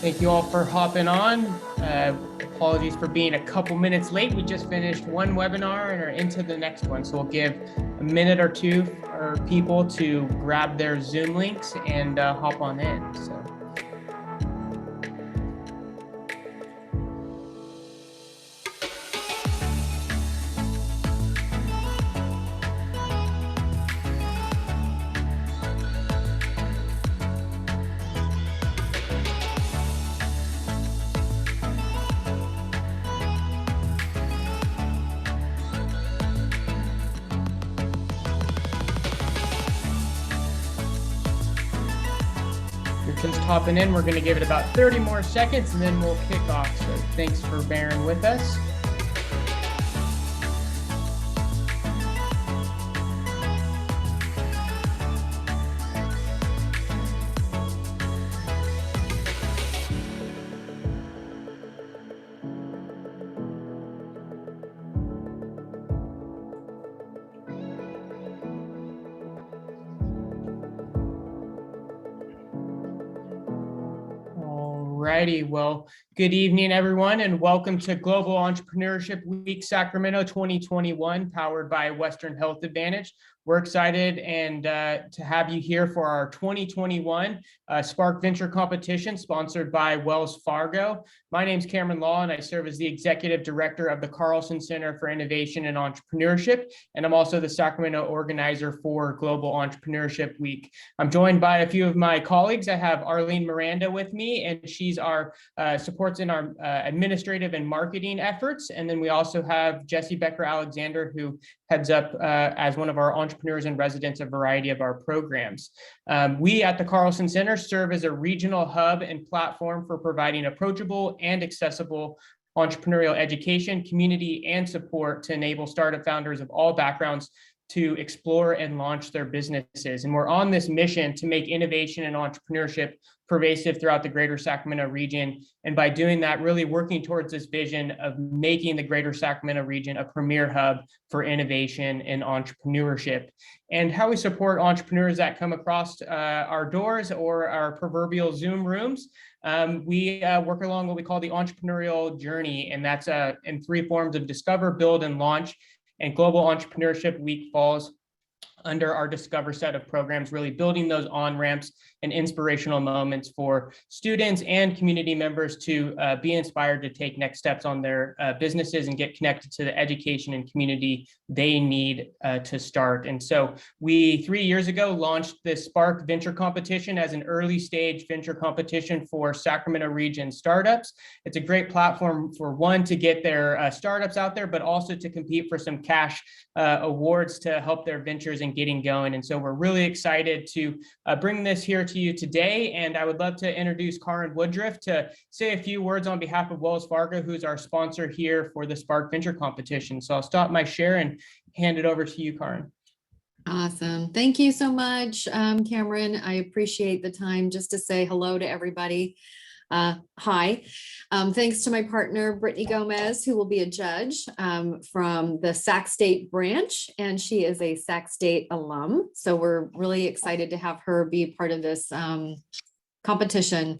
Thank you all for hopping on. Apologies for being a couple minutes late. We just finished one webinar and are into the next one. So we'll give a minute or two for people to grab their Zoom links and hop on in. So. Just hopping in, we're going to give it about 30 more seconds and then we'll kick off. So thanks for bearing with us. Alrighty, well, good evening, everyone, and welcome to Global Entrepreneurship Week Sacramento 2021, powered by Western Health Advantage. We're excited and to have you here for our 2021 Spark Venture Competition, sponsored by Wells Fargo. My name is Cameron Law, and I serve as the Executive Director of the Carlson Center for Innovation and Entrepreneurship, and I'm also the Sacramento organizer for Global Entrepreneurship Week. I'm joined by a few of my colleagues. I have Arlene Miranda with me, and she's our supports in our administrative and marketing efforts. And then we also have Jesse Becker-Alexander, who heads up as one of our entrepreneurs in residence a variety of our programs. We at the Carlson Center serve as a regional hub and platform for providing approachable and accessible entrepreneurial education, community, and support to enable startup founders of all backgrounds to explore and launch their businesses. And we're on this mission to make innovation and entrepreneurship pervasive throughout the greater Sacramento region. And by doing that, really working towards this vision of making the greater Sacramento region a premier hub for innovation and entrepreneurship. And how we support entrepreneurs that come across our doors or our proverbial Zoom rooms. We work along what we call the entrepreneurial journey, and that's in three forms of discover, build, and launch. And Global Entrepreneurship Week falls under our Discover set of programs, really building those on-ramps and inspirational moments for students and community members to be inspired to take next steps on their businesses and get connected to the education and community they need to start. And so we, 3 years ago, launched this Spark Venture Competition as an early stage venture competition for Sacramento region startups. It's a great platform for one, to get their startups out there, but also to compete for some cash awards to help their ventures and getting going. And so we're really excited to bring this here to you today. And I would love to introduce Karin Woodruff to say a few words on behalf of Wells Fargo, who's our sponsor here for the Spark Venture Competition. So I'll stop my share and hand it over to you, Karin. Awesome. Thank you so much, Cameron. I appreciate the time just to say hello to everybody. Hi. Thanks to my partner, Brittany Gomez, who will be a judge from the Sac State branch, and she is a Sac State alum. So we're really excited to have her be part of this competition.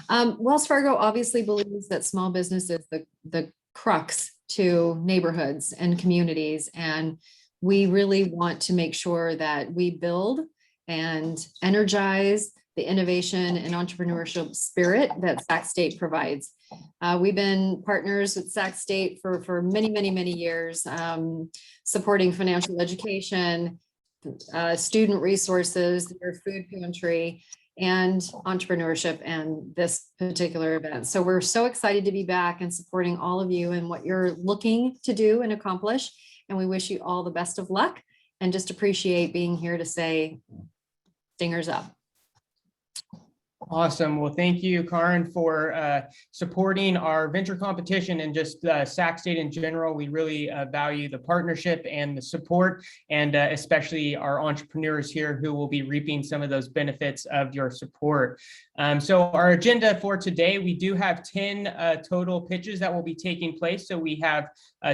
Wells Fargo obviously believes that small business is the crux to neighborhoods and communities, and we really want to make sure that we build and energize the innovation and entrepreneurship spirit that Sac State provides. We've been partners with Sac State for many years, supporting financial education, student resources, their food pantry, and entrepreneurship, and this particular event. So we're so excited to be back and supporting all of you and what you're looking to do and accomplish. And we wish you all the best of luck, and just appreciate being here to say stingers up. Awesome. Well, thank you, Karin, for supporting our venture competition and just Sac State in general. We really value the partnership and the support, and especially our entrepreneurs here who will be reaping some of those benefits of your support. So our agenda for today, we do have 10 total pitches that will be taking place. So we have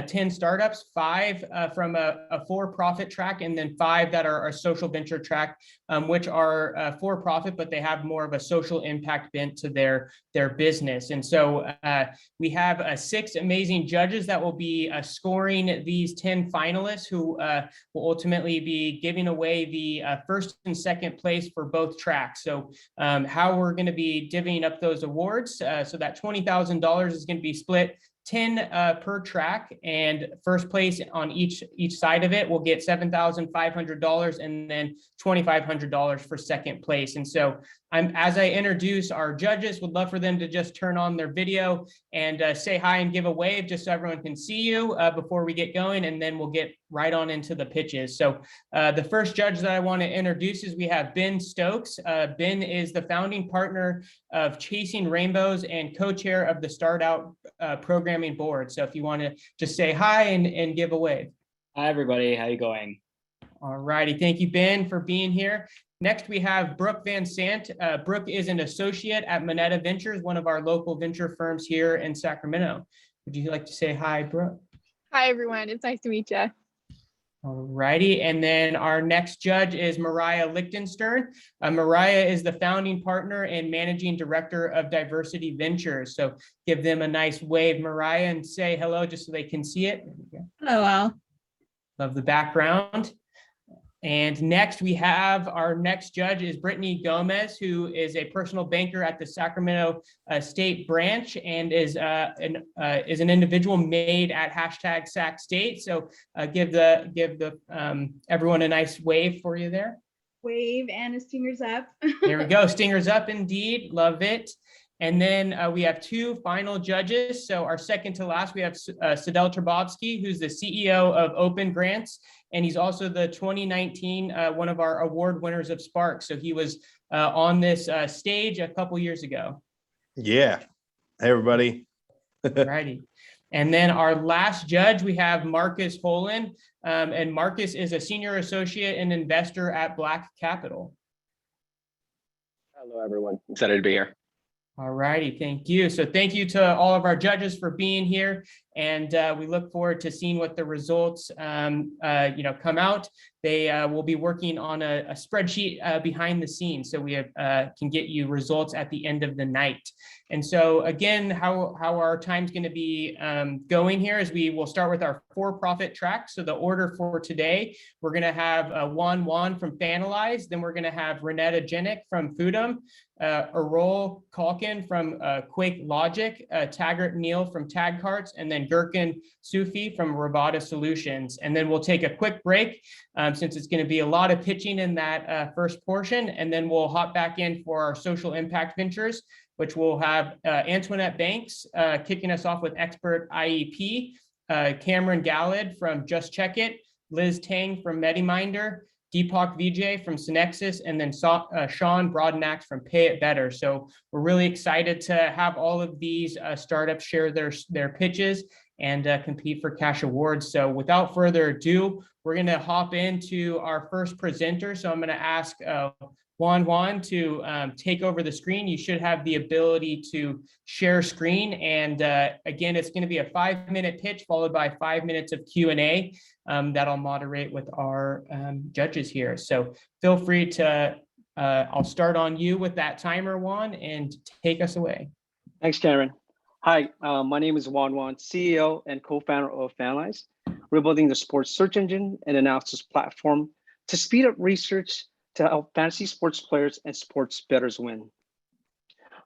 10 startups, 5 from a for-profit track, and then 5 that are a social venture track, which are for-profit, but they have more of a social impact bent to their business. And so we have 6 amazing judges that will be scoring these 10 finalists who will ultimately be giving away the first and second place for both tracks. So how we're going to be divvying up those awards, so that $20,000 is going to be split 10 per track, and first place on each side of it will get $7,500, and then $2,500 for second place. And so as I introduce our judges, would love for them to just turn on their video and say hi and give a wave just so everyone can see you before we get going, and then we'll get right on into the pitches. So the first judge that I want to introduce is we have Ben Stokes. Ben is the founding partner of Chasing Rainbows and co-chair of the Start Out programming board. So if you want to just say hi and give a wave. Hi, everybody. How you going? All righty. Thank you, Ben, for being here. Next, we have Brooke Van Sant. Brooke is an associate at Moneta Ventures, one of our local venture firms here in Sacramento. Would you like to say hi, Brooke? Hi, everyone. It's nice to meet you. All righty. And then our next judge is Mariah Lichtenstern. Mariah is the founding partner and managing director of Diversity Ventures. So give them a nice wave, Mariah, and say hello just so they can see it. Hello, Al. Love the background. And next we have our next judge is Brittany Gomez, who is a personal banker at the Sacramento State branch and is an individual made at #SacState. So give everyone a nice wave for you there. Wave and a stingers up. There we go. Stingers up indeed. Love it. And then we have 2 final judges. So our second to last, we have Sadel Trabovsky, who's the CEO of Open Grants. And he's also the 2019 one of our award winners of Spark. So he was on this stage a couple years ago. Yeah. Hey, everybody. Righty. And then our last judge, we have Marcus Holen. And Marcus is a senior associate and investor at Black Capital. Hello, everyone. Excited to be here. All righty, thank you. So thank you to all of our judges for being here, and we look forward to seeing what the results come out. They will be working on a spreadsheet behind the scenes, so we can get you results at the end of the night. And so again, how our time's going to be going here is we will start with our for-profit track. So the order for today, we're going to have Juan from Fanalize, then we're going to have Renetta Jenick from Foodum, Errol Kalkin from Quake Logic, Taggart Neal from Tag Carts, and then Gherkin Sufi from Robata Solutions. And then we'll take a quick break since it's going to be a lot of pitching in that first portion. And then we'll hop back in for our social impact ventures, which will have Antoinette Banks kicking us off with expert IEP, Cameron Gallad from Just Check It, Liz Tang from MediMinder, Deepak Vijay from Synexus, and then Sean Broadenax from Pay It Better. So we're really excited to have all of these startups share their pitches and compete for cash awards. So without further ado, we're going to hop into our first presenter. So I'm going to ask Juan to take over the screen. You should have the ability to share screen. And again, it's going to be a 5-minute pitch followed by 5 minutes of Q&A that I'll moderate with our judges here. So feel free to, I'll start on you with that timer, Juan, and take us away. Thanks, Cameron. Hi, my name is Juan, CEO and co-founder of Fanalize. We're building the sports search engine and analysis platform to speed up research to help fantasy sports players and sports bettors win.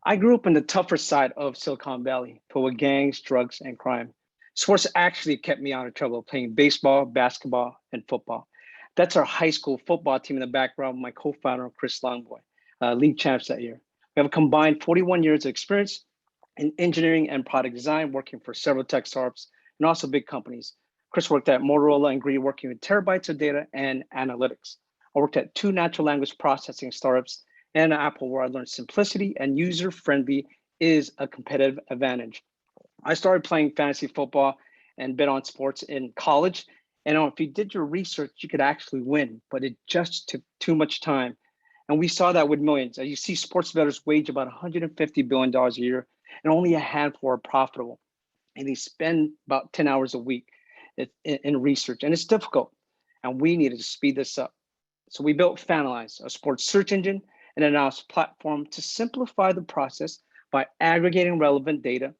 I grew up in the tougher side of Silicon Valley, filled with gangs, drugs, and crime. Sports actually kept me out of trouble playing baseball, basketball, and football. That's our high school football team in the background, my co-founder, Chris Longboy, league champs that year. We have a combined 41 years of experience in engineering and product design, working for several tech startups and also big companies. Chris worked at Motorola and Gree, working with terabytes of data and analytics. I worked at 2 natural language processing startups and Apple, where I learned simplicity and user-friendly is a competitive advantage. I started playing fantasy football and bet on sports in college. And if you did your research, you could actually win, but it just took too much time. And we saw that with millions. As you see, sports bettors wage about $150 billion a year, and only a handful are profitable. And they spend about 10 hours a week. in research, and it's difficult, and we needed to speed this up. So we built Fanalize, a sports search engine and analysis platform to simplify the process by aggregating relevant data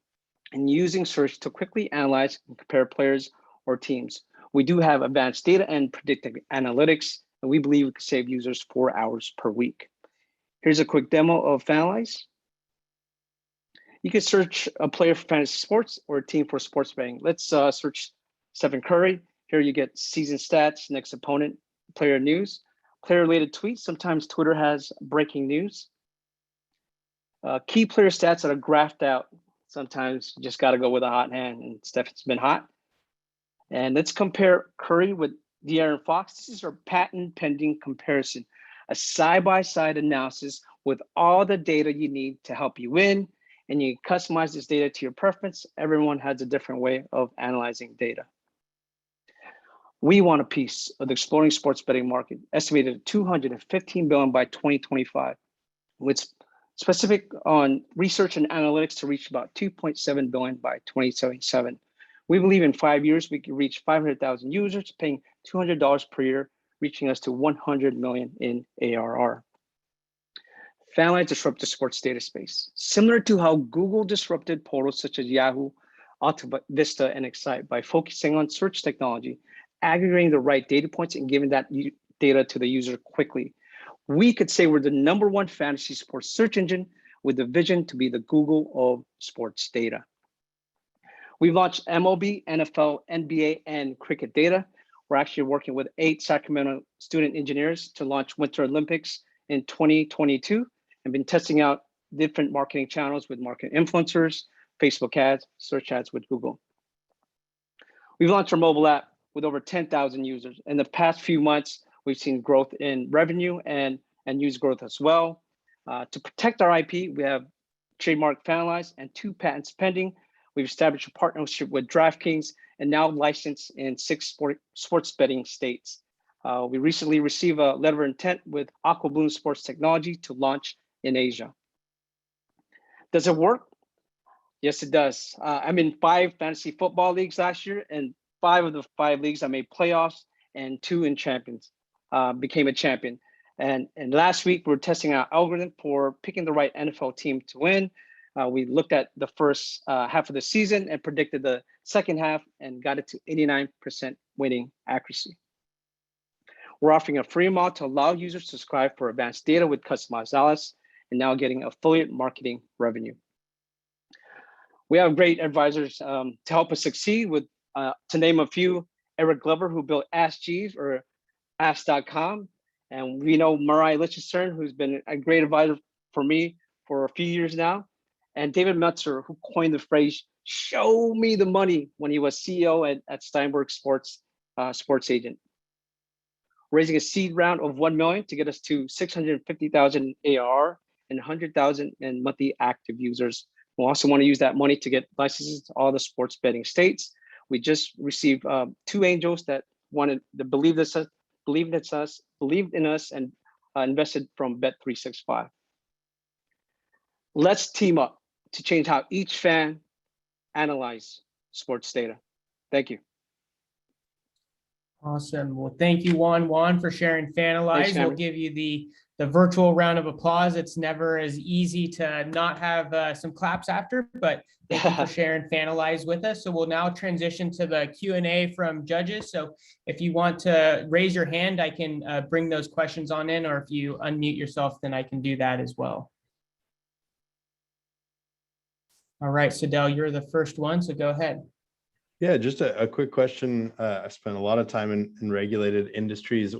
and using search to quickly analyze and compare players or teams. We do have advanced data and predictive analytics, and we believe we can save users 4 hours per week. Here's a quick demo of Fanalize. You can search a player for fantasy sports or a team for sports betting. Let's search Stephen Curry. Here you get season stats, next opponent, player news, player-related tweets. Sometimes Twitter has breaking news. Key player stats that are graphed out. Sometimes you just got to go with a hot hand, and Steph's been hot. And let's compare Curry with De'Aaron Fox. This is our patent pending comparison, a side-by-side analysis with all the data you need to help you win, and you customize this data to your preference. Everyone has a different way of analyzing data. We want a piece of the exploding sports betting market, estimated at $215 billion by 2025, with specific on research and analytics to reach about $2.7 billion by 2077. We believe in 5 years, we can reach 500,000 users paying $200 per year, reaching us to 100 million in ARR. Fanalize disrupt the sports data space, similar to how Google disrupted portals such as Yahoo, Alta Vista, and Excite by focusing on search technology, aggregating the right data points and giving that data to the user quickly. We could say we're the #1 fantasy sports search engine with the vision to be the Google of sports data. We've launched MLB, NFL, NBA, and cricket data. We're actually working with 8 Sacramento student engineers to launch Winter Olympics in 2022 and been testing out different marketing channels with market influencers, Facebook ads, search ads with Google. We've launched our mobile app with over 10,000 users. In the past few months, we've seen growth in revenue and user growth as well. To protect our IP, we have trademark Fanalize and 2 patents pending. We've established a partnership with DraftKings and now licensed in 6 sports betting states. We recently received a letter of intent with Aqua Bloom Sports Technology to launch in Asia. Does it work? Yes, it does. I'm in 5 fantasy football leagues last year, and 5 of the 5 leagues I made playoffs, and 2 in champions, became a champion. And last week, we're testing our algorithm for picking the right NFL team to win. We looked at the first half of the season and predicted the second half and got it to 89% winning accuracy. We're offering a free model to allow users to subscribe for advanced data with customized analysis and now getting affiliate marketing revenue. We have great advisors to help us succeed with, to name a few, Eric Glover, who built Ask Jeeves or Ask.com. And we know Mariah Lichtenstern, who's been a great advisor for me for a few years now. And David Metzer, who coined the phrase, "show me the money," when he was CEO at Steinberg Sports Agent. Raising a seed round of 1 million to get us to 650,000 ARR and 100,000 in monthly active users. We also want to use that money to get licenses to all the sports betting states. We just received 2 angels that wanted to believed in us and invested from Bet365. Let's team up to change how each fan analyze sports data. Thank you. Awesome. Well, thank you, Juan, for sharing Fanalize. Thanks, We'll Cameron. give you the virtual round of applause. It's never as easy to not have some claps after, but thank you for sharing Fanalize with us. So we'll now transition to the Q&A from judges. So if you want to raise your hand, I can bring those questions on in, or if you unmute yourself, then I can do that as well. All right, Sadell, you're the first one, so go ahead. Yeah, just a quick question. I've spent a lot of time in regulated industries.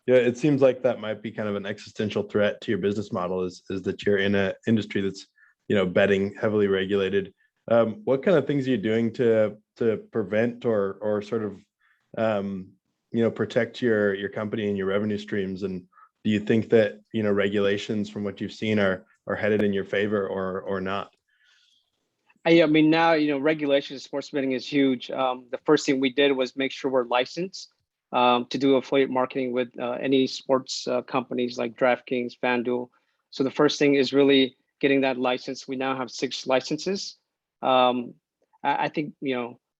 It seems like that might be kind of an existential threat to your business model is that you're in an industry that's, betting heavily regulated. What kind of things are you doing to prevent or sort of, protect your company and your revenue streams? And do you think that, regulations from what you've seen are headed in your favor or not? I mean, now, regulation of sports betting is huge. The first thing we did was make sure we're licensed to do affiliate marketing with any sports companies like DraftKings, FanDuel. So the first thing is really getting that license. We now have 6 licenses. I think,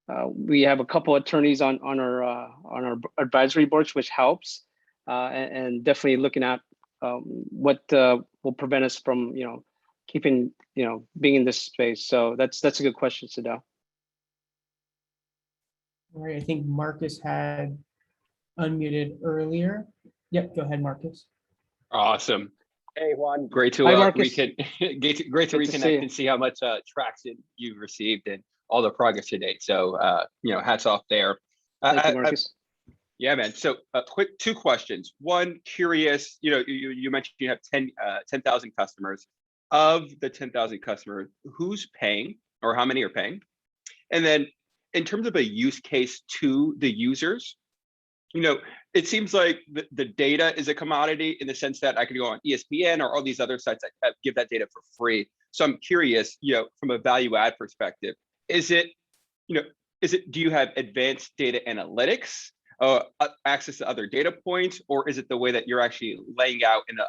We have a couple attorneys on our advisory boards, which helps, and definitely looking at what will prevent us from keeping being in this space. So that's a good question, Sadell. All right, I think Marcus had unmuted earlier. Yep, go ahead, Marcus. Awesome. Hey Juan, great to Hi, Marcus. great to Good to see reconnect you. and see how much traction you've received and all the progress to date. So hats off there. Thank you, Marcus. Yeah, man. So quick 2 questions. One, curious, you mentioned you have 10,000 customers. Of the 10,000 customers, who's paying or how many are paying? And then in terms of a use case to the users, it seems like the data is a commodity in the sense that I could go on ESPN or all these other sites that give that data for free. So I'm curious, from a value add perspective, do you have advanced data analytics, access to other data points, or is it the way that you're actually laying out and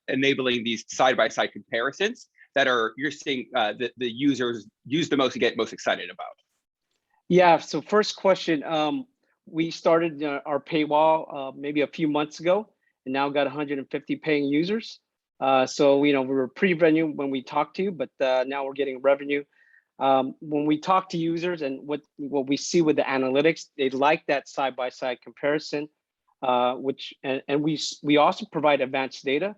enabling these side-by-side comparisons that you're seeing the users use the most to get most excited about? Yeah, so first question, we started our paywall maybe a few months ago and now got 150 paying users. So, we were pre-revenue when we talked to you, but now we're getting revenue. When we talk to users and what we see with the analytics, they like that side-by-side comparison, and we also provide advanced data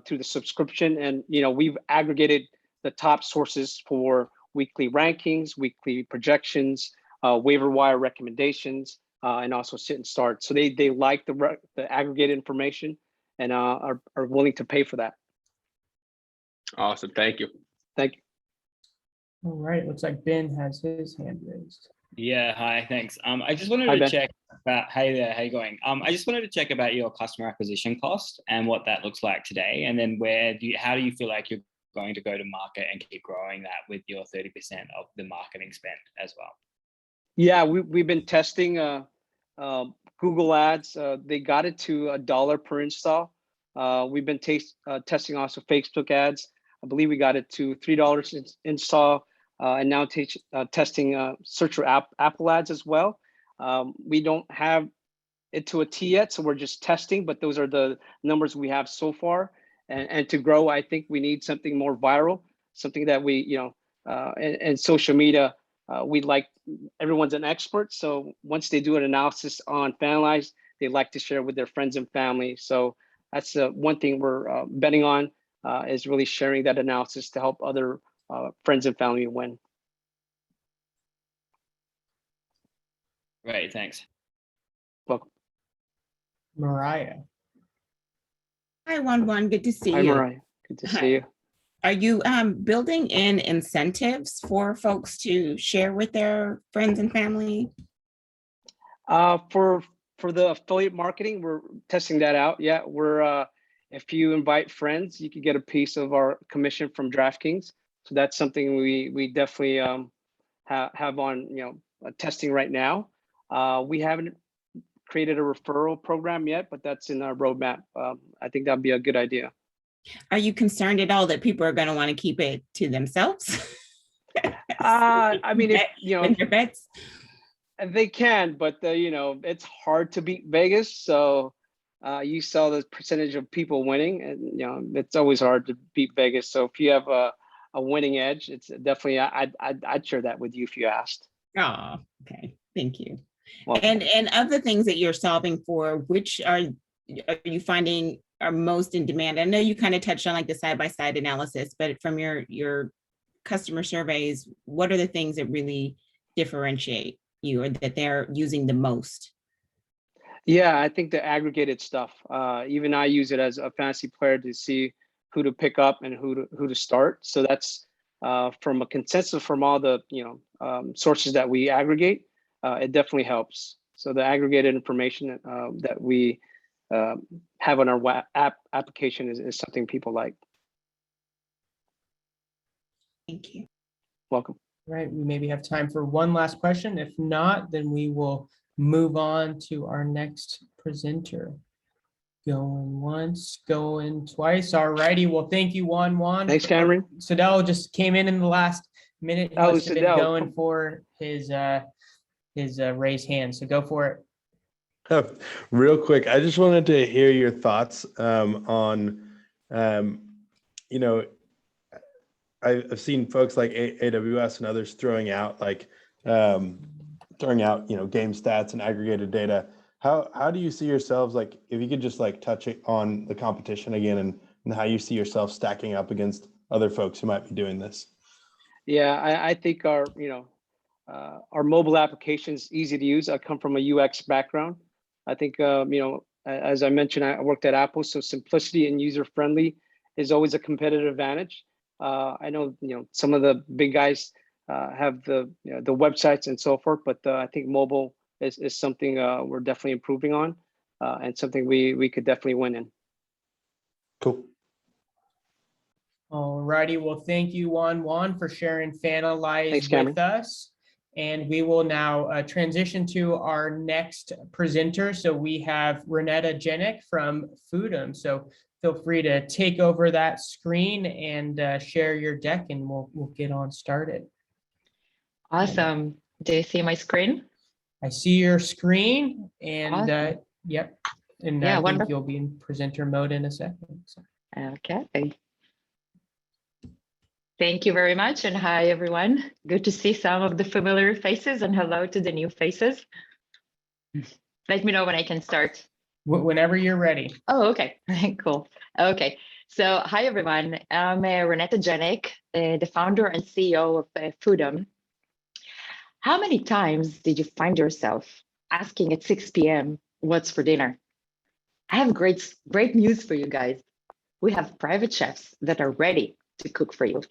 through the subscription. And, we've aggregated the top sources for weekly rankings, weekly projections, waiver wire recommendations, and also sit and start. So they like the aggregated information and are willing to pay for that. Awesome. Thank you. Thank you. All right, looks like Ben has his hand raised. Yeah, hi, thanks. I just wanted Hi, to Ben. check about, hey there, how you going? I just wanted to check about your customer acquisition cost and what that looks like today. And then how do you feel like you're going to go to market and keep growing that with your 30% of the marketing spend as well? Yeah, we've been testing Google Ads. They got it to $1 per install. We've been testing also Facebook ads. I believe we got it to $3 install, and now testing search for Apple ads as well. We don't have it to a T yet, so we're just testing, but those are the numbers we have so far. And to grow, I think we need something more viral, something that we, and social media, everyone's an expert. So once they do an analysis on Fanalize, they like to share with their friends and family. So that's one thing we're betting on, is really sharing that analysis to help other friends and family win. Great, thanks. Welcome. Mariah. Hi, Juan. Good to see Hi, you. Mariah. Good to Hi. see you. Are you building in incentives for folks to share with their friends and family? For the affiliate marketing, we're testing that out. Yeah, we're if you invite friends, you can get a piece of our commission from DraftKings. So that's something we definitely have on testing right now. We haven't created a referral program yet, but that's in our roadmap. I think that'd be a good idea. Are you concerned at all that people are going to want to keep it to themselves? I mean, with their bets? They can, but it's hard to beat Vegas. So you saw the percentage of people winning, and it's always hard to beat Vegas. So if you have a winning edge, it's definitely I'd share that with you if you asked. Oh, okay. Thank you. Well, And of the things that you're solving for, which are you finding are most in demand? I know you kind of touched on like the side-by-side analysis, but from your customer surveys, what are the things that really differentiate you or that they're using the most? Yeah, I think the aggregated stuff. Even I use it as a fantasy player to see who to pick up and who to start. So that's from a consensus from all the sources that we aggregate. It definitely helps. So the aggregated information that we have on our application is something people like. Thank you. Welcome. Right, we maybe have time for one last question. If not, then we will move on to our next presenter. Going once, going twice. All righty. Well, thank you, Juan. Thanks, Cameron. Sadell just came in the last minute. He Oh, must have been Sadell. going for his his raised hand. So go for it. Real quick, I just wanted to hear your thoughts on, you know, I've seen folks like AWS and others throwing out game stats and aggregated data. How do you see yourselves, like, if you could just like touch on the competition again and how you see yourself stacking up against other folks who might be doing this? Yeah, I think our mobile applications easy to use. I come from a UX background. I think as I mentioned, I worked at Apple, so simplicity and user friendly is always a competitive advantage. I know some of the big guys have the websites and so forth, but I think mobile is something we're definitely improving on, and something we could definitely win in. Cool. All righty. Well, thank you, Juan, for sharing Fanalyze Thanks, Cameron. with us. And we will now transition to our next presenter. So we have Renetta Jenick from Foodum. So feel free to take over that screen and share your deck, and we'll get on started. Awesome. Do you see my screen? I see your screen, and Awesome. yep. And Yeah, I think wonderful. you'll be in presenter mode in a second. So. Okay. Thank you very much. And hi, everyone. Good to see some of the familiar faces, and hello to the new faces. Let me know when I can start. Whenever you're ready. Oh, okay. Cool. Okay. So hi, everyone. I'm Renetta Jenick, the founder and CEO of Foodum. How many times did you find yourself asking at 6 p.m. what's for dinner? I have great news for you guys. We have private chefs that are ready to cook for you.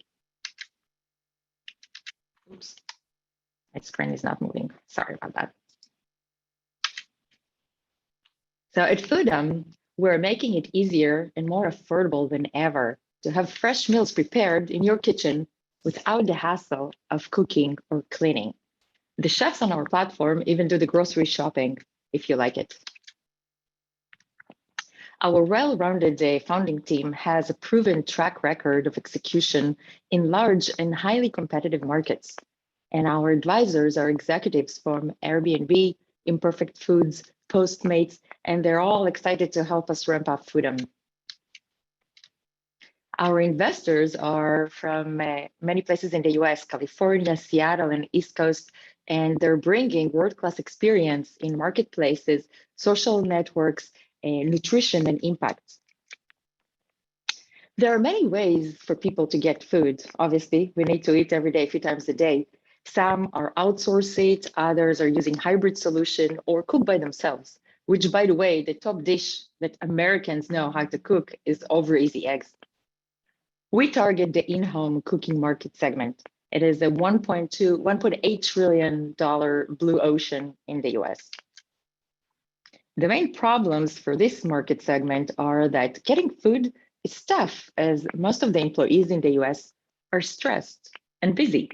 Oops, my screen is not moving. Sorry about that. So at Foodum, we're making it easier and more affordable than ever to have fresh meals prepared in your kitchen without the hassle of cooking or cleaning. The chefs on our platform even do the grocery shopping if you like it. Our well-rounded founding team has a proven track record of execution in large and highly competitive markets. And our advisors are executives from Airbnb, Imperfect Foods, Postmates, and they're all excited to help us ramp up Foodum. Our investors are from many places in the US, California, Seattle, and East Coast, and they're bringing world-class experience in marketplaces, social networks, nutrition, and impact. There are many ways for people to get food. Obviously, we need to eat every day, a few times a day. Some are outsource it, others are using hybrid solution or cook by themselves, which, by the way, the top dish that Americans know how to cook is over easy eggs. We target the in-home cooking market segment. It is a $1.8 trillion blue ocean in the US. The main problems for this market segment are that getting food is tough, as most of the employees in the US are stressed and busy.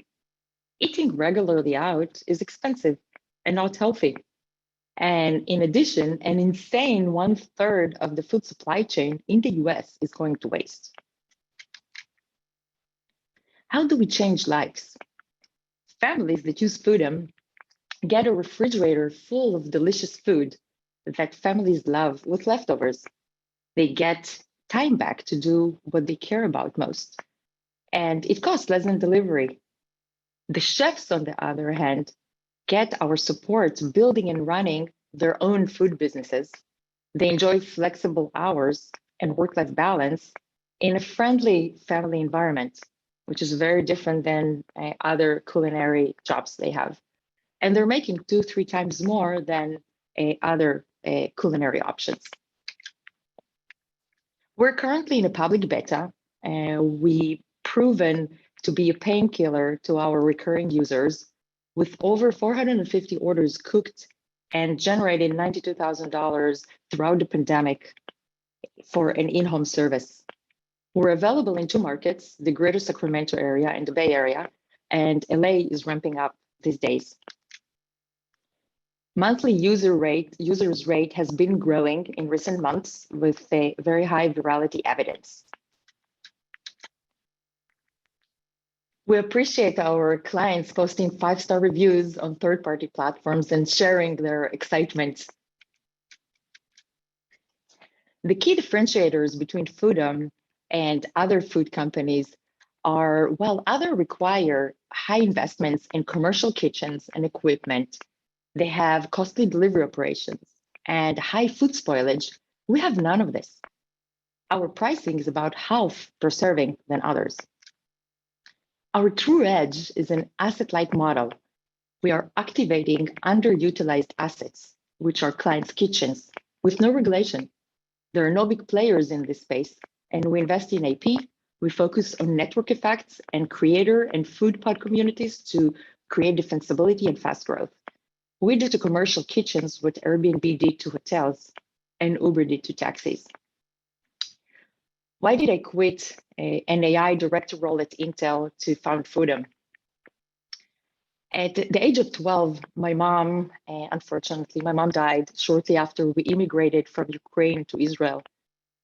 Eating regularly out is expensive and not healthy. And in addition, an insane 1/3 of the food supply chain in the US is going to waste. How do we change lives? Families that use Foodum get a refrigerator full of delicious food that families love with leftovers. They get time back to do what they care about most. And it costs less than delivery. The chefs, on the other hand, get our support building and running their own food businesses. They enjoy flexible hours and work-life balance in a friendly family environment, which is very different than other culinary jobs they have. And they're making 2-3 times more than other culinary options. We're currently in a public beta. We've proven to be a painkiller to our recurring users with over 450 orders cooked and generated $92,000 throughout the pandemic for an in-home service. We're available in 2 markets, the greater Sacramento area and the Bay Area, and LA is ramping up these days. Monthly users rate has been growing in recent months with a very high virality evidence. We appreciate our clients posting 5-star reviews on third-party platforms and sharing their excitement. The key differentiators between Foodum and other food companies are, while others require high investments in commercial kitchens and equipment, they have costly delivery operations and high food spoilage, we have none of this. Our pricing is about half per serving than others. Our true edge is an asset-light model. We are activating underutilized assets, which are clients' kitchens, with no regulation. There are no big players in this space, and we invest in AP. We focus on network effects and creator and food pod communities to create defensibility and fast growth. We do to commercial kitchens what Airbnb did to hotels and Uber did to taxis. Why did I quit an AI director role at Intel to found Foodum? At the age of 12, my mom, unfortunately, my mom died shortly after we immigrated from Ukraine to Israel.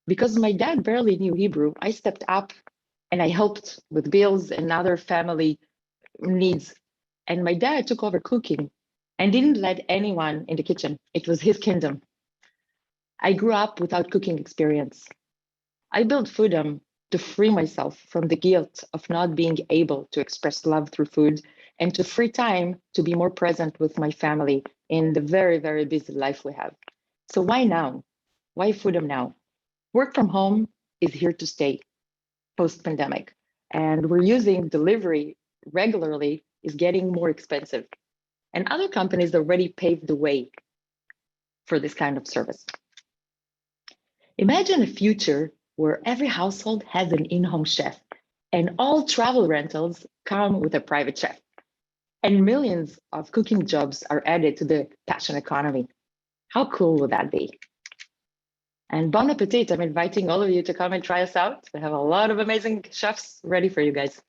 Because my dad barely knew Hebrew, I stepped up and I helped with bills and other family needs. And my dad took over cooking and didn't let anyone in the kitchen. It was his kingdom. I grew up without cooking experience. I built Foodum to free myself from the guilt of not being able to express love through food and to free time to be more present with my family in the very, very busy life we have. So why now? Why Foodum now? Work from home is here to stay post-pandemic, and we're using delivery regularly is getting more expensive. And other companies already paved the way for this kind of service. Imagine a future where every household has an in-home chef and all travel rentals come with a private chef. And millions of cooking jobs are added to the passion economy. How cool would that be? And bon appetit, I'm inviting all of you to come and try us out. We have a lot of amazing chefs ready for you guys.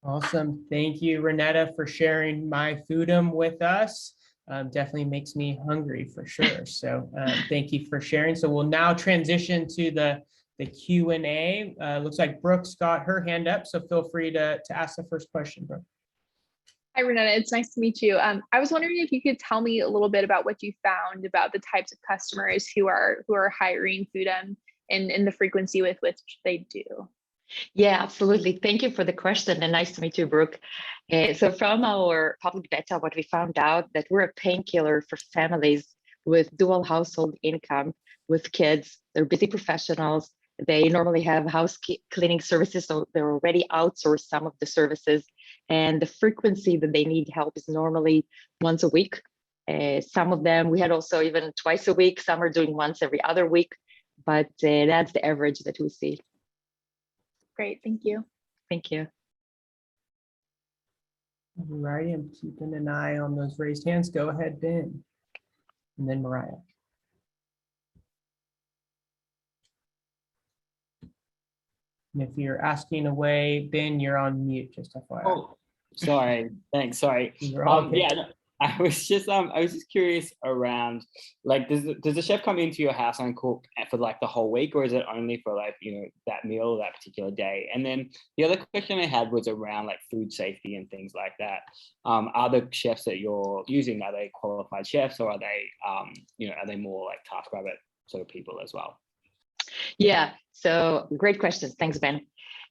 Awesome. Thank you, Renetta, for sharing my Foodum with us. Definitely makes me hungry for sure. So thank you for sharing. So we'll now transition to the Q&A. Looks like Brooke's got her hand up, so feel free to ask the first question, Brooke. Hi, Renetta. It's nice to meet you. I was wondering if you could tell me a little bit about what you found about the types of customers who are hiring Foodum and the frequency with which they do. Yeah, absolutely. Thank you for the question and nice to meet you, Brooke. So from our public beta, what we found out that we're a painkiller for families with dual household income, with kids. They're busy professionals. They normally have house cleaning services, so they're already outsourced some of the services. And the frequency that they need help is normally once a week. Some of them, we had also even twice a week. Some are doing once every other week, but that's the average that we see. Great, thank you. Thank you. All right, I'm keeping an eye on those raised hands. Go ahead, Ben, and then Mariah. And if you're asking away, Ben, you're on mute, just FYI. Oh, sorry. Thanks. Sorry. You're all good. Yeah, no, I was just curious around, like, does the chef come into your house and cook for like the whole week, or is it only for like, you know, that meal that particular day? And then the other question I had was around like food safety and things like that. Are the chefs that you're using, are they qualified chefs, or are they, you know, are they more like TaskRabbit sort of people as well? Yeah, so great questions. Thanks, Ben.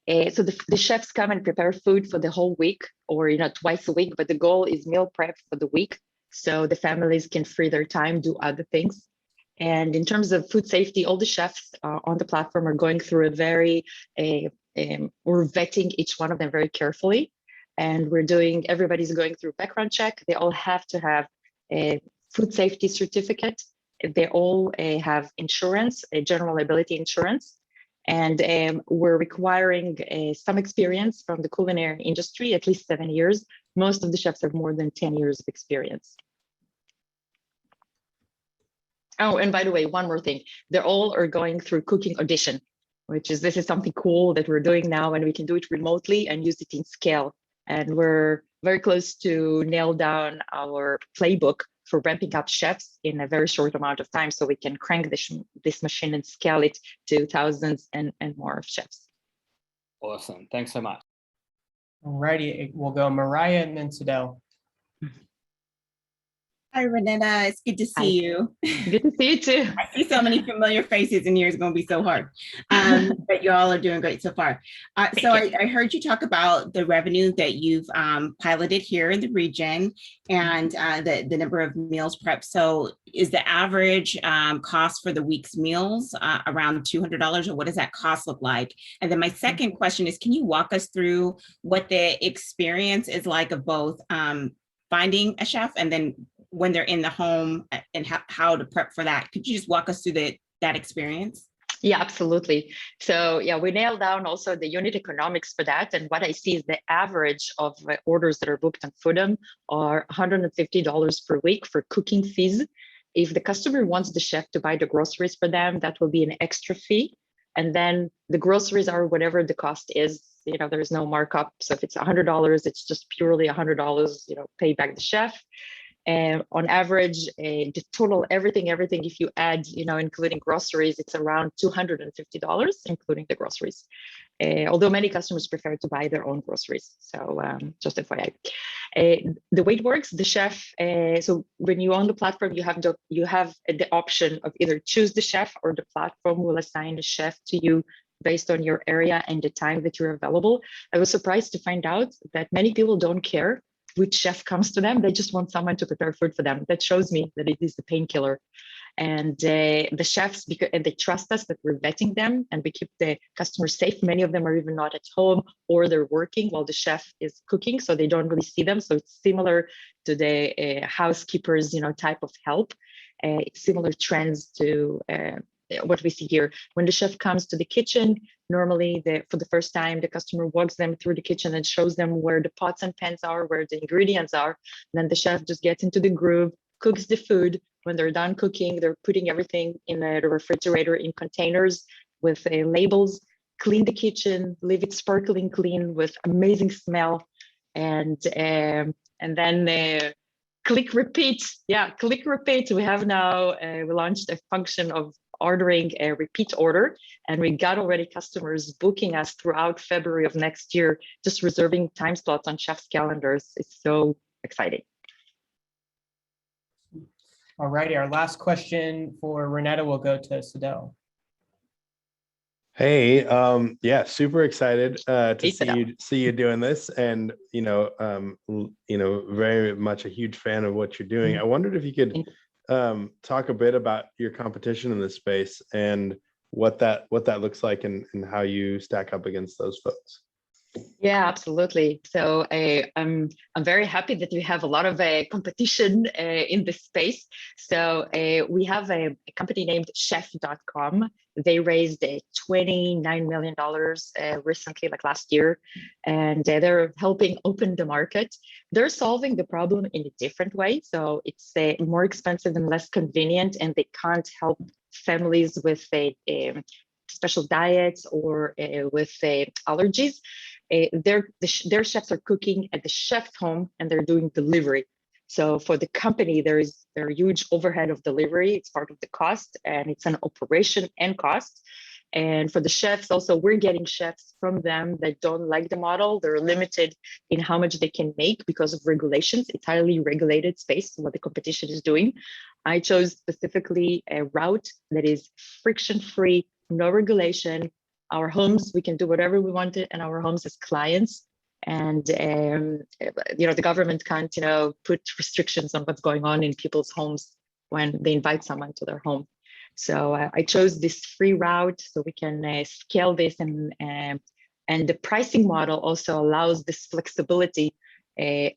So the chefs come and prepare food for the whole week, or twice a week, but the goal is meal prep for the week, so the families can free their time, do other things. And in terms of food safety, all the chefs on the platform are going through we're vetting each one of them very carefully, and everybody's going through background check. They all have to have a food safety certificate. They all have insurance, a general liability insurance. And we're requiring some experience from the culinary industry, at least 7 years. Most of the chefs have more than 10 years of experience. Oh, and by the way, one more thing. They all are going through cooking audition, this is something cool that we're doing now, and we can do it remotely and use it in scale. And we're very close to nail down our playbook for ramping up chefs in a very short amount of time, so we can crank this machine and scale it to thousands and more of chefs. Awesome. Thanks so much. Alrighty, we'll go Mariah and then Sadell. Hi, Renetta. It's good to Hi. see you. Good to see you too. I see so many familiar faces in here. It's going to be so hard. But you all are doing great so far. So I heard you talk about the revenue that you've piloted here in the region and the number of meals prepped. So is the average cost for the week's meals around $200, or what does that cost look like? And then my second question is, can you walk us through what the experience is like of both finding a chef and then when they're in the home and how to prep for that? Could you just walk us through that experience? Yeah, absolutely. So yeah, we nailed down also the unit economics for that. And what I see is the average of orders that are booked on Foodum are $150 per week for cooking fees. If the customer wants the chef to buy the groceries for them, that will be an extra fee. And then the groceries are whatever the cost is, there's no markup. So if it's $100, it's just purely $100, pay back the chef. And on average, the total, everything, if you add, including groceries, it's around $250, including the groceries. Although many customers prefer to buy their own groceries. So just FYI. The way it works, the chef, so when you own the platform, you have the option of either choose the chef or the platform will assign a chef to you based on your area and the time that you're available. I was surprised to find out that many people don't care which chef comes to them. They just want someone to prepare food for them. That shows me that it is the painkiller. And the chefs, and they trust us that we're vetting them and we keep the customers safe. Many of them are even not at home or they're working while the chef is cooking, so they don't really see them. So it's similar to the housekeepers, type of help. Similar trends to what we see here. When the chef comes to the kitchen, normally for the first time, the customer walks them through the kitchen and shows them where the pots and pans are, where the ingredients are. And then the chef just gets into the groove, cooks the food. When they're done cooking, they're putting everything in the refrigerator in containers with labels, clean the kitchen, leave it sparkling clean with amazing smell. And then click repeat. Yeah, click repeat. We have now, we launched a function of ordering a repeat order, and we got already customers booking us throughout February of next year, just reserving time slots on chef's calendars. It's so exciting. All righty, our last question for Renetta will go to Sadell. Hey, yeah, super excited to see you doing this, and very much a huge fan of what you're doing. I wondered if you could talk a bit about your competition in this space and what that looks like and how you stack up against those folks. Yeah, absolutely. So I'm very happy that we have a lot of competition in this space. So we have a company named chef.com. They raised $29 million recently, like last year, and they're helping open the market. They're solving the problem in a different way. So it's more expensive and less convenient, and they can't help families with special diets or with allergies. Their chefs are cooking at the chef's home and they're doing delivery. So for the company, there's a huge overhead of delivery. It's part of the cost, and it's an operation and cost. And for the chefs also, we're getting chefs from them that don't like the model. They're limited in how much they can make because of regulations. It's highly regulated space, what the competition is doing. I chose specifically a route that is friction-free, no regulation. Our homes, we can do whatever we want in our homes as clients. And, the government can't, put restrictions on what's going on in people's homes when they invite someone to their home. So I chose this free route so we can scale this, and the pricing model also allows this flexibility,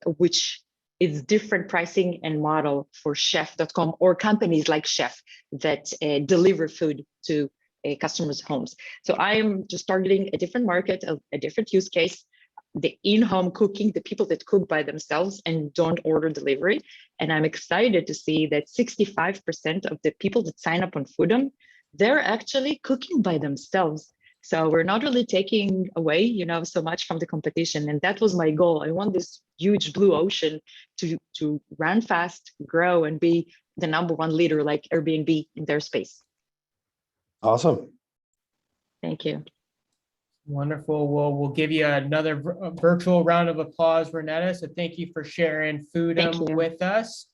which is different pricing and model for chef.com or companies like Chef that deliver food to customers' homes. So I am just targeting a different market, a different use case, the in-home cooking, the people that cook by themselves and don't order delivery. And I'm excited to see that 65% of the people that sign up on Foodum, they're actually cooking by themselves. So we're not really taking away, so much from the competition. And that was my goal. I want this huge blue ocean to run fast, grow, and be the #1 leader like Airbnb in their space. Awesome. Thank you. Wonderful. Well, we'll give you another virtual round of applause, Renetta. So thank you for sharing Foodum you. with us.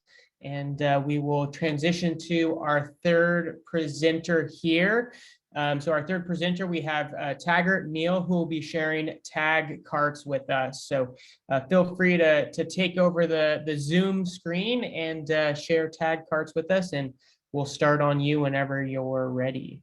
And we will transition to our third presenter here. So our third presenter, we have Taggart Neal, who will be sharing tag carts with us. So feel free to take over the Zoom screen and share tag carts with us. And we'll start on you whenever you're ready.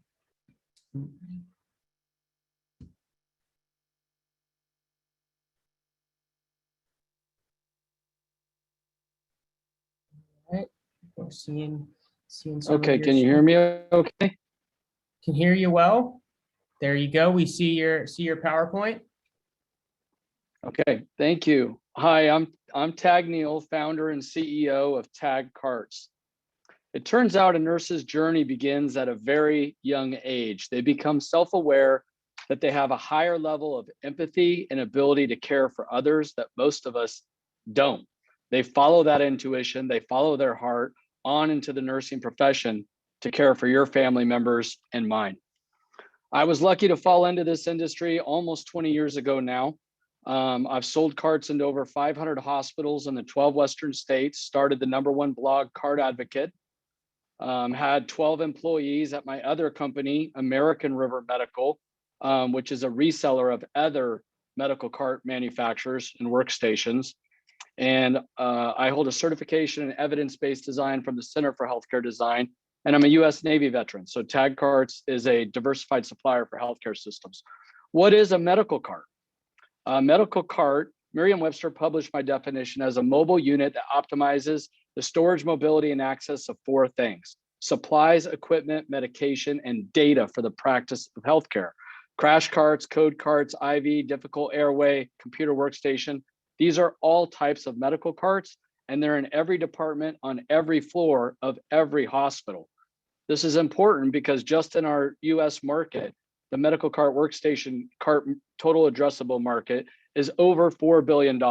All right, we're seeing some Okay, of your can you hear me okay? Can hear you well. There you go. We see your PowerPoint. Okay, thank you. Hi, I'm Tag Neal, founder and CEO of Tag Carts. It turns out a nurse's journey begins at a very young age. They become self-aware that they have a higher level of empathy and ability to care for others that most of us don't. They follow that intuition, they follow their heart on into the nursing profession to care for your family members and mine. I was lucky to fall into this industry almost 20 years ago now. I've sold carts into over 500 hospitals in the 12 Western states, started the #1 blog, Cart Advocate, had 12 employees at my other company, American River Medical, which is a reseller of other medical cart manufacturers and workstations. And I hold a certification in evidence-based design from the Center for Healthcare Design. And I'm a US Navy veteran. So Tag Carts is a diversified supplier for healthcare systems. What is a medical cart? A medical cart, Merriam-Webster published my definition as a mobile unit that optimizes the storage, mobility, and access of 4 things: supplies, equipment, medication, and data for the practice of healthcare. Crash carts, code carts, IV, difficult airway, computer workstation. These are all types of medical carts, and they're in every department on every floor of every hospital. This is important because just in our US market, the medical cart workstation cart total addressable market is over $4 billion.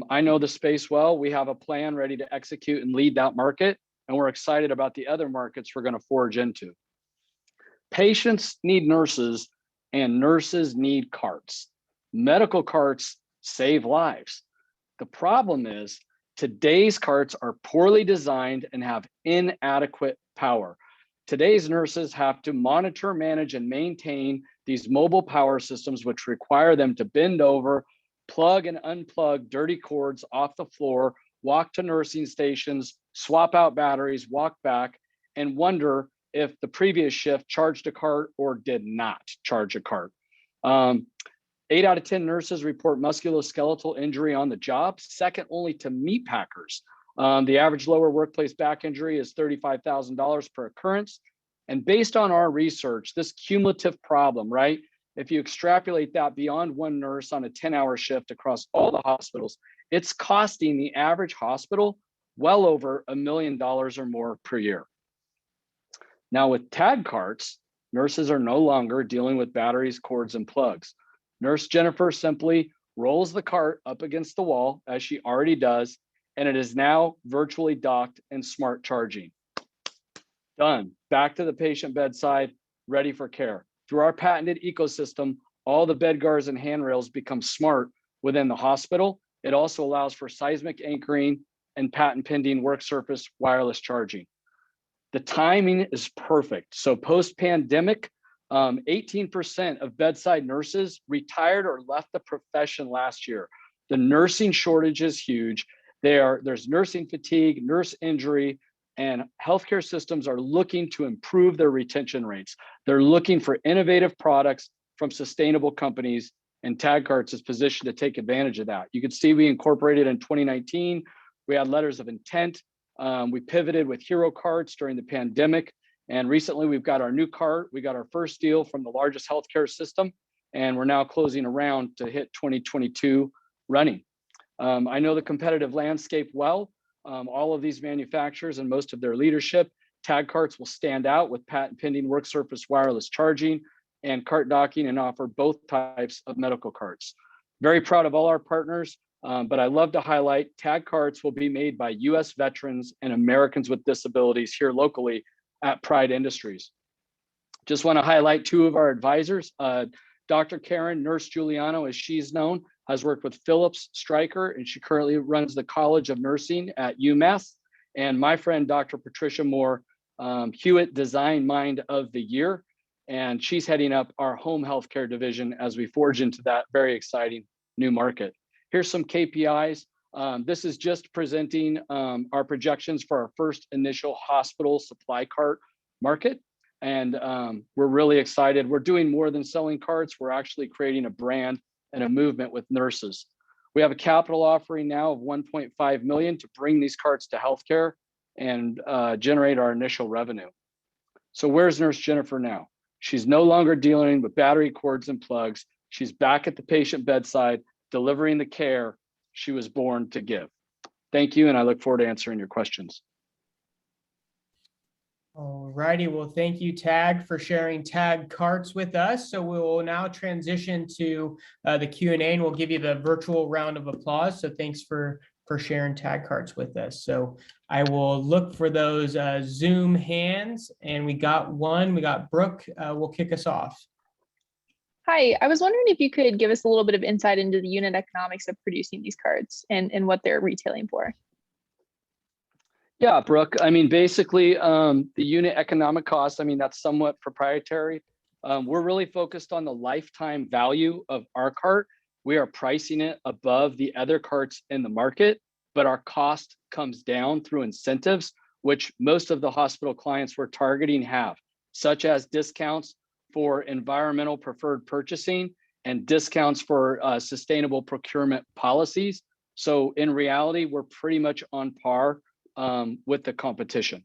I know the space well. We have a plan ready to execute and lead that market, and we're excited about the other markets we're going to forge into. Patients need nurses, and nurses need carts. Medical carts save lives. The problem is today's carts are poorly designed and have inadequate power. Today's nurses have to monitor, manage, and maintain these mobile power systems, which require them to bend over, plug and unplug dirty cords off the floor, walk to nursing stations, swap out batteries, walk back, and wonder if the previous shift charged a cart or did not charge a cart. 8 out of 10 nurses report musculoskeletal injury on the job, second only to meat packers. The average lower workplace back injury is $35,000 per occurrence. And based on our research, this cumulative problem, right? If you extrapolate that beyond one nurse on a 10-hour shift across all the hospitals, it's costing the average hospital well over $1 million or more per year. Now with tag carts, nurses are no longer dealing with batteries, cords, and plugs. Nurse Jennifer simply rolls the cart up against the wall, as she already does, and it is now virtually docked and smart charging. Done. Back to the patient bedside, ready for care. Through our patented ecosystem, all the bed guards and handrails become smart within the hospital. It also allows for seismic anchoring and patent pending work surface wireless charging. The timing is perfect. So post-pandemic, 18% of bedside nurses retired or left the profession last year. The nursing shortage is huge. There's nursing fatigue, nurse injury, and healthcare systems are looking to improve their retention rates. They're looking for innovative products from sustainable companies, and Tag Carts is positioned to take advantage of that. You can see we incorporated in 2019. We had letters of intent. We pivoted with hero carts during the pandemic. And recently we've got our new cart. We got our first deal from the largest healthcare system, and we're now closing around to hit 2022 running. I know the competitive landscape well. All of these manufacturers and most of their leadership. Tag Carts will stand out with patent pending work surface wireless charging and cart docking, and offer both types of medical carts. Very proud of all our partners, but I love to highlight Tag Carts will be made by US veterans and Americans with disabilities here locally at Pride Industries. Just want to highlight 2 of our advisors, Dr. Karen, Nurse Giuliano, as she's known, has worked with Phillips Stryker, and she currently runs the College of Nursing at UMass. And my friend, Dr. Patricia Moore, Hewitt Design Mind of the Year. And she's heading up our home healthcare division as we forge into that very exciting new market. Here's some KPIs. This is just presenting our projections for our first initial hospital supply cart market. And we're really excited. We're doing more than selling carts. We're actually creating a brand and a movement with nurses. We have a capital offering now of 1.5 million to bring these carts to healthcare and generate our initial revenue. So where's Nurse Jennifer now? She's no longer dealing with battery cords and plugs. She's back at the patient bedside, delivering the care she was born to give. Thank you, and I look forward to answering your questions. All righty, well, thank you, Tag, for sharing Tag carts with us. So we will now transition to the Q&A, and we'll give you the virtual round of applause. So thanks for sharing Tag carts with us. So I will look for those Zoom hands, and we got one. We got Brooke. Will kick us off. Hi, I was wondering if you could give us a little bit of insight into the unit economics of producing these carts and what they're retailing for. Yeah, Brooke, I mean, basically the unit economic cost, I mean, that's somewhat proprietary. We're really focused on the lifetime value of our cart. We are pricing it above the other carts in the market, but our cost comes down through incentives, which most of the hospital clients we're targeting have, such as discounts for environmental preferred purchasing and discounts for sustainable procurement policies. So in reality, we're pretty much on par with the competition.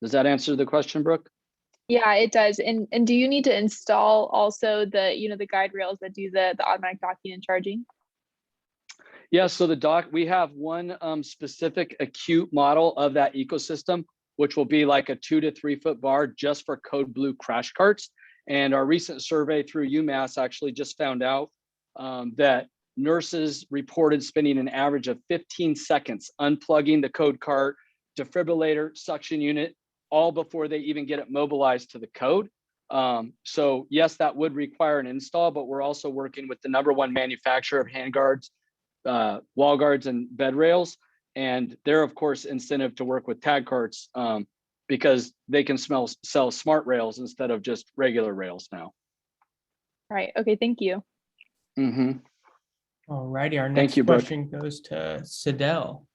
Does that answer the question, Brooke? Yeah, it does. And do you need to install also the guide rails that do the automatic docking and charging? Yeah, so we have one specific acute model of that ecosystem, which will be like a 2 to 3 foot bar just for code blue crash carts. And our recent survey through UMass actually just found out that nurses reported spending an average of 15 seconds unplugging the code cart, defibrillator, suction unit, all before they even get it mobilized to the code. So yes, that would require an install, but we're also working with the #1 manufacturer of handguards, wall guards, and bed rails. And they're, of course, incentive to work with tag carts because they can sell smart rails instead of just regular rails now. Right. Okay. Thank you. Mm-hmm. All righty. Our next question goes to Sidel.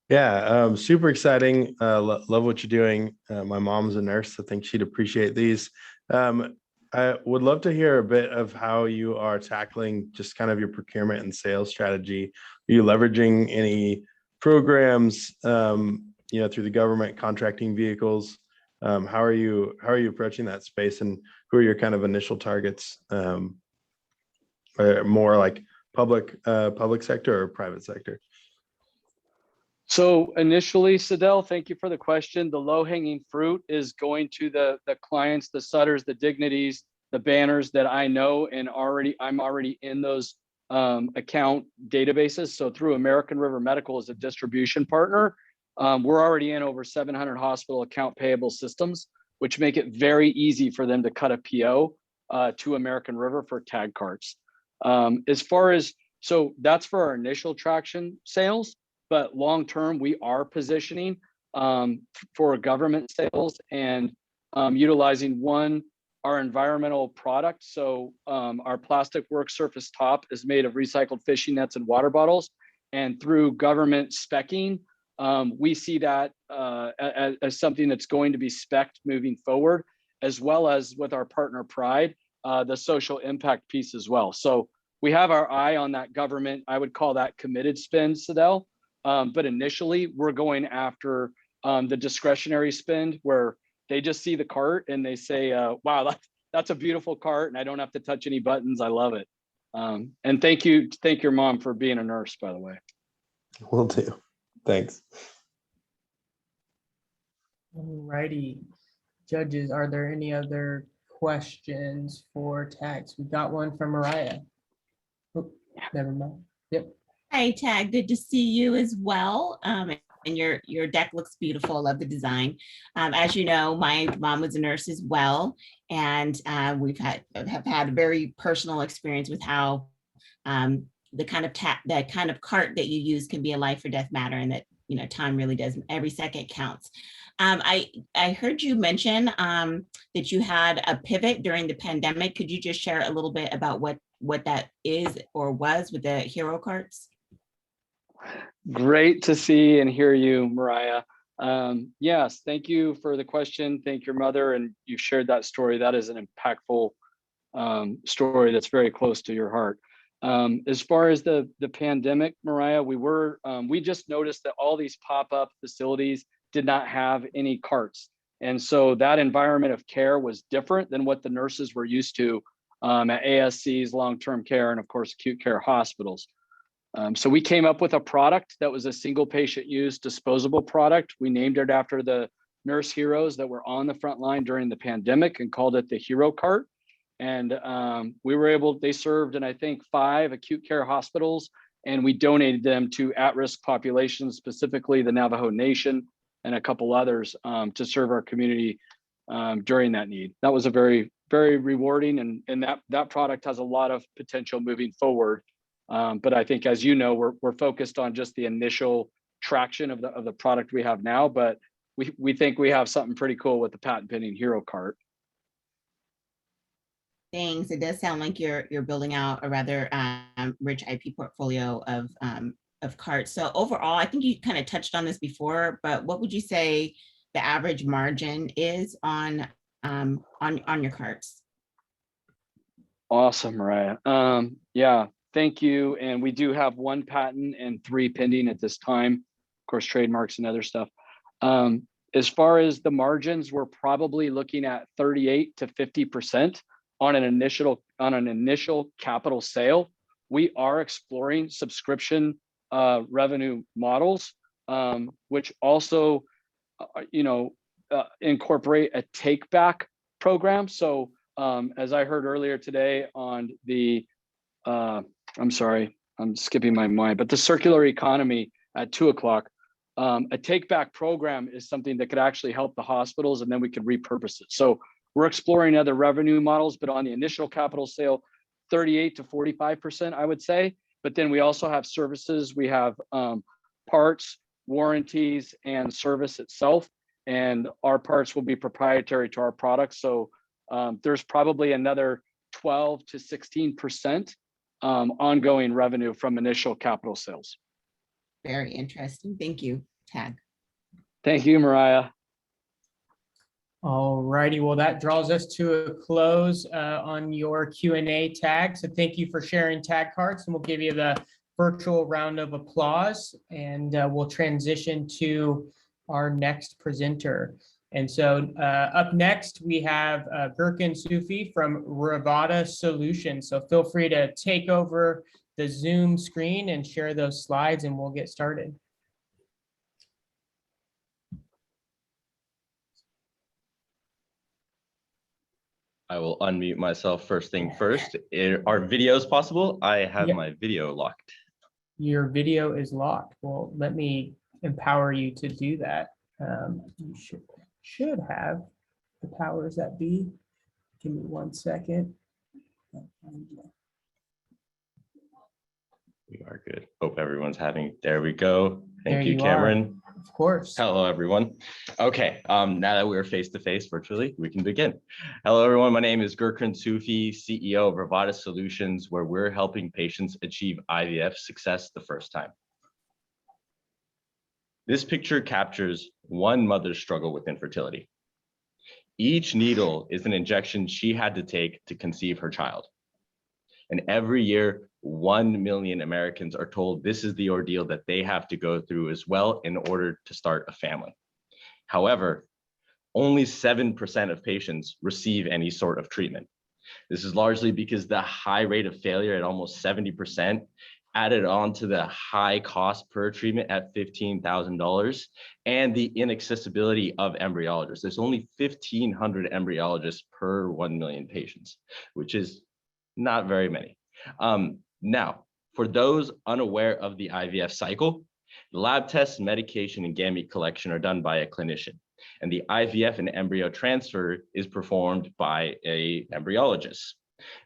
Yeah, super exciting. Love what you're doing. My mom's a nurse, so I think she'd appreciate these. I would love to hear a bit of how you are tackling just kind of your procurement and sales strategy. Are you leveraging any programs, through the government contracting vehicles? How are you approaching that space, and who are your kind of initial targets? More like public sector or private sector? So initially, Sidel, thank you for the question. The low-hanging fruit is going to the clients, the Sutters, the Dignities, the Banners that I know, and I'm already in those account databases. So through American River Medical as a distribution partner, we're already in over 700 hospital account payable systems, which make it very easy for them to cut a PO to American River for tag carts. So that's for our initial traction sales. But long-term, we are positioning for government sales and utilizing our environmental product. So our plastic work surface top is made of recycled fishing nets and water bottles. And through government speccing, we see that as something that's going to be specced moving forward, as well as with our partner Pride, the social impact piece as well. So we have our eye on that government. I would call that committed spend, Sidel. But initially, we're going after the discretionary spend where they just see the cart and they say, wow, that's a beautiful cart and I don't have to touch any buttons. I love it. And thank your mom for being a nurse, by the way. Will do. Thanks. All righty. Judges, are there any other questions for tags? We got one from Mariah. Oh, never mind. Yep. Hi, Tag. Good to see you as well. And your deck looks beautiful. I love the design. As you know, my mom was a nurse as well, and we've have had a very personal experience with how the kind of cart that you use can be a life or death matter, and that time really does, every second counts. I heard you mention that you had a pivot during the pandemic. Could you just share a little bit about what that is or was with the hero carts? Great to see and hear you, Mariah. Yes, thank you for the question. Thank your mother, and you shared that story. That is an impactful story that's very close to your heart. As far as the pandemic, Mariah, we just noticed that all these pop-up facilities did not have any carts. And so that environment of care was different than what the nurses were used to at ASCs, long-term care, and of course, acute care hospitals. So we came up with a product that was a single patient use disposable product. We named it after the nurse heroes that were on the front line during the pandemic and called it the Hero Cart. And they served in, I think, 5 acute care hospitals, and we donated them to at-risk populations, specifically the Navajo Nation and a couple others, to serve our community during that need. That was a very, very rewarding, and that product has a lot of potential moving forward. But I think, as you know, we're focused on just the initial traction of the product we have now, but we think we have something pretty cool with the patent pending Hero Cart. Thanks. It does sound like you're building out a rather rich IP portfolio of carts. So overall, I think you kind of touched on this before, but what would you say the average margin is on your carts? Awesome, Mariah. Yeah, thank you. And we do have 1 patent and 3 pending at this time, of course, trademarks and other stuff. As far as the margins, we're probably looking at 38 to 50% on an initial capital sale. We are exploring subscription revenue models, which also, incorporate a take back program. So as I heard earlier today on the, I'm sorry, I'm skipping my mind, but the circular economy at 2 o'clock, a take back program is something that could actually help the hospitals, and then we could repurpose it. So we're exploring other revenue models, but on the initial capital sale, 38 to 45%, I would say. But then we also have services. We have parts, warranties, and service itself. And our parts will be proprietary to our products. So there's probably another 12 to 16% ongoing revenue from initial capital sales. Very interesting. Thank you, Tag. Thank you, Mariah. All righty, well, that draws us to a close on your Q&A tag. So thank you for sharing tag cards, and we'll give you the virtual round of applause, and we'll transition to our next presenter. And so up next, we have Gurkan Sufi from Rivada Solutions. So feel free to take over the Zoom screen and share those slides, and we'll get started. I will unmute myself first thing first. Are videos possible? I have my video locked. Your video is locked. Well, let me empower you to do that. You should have the powers that be. Give me 1 second. We are good. Hope everyone's having, there we go. Thank you, you Cameron. Of course. Hello, everyone. Okay, now that we're face-to-face virtually, we can begin. Hello, everyone. My name is Gurkan Sufi, CEO of Rivada Solutions, where we're helping patients achieve IVF success the first time. This picture captures one mother's struggle with infertility. Each needle is an injection she had to take to conceive her child. And every year, 1 million Americans are told this is the ordeal that they have to go through as well in order to start a family. However, only 7% of patients receive any sort of treatment. This is largely because the high rate of failure at almost 70% added on to the high cost per treatment at $15,000 and the inaccessibility of embryologists. There's only 1,500 embryologists per 1 million patients, which is not very many. Now, for those unaware of the IVF cycle, The lab tests, medication, and gamete collection are done by a clinician, and the IVF and embryo transfer is performed by a embryologist.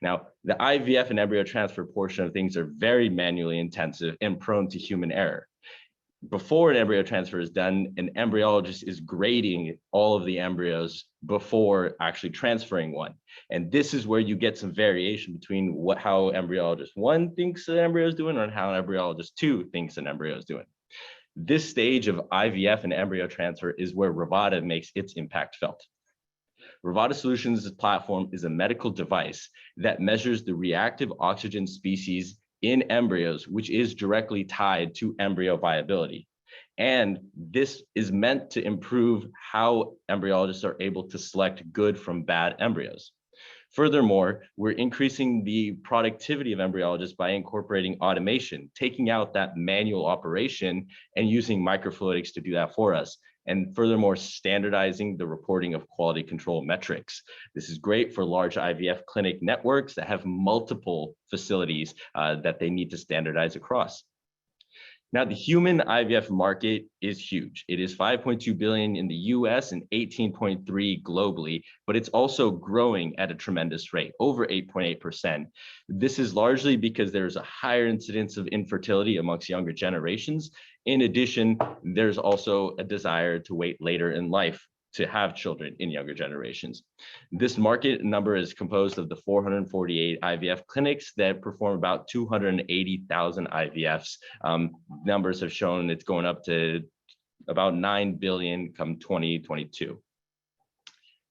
Now, the IVF and embryo transfer portion of things are very manually intensive and prone to human error. Before an embryo transfer is done, an embryologist is grading all of the embryos before actually transferring one. And this is where you get some variation between how embryologist 1 thinks an embryo is doing and how embryologist 2 thinks an embryo is doing. This stage of IVF and embryo transfer is where Rivada makes its impact felt. Rivada Solutions' platform is a medical device that measures the reactive oxygen species in embryos, which is directly tied to embryo viability. And this is meant to improve how embryologists are able to select good from bad embryos. Furthermore, we're increasing the productivity of embryologists by incorporating automation, taking out that manual operation and using microfluidics to do that for us. And furthermore, standardizing the reporting of quality control metrics. This is great for large IVF clinic networks that have multiple facilities that they need to standardize across. Now, the human IVF market is huge. It is 5.2 billion in the US and 18.3 globally, but it's also growing at a tremendous rate, over 8.8%. This is largely because there's a higher incidence of infertility amongst younger generations. In addition, there's also a desire to wait later in life to have children in younger generations. This market number is composed of the 448 IVF clinics that perform about 280,000 IVFs. Numbers have shown it's going up to about 9 billion come 2022.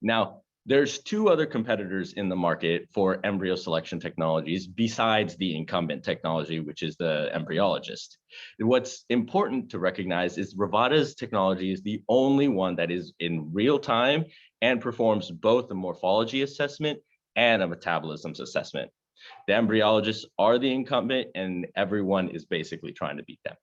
Now, there's 2 other competitors in the market for embryo selection technologies besides the incumbent technology, which is the embryologist. What's important to recognize is Rivada's technology is the only one that is in real time and performs both a morphology assessment and a metabolisms assessment. The embryologists are the incumbent and everyone is basically trying to beat them.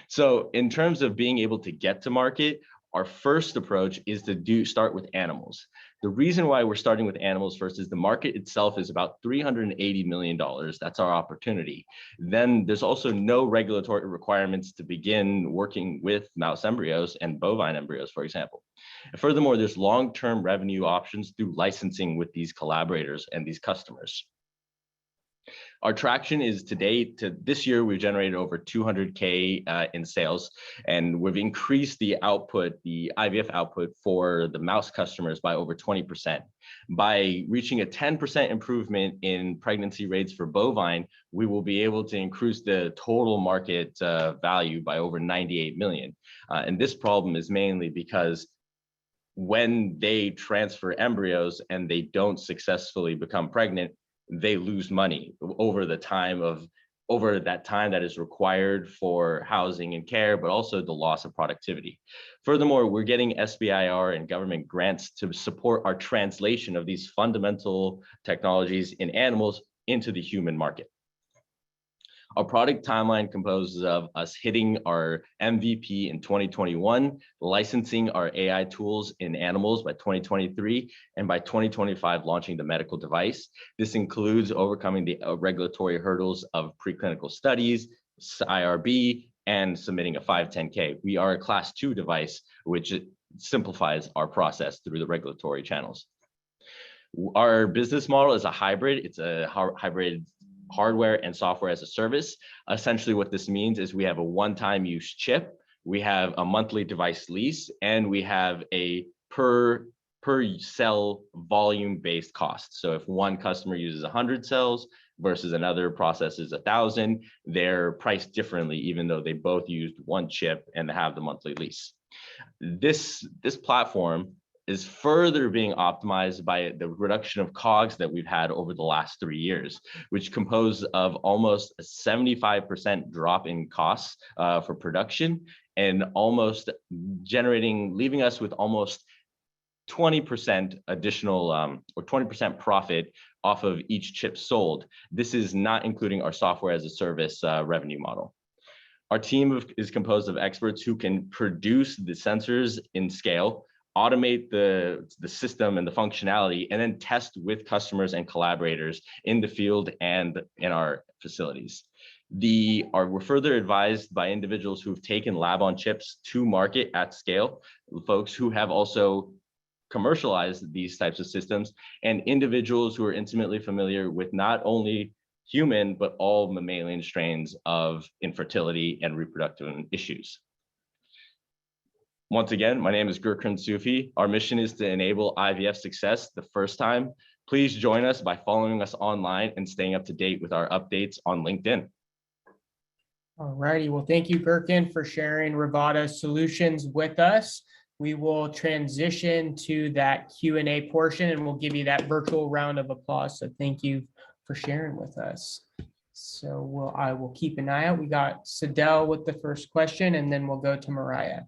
So in terms of being able to get to market, our first approach is to start with animals. The reason why we're starting with animals first is the market itself is about $380 million. That's our opportunity. Then there's also no regulatory requirements to begin working with mouse embryos and bovine embryos, for example. And furthermore, there's long-term revenue options through licensing with these collaborators and these customers. Our traction is to date, this year, we've generated over 200K in sales, and we've increased the output, the IVF output for the mouse customers by over 20%. By reaching a 10% improvement in pregnancy rates for bovine, we will be able to increase the total market value by over 98 million. And this problem is mainly because when they transfer embryos and they don't successfully become pregnant, they lose money over that time that is required for housing and care, but also the loss of productivity. Furthermore, we're getting SBIR and government grants to support our translation of these fundamental technologies in animals into the human market. Our product timeline composes of us hitting our MVP in 2021, licensing our AI tools in animals by 2023, and by 2025, launching the medical device. This includes overcoming the regulatory hurdles of preclinical studies, IRB, and submitting a 510K. We are a class 2 device, which simplifies our process through the regulatory channels. Our business model is a hybrid. It's a hybrid hardware and software as a service. Essentially what this means is we have a one-time use chip, we have a monthly device lease, and we have a per cell volume-based cost. So if one customer uses 100 cells versus another processes 1,000, they're priced differently, even though they both used one chip and have the monthly lease. This platform is further being optimized by the reduction of COGS that we've had over the last 3 years, which compose of almost a 75% drop in costs for production and almost leaving us with almost 20% additional or 20% profit off of each chip sold. This is not including our software as a service revenue model. Our team is composed of experts who can produce the sensors in scale. automate the system and the functionality, and then test with customers and collaborators in the field and in our facilities. We're further advised by individuals who've taken lab on chips to market at scale, folks who have also commercialized these types of systems, and individuals who are intimately familiar with not only human, but all mammalian strains of infertility and reproductive issues. Once again, my name is Gurkhan Sufi. Our mission is to enable IVF success the first time. Please join us by following us online and staying up to date with our updates on LinkedIn. All righty. Well, thank you, Gurkhan, for sharing Rivada's solutions with us. We will transition to that Q&A portion, and we'll give you that virtual round of applause. So thank you for sharing with us. So I will keep an eye out. We got Sadell with the first question, and then we'll go to Mariah.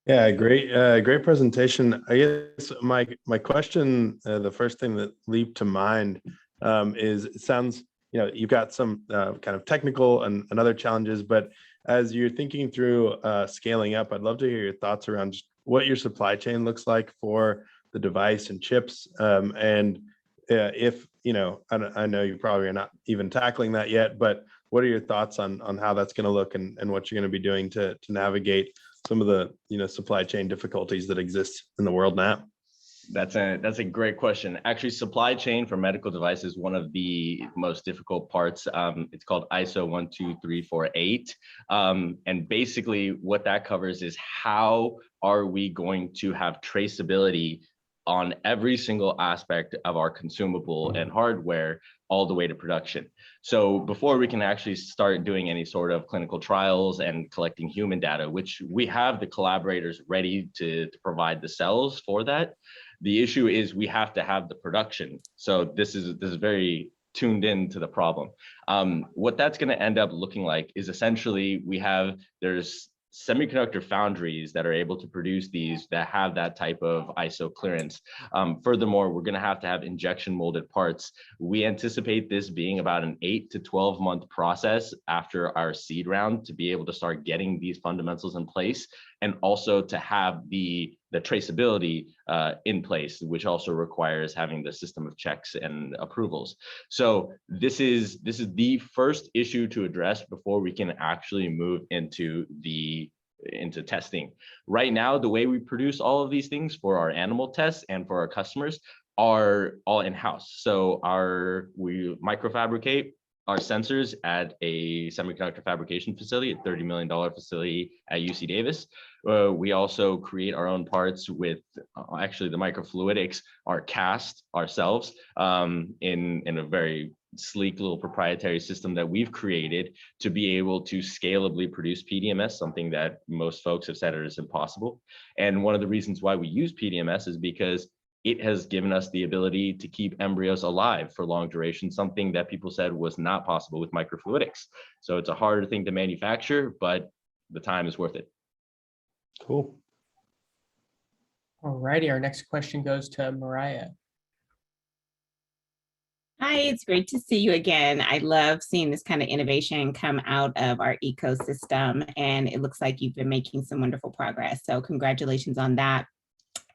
Yeah, great presentation. I guess my question, the first thing that leaped to mind is, it sounds, you've got some kind of technical and other challenges, but as you're thinking through scaling up, I'd love to hear your thoughts around just what your supply chain looks like for the device and chips. And if, I know you probably are not even tackling that yet, but what are your thoughts on how that's going to look and what you're going to be doing to navigate some of the supply chain difficulties that exist in the world now? That's a great question. Actually, supply chain for medical devices is one of the most difficult parts. It's called ISO 12348. And basically what that covers is, how are we going to have traceability on every single aspect of our consumable and hardware all the way to production. So before we can actually start doing any sort of clinical trials and collecting human data, which we have the collaborators ready to provide the cells for that, the issue is we have to have the production. So this is very tuned into the problem. What that's going to end up looking like is, essentially there's semiconductor foundries that are able to produce these, that have that type of ISO clearance. Furthermore, we're going to have injection molded parts. We anticipate this being about an 8 to 12 month process after our seed round to be able to start getting these fundamentals in place, and also to have the traceability in place, which also requires having the system of checks and approvals. So this is the first issue to address before we can actually move into testing. Right now, the way we produce all of these things for our animal tests and for our customers are all in-house. So we microfabricate our sensors at a semiconductor fabrication facility, a $30 million facility at UC Davis. We also create our own parts with, actually the microfluidics are cast ourselves in a very sleek little proprietary system that we've created to be able to scalably produce PDMS, something that most folks have said is impossible. And one of the reasons why we use PDMS is because it has given us the ability to keep embryos alive for long duration, something that people said was not possible with microfluidics. So it's a harder thing to manufacture, but the time is worth it. Cool. All righty, our next question goes to Mariah. Hi, it's great to see you again. I love seeing this kind of innovation come out of our ecosystem, and it looks like you've been making some wonderful progress. So congratulations on that.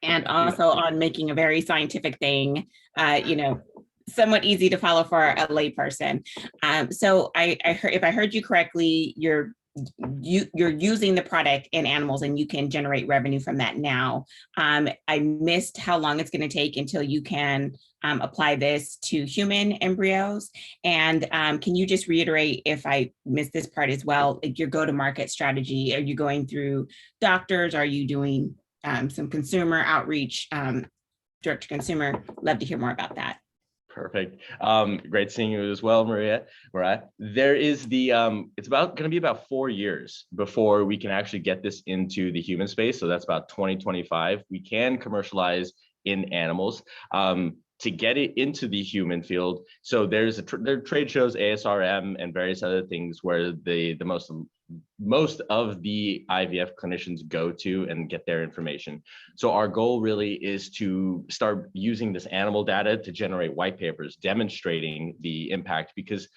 And also on making a very scientific thing, somewhat easy to follow for a layperson. So I heard, if I heard you correctly, you're using the product in animals and you can generate revenue from that now. I missed how long it's going to take until you can apply this to human embryos. And can you just reiterate, if I missed this part as well, like your go-to-market strategy? Are you going through doctors? Are you doing some consumer outreach, direct to consumer? Love to hear more about that. Perfect. Great seeing you as well, Mariah. There is it's going to be about 4 years before we can actually get this into the human space. So that's about 2025. We can commercialize in animals. To get it into the human field, so there are trade shows, ASRM, and various other things where the most of the IVF clinicians go to and get their information. So our goal really is to start using this animal data to generate white papers demonstrating the impact, because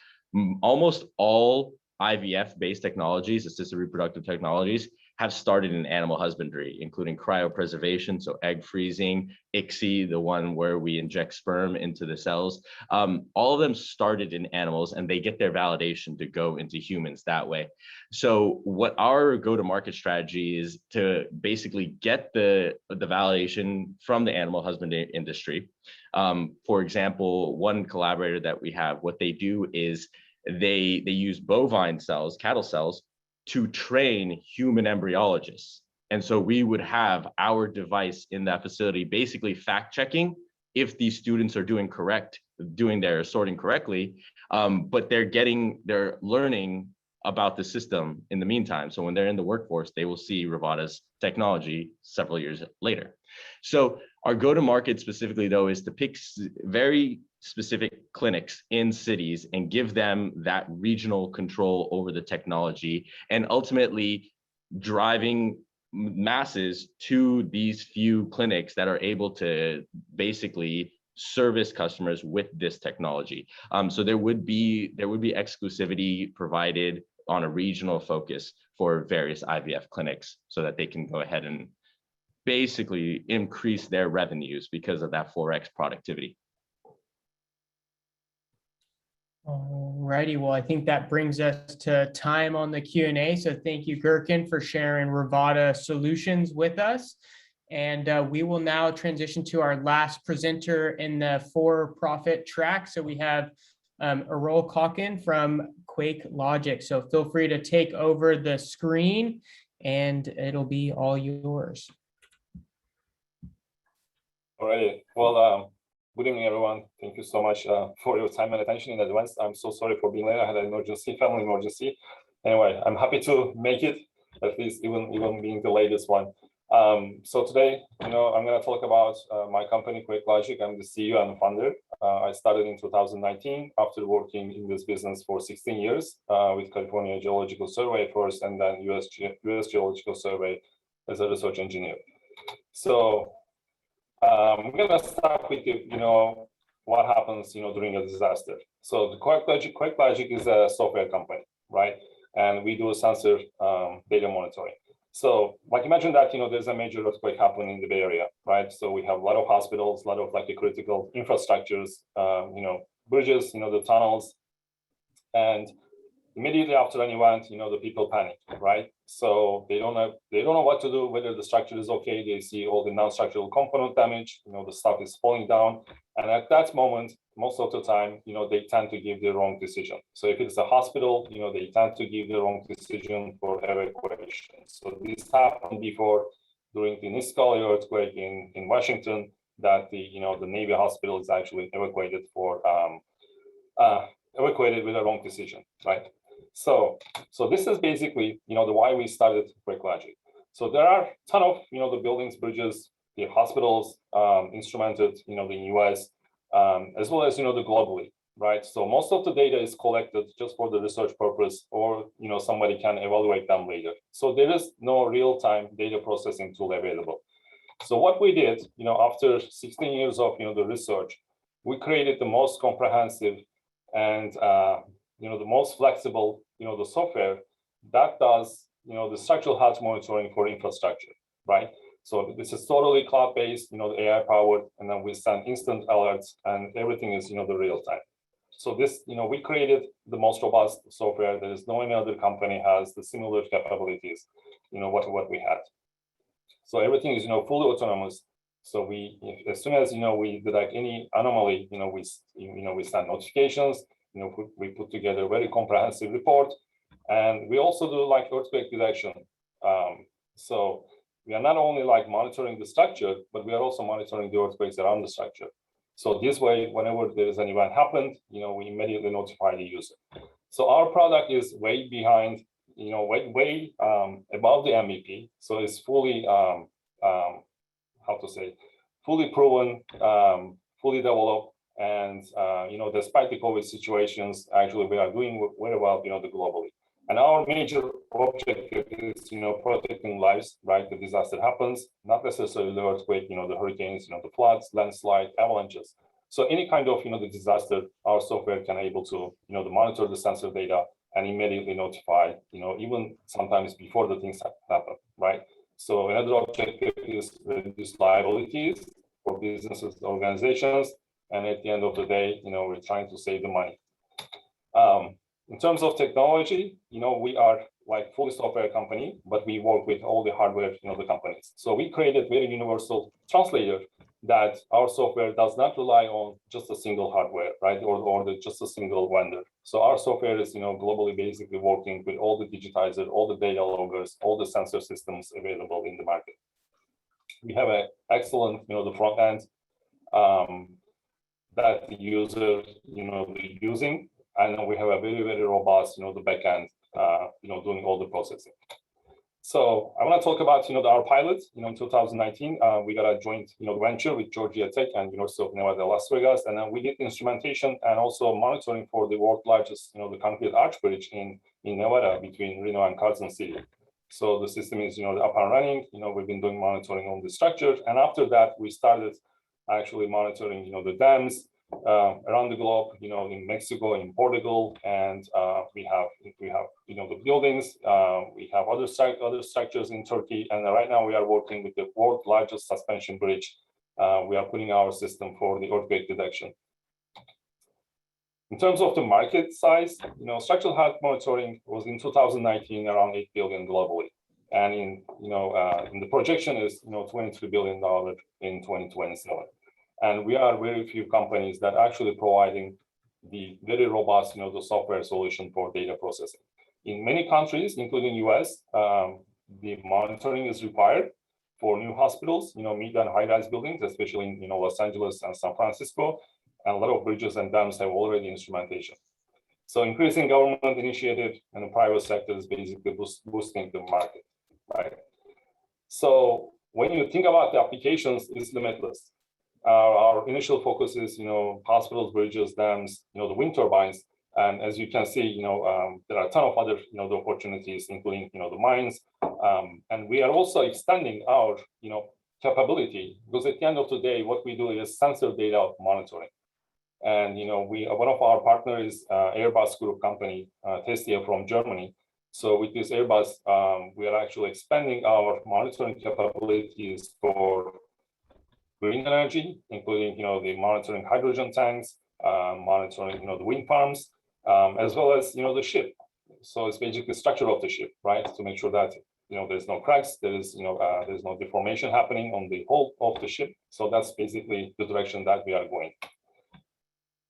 almost all IVF-based technologies, assisted reproductive technologies, have started in animal husbandry, including cryopreservation, so egg freezing, ICSI, the one where we inject sperm into the cells. All of them started in animals, and they get their validation to go into humans that way. So what our go-to-market strategy is to basically get the validation from the animal husbandry industry. For example, one collaborator that we have, what they do is they use bovine cells, cattle cells, to train human embryologists. And so we would have our device in that facility basically fact checking if these students are doing their sorting correctly, but they're learning about the system in the meantime. So when they're in the workforce, they will see Rivada's technology several years later. So our go-to-market specifically, though, is to pick very specific clinics in cities and give them that regional control over the technology, and ultimately driving masses to these few clinics that are able to basically service customers with this technology. So there would be exclusivity provided on a regional focus for various IVF clinics so that they can go ahead and basically increase their revenues because of that 4x productivity. Alrighty, well, I think that brings us to time on the Q&A. So thank you, Gherkin, for sharing Rivada solutions with us. And we will now transition to our last presenter in the for-profit track. So we have Errol Calkin from Quake Logic. So feel free to take over the screen and it'll be all yours. All right. Well, good evening, everyone. Thank you so much for your time and attention in advance. I'm so sorry for being late. I had an emergency, family emergency. Anyway, I'm happy to make it, at least even being the latest one. So today, I'm going to talk about my company, Quake Logic. I'm the CEO and founder. I started in 2019 after working in this business for 16 years with California Geological Survey first, and then US Geological Survey as a research engineer. So I'm going to start with what happens during a disaster. So the Quake Logic is a software company, right? And we do sensor data monitoring. So like imagine that there's a major earthquake happening in the Bay Area, right? So we have a lot of hospitals, a lot of critical infrastructures, bridges, the tunnels, and immediately after an event, the people panic, right? So they don't know what to do, whether the structure is okay. They see all the non-structural component damage, the stuff is falling down. And at that moment, most of the time, they tend to give the wrong decision. So if it's a hospital, they tend to give the wrong decision for evacuation. So this happened before during the Nisqually earthquake in Washington, that the Navy hospital is actually evacuated with a wrong decision, right? So this is basically, the why we started Quake Logic. So there are a ton of, the buildings, bridges, the hospitals instrumented, in the US, as well as, the globally, right? So most of the data is collected just for the research purpose, or, somebody can evaluate them later. So there is no real-time data processing tool available. So what we did, after 16 years of, the research, we created the most comprehensive and the most flexible, the software that does, the structural health monitoring for infrastructure, right? So this is totally cloud-based, the AI powered, and then we send instant alerts, and everything is, the real time. So this, we created the most robust software. There is no any other company has the similar capabilities, what we had. So everything is, fully autonomous. So as soon as we detect any anomaly, we send notifications. We put together a very comprehensive report, and we also do earthquake detection. So we are not only monitoring the structure, but we are also monitoring the earthquakes around the structure. So this way, whenever there is an event happened, we immediately notify the user. So our product is way behind, way above the MVP. So it's fully, fully proven, fully developed. And, despite the COVID situations, actually, we are doing very well, globally. And our major objective is, protecting lives, right? The disaster happens, not necessarily the earthquake, the hurricanes, the floods, landslide, avalanches. So any kind of, the disaster, our software can able to, monitor the sensor data and immediately notify, even sometimes before the things happen, right? So another objective is reduce liabilities for businesses, organizations, and at the end of the day, we're trying to save the money. In terms of technology, we are like fully software company, but we work with all the hardware, the companies. So we created very universal translator that our software does not rely on just a single hardware, right? Or just a single vendor. So our software is, globally basically working with all the digitizer, all the data loggers, all the sensor systems available in the market. We have an excellent, the front end that the user, be using. And we have a very, very robust, the backend, doing all the processing. So I want to talk about, our pilot. In 2019, we got a joint, venture with Georgia Tech and University of Nevada, Las Vegas, and then we did instrumentation and also monitoring for the world's largest, the concrete arch bridge in Nevada between Reno and Carson City. So the system is, up and running. We've been doing monitoring on the structure, and after that, we started actually monitoring, the dams around the globe, in Mexico, in Portugal, and we have the buildings. We have other structures in Turkey, and right now we are working with the world's largest suspension bridge. We are putting our system for the earthquake detection. In terms of the market size, structural health monitoring was in 2019 around $8 billion globally, and in the projection is $23 billion in 2027. And we are very few companies that actually providing the very robust, the software solution for data processing. In many countries, including US, the monitoring is required for new hospitals, mid and high-rise buildings, especially in Los Angeles and San Francisco, and a lot of bridges and dams have already instrumentation. So increasing government initiative and the private sector is basically boosting the market, right? So when you think about the applications, it's limitless. Our initial focus is, hospitals, bridges, dams, the wind turbines, and as you can see, there are a ton of other, the opportunities, including, the mines, and we are also extending our, capability, because at the end of the day, what we do is sensor data monitoring, and one of our partners is Airbus Group company, Testia from Germany. So with this Airbus, we are actually expanding our monitoring capabilities for green energy, including, the monitoring hydrogen tanks, monitoring, the wind farms, as well as, the ship. So it's basically the structure of the ship, right? To make sure that, there's no cracks, there's no deformation happening on the hull of the ship. So that's basically the direction that we are going.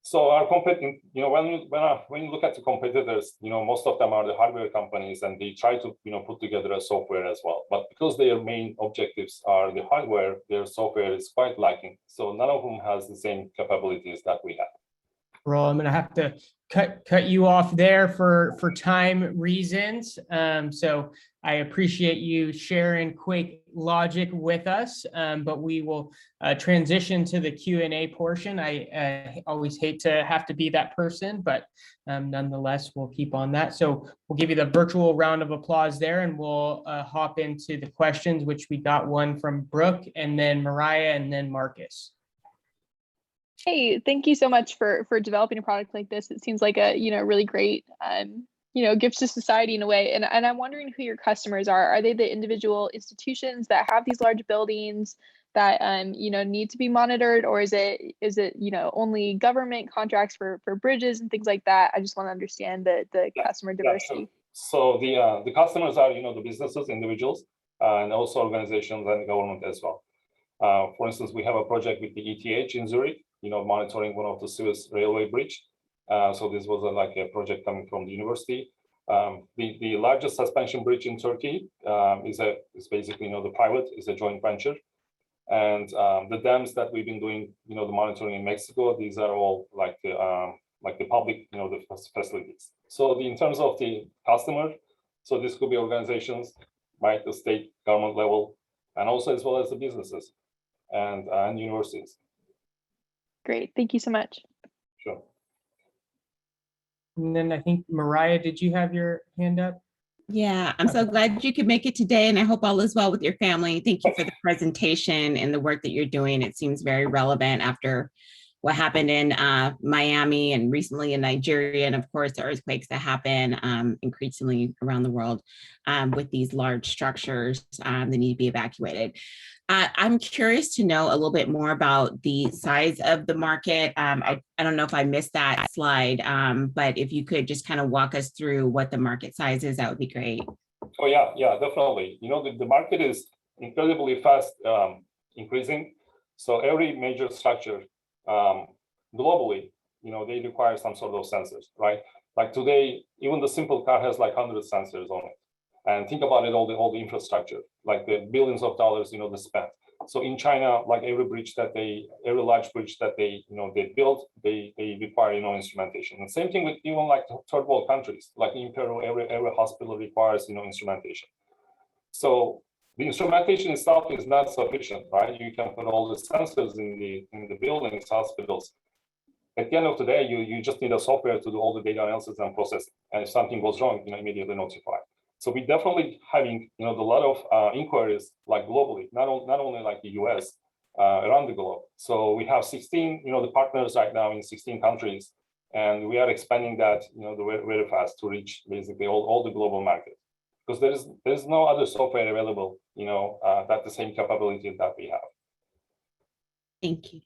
So our competing, when you look at the competitors, most of them are the hardware companies, and they try to, put together a software as well. But because their main objectives are the hardware, their software is quite lacking. So none of them has the same capabilities that we have. Well, I'm going to have to cut you off there for time reasons. So I appreciate you sharing quick logic with us, but we will transition to the Q&A portion. I always hate to have to be that person, but nonetheless, we'll keep on that. So we'll give you the virtual round of applause there, and we'll hop into the questions, which we got one from Brooke, and then Mariah, and then Marcus. Hey, thank you so much for developing a product like this. It seems like a really great gift to society in a way. And I'm wondering who your customers are. Are they the individual institutions that have these large buildings that need to be monitored, or is it only government contracts for bridges and things like that? I just want to understand the customer diversity. Yeah, sure. So the customers are the businesses, individuals, and also organizations and government as well. For instance, we have a project with the ETH in Zurich, monitoring one of the Swiss railway bridge. So this was like a project coming from the university. The largest suspension bridge in Turkey is basically, the pilot is a joint venture. And the dams that we've been doing, the monitoring in Mexico, these are all like the public, the facilities. So in terms of the customer, so this could be organizations, right, the state government level, and also as well as the businesses and universities. Great, thank you so much. Sure. And then I think, Mariah, did you have your hand up? Yeah, I'm so glad you could make it today, and I hope all is well with your family. Thank you for the presentation and the work that you're doing. It seems very relevant after what happened in Miami and recently in Nigeria, and of course the earthquakes that happen increasingly around the world with these large structures that need to be evacuated. I'm curious to know a little bit more about the size of the market. I don't know if I missed that slide, but if you could just kind of walk us through what the market size is, that would be great. Oh yeah, definitely. The market is incredibly fast increasing. So every major structure globally, they require some sort of sensors, right? Like today, even the simple car has like 100 sensors on it. And think about it, all the infrastructure, like the billions of dollars, they spent. So in China, like every large bridge that they build, they require, instrumentation. And same thing with even like third world countries, like in Peru, every hospital requires, instrumentation. So the instrumentation itself is not sufficient, right? You can put all the sensors in the buildings, hospitals. At the end of the day, you just need a software to do all the data analysis and processing. And if something goes wrong, immediately notify. So we definitely having a lot of inquiries like globally, not only like the US, around the globe. So we have 16 the partners right now in 16 countries, and we are expanding that very, very fast to reach basically all the global market, because there's no other software available that the same capability that we have. Thank you.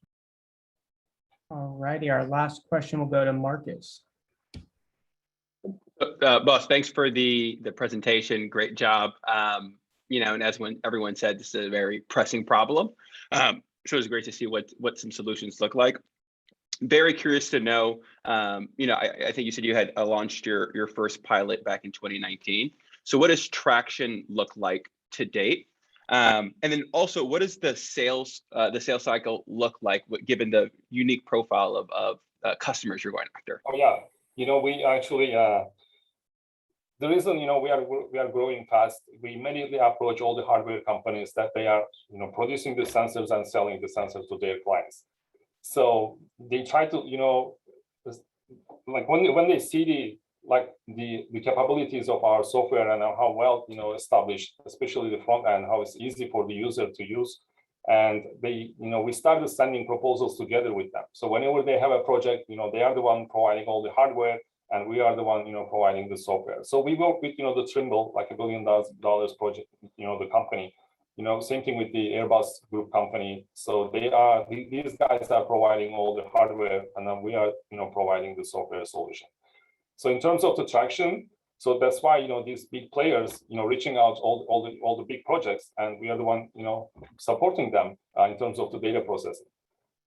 All righty, our last question will go to Marcus. Boss, thanks for the presentation. Great job. And as everyone said, this is a very pressing problem. So it's great to see what some solutions look like. Very curious to know, I think you said you had launched your first pilot back in 2019. So what does traction look like to date? And then also, what does the sales cycle look like, given the unique profile of customers you're going after? Oh yeah, we actually the reason we are growing fast, we immediately approach all the hardware companies that they are producing the sensors and selling the sensors to their clients. So they try to like when they see the capabilities of our software and how well established, especially the front end, how it's easy for the user to use, and they we started sending proposals together with them. So whenever they have a project, they are the one providing all the hardware, and we are the one providing the software. So we work with the Trimble, like $1 billion project, the company. Same thing with the Airbus group company. So these guys are providing all the hardware, and then we are providing the software solution. So in terms of the traction, so that's why these big players reaching out all the big projects, and we are the one supporting them in terms of the data processing.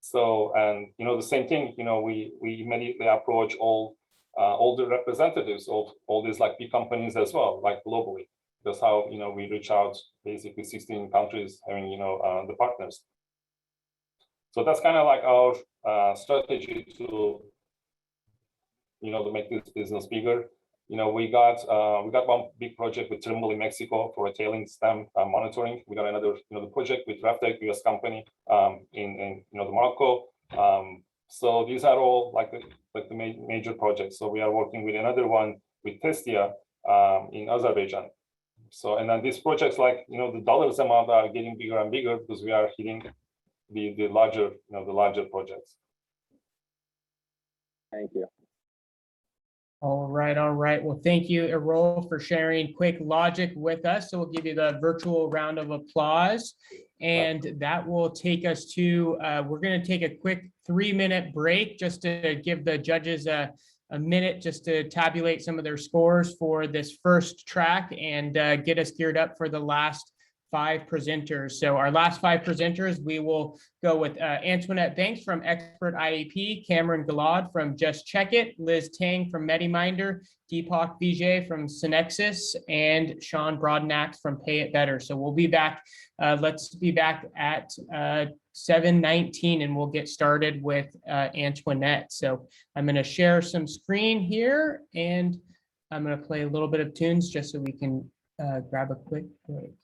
So and the same thing, we immediately approach all the representatives of all these like big companies as well, like globally. That's how we reach out basically 16 countries having the partners. So that's kind of like our strategy to to make this business bigger. We got one big project with Trimble in Mexico for a tailings dam monitoring. We got another the project with Raftec, US company, in the Morocco. So these are all like the major projects. So we are working with another one with Testia in Azerbaijan. So and then these projects, like the dollars amount are getting bigger and bigger because we are hitting the larger the larger projects. Thank you. All right. Well, thank you, Errol, for sharing Quick Logic with us. So we'll give you the virtual round of applause. And that will take us to, we're going to take a quick 3-minute break just to give the judges a minute just to tabulate some of their scores for this first track and get us geared up for the last 5 presenters. So our last 5 presenters, we will go with Antoinette Banks from Expert IAP, Cameron Gilad from Just Check It, Liz Tang from MediMinder, Deepak Vijay from Synexus, and Sean Broadnax from Pay It Better. So we'll be back. Let's be back at 7:19, and we'll get started with Antoinette. So I'm going to share some screen here, and I'm going to play a little bit of tunes just so we can grab a quick break.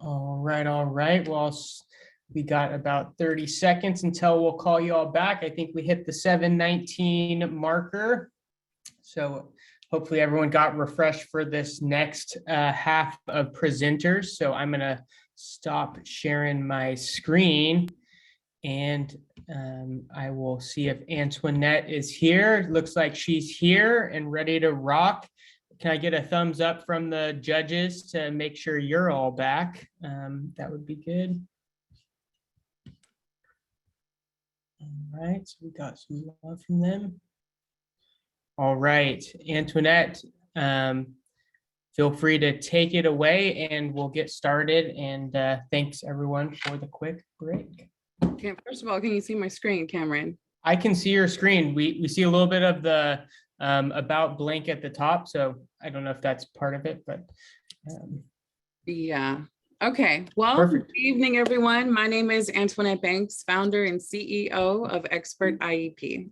All right, all right. Well, we got about 30 seconds until we'll call you all back. I think we hit the 7:19 marker. So hopefully everyone got refreshed for this next half of presenters. So I'm gonna stop sharing my screen and I will see if Antoinette is here. Looks like she's here and ready to rock. Can I get a thumbs up from the judges to make sure you're all back? That would be good. All right, so we got some love from them. All right, Antoinette, feel free to take it away and we'll get started. And thanks everyone for the quick break. Okay, first of all, can you see my screen, Cameron? I can see your screen. We see a little bit of the about blank at the top. So I don't know if that's part of it, but. Yeah. Okay. Well, Perfect. Good evening, everyone. My name is Antoinette Banks, founder and CEO of Expert IEP.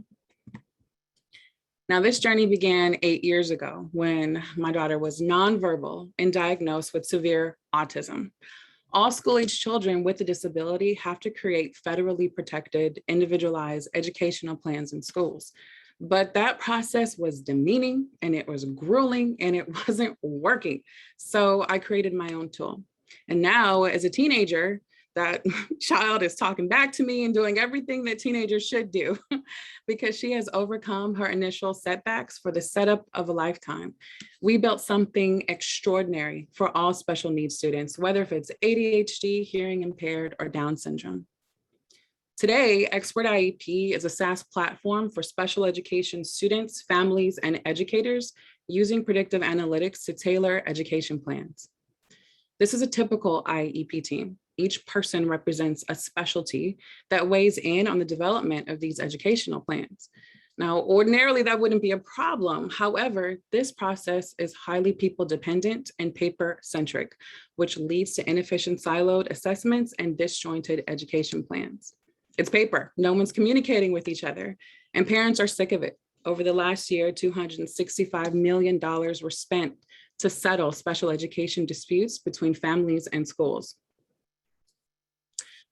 Now, this journey began 8 years ago when my daughter was nonverbal and diagnosed with severe autism. All school-age children with a disability have to create federally protected, individualized educational plans in schools. But that process was demeaning and it was grueling and it wasn't working. So I created my own tool. And now as a teenager, that child is talking back to me and doing everything that teenagers should do because she has overcome her initial setbacks for the setup of a lifetime. We built something extraordinary for all special needs students, whether if it's ADHD, hearing impaired, or Down syndrome. Today, Expert IEP is a SaaS platform for special education students, families, and educators using predictive analytics to tailor education plans. This is a typical IEP team. Each person represents a specialty that weighs in on the development of these educational plans. Now, ordinarily that wouldn't be a problem. However, this process is highly people dependent and paper centric, which leads to inefficient siloed assessments and disjointed education plans. It's paper, no one's communicating with each other, and parents are sick of it. Over the last year, $265 million were spent to settle special education disputes between families and schools.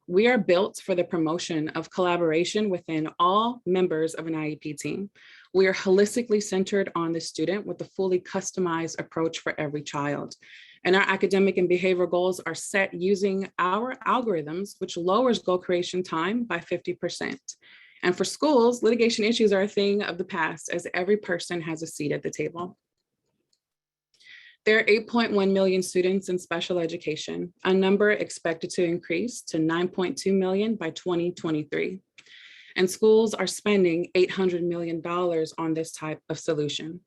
We are built for the promotion of collaboration within all members of an IEP team. We are holistically centered on the student with a fully customized approach for every child. And our academic and behavioral goals are set using our algorithms, which lowers goal creation time by 50%. And for schools, litigation issues are a thing of the past as every person has a seat at the table. There are 8.1 million students in special education, a number expected to increase to 9.2 million by 2023. And schools are spending $800 million on this type of solution.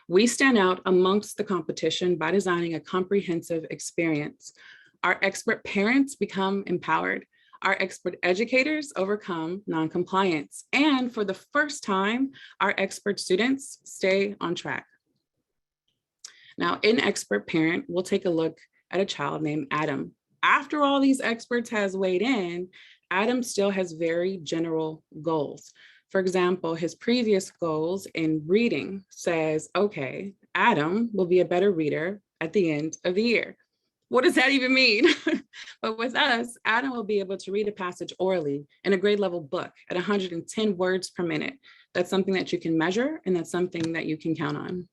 We stand out amongst the competition by designing a comprehensive experience. Our expert parents become empowered. Our expert educators overcome noncompliance. And for the first time, our expert students stay on track. Now, in Expert Parent, we'll take a look at a child named Adam. After all these experts has weighed in, Adam still has very general goals. For example, his previous goals in reading says, okay, Adam will be a better reader at the end of the year. What does that even mean? But with us, Adam will be able to read a passage orally in a grade level book at 110 words per minute. That's something that you can measure and that's something that you can count on.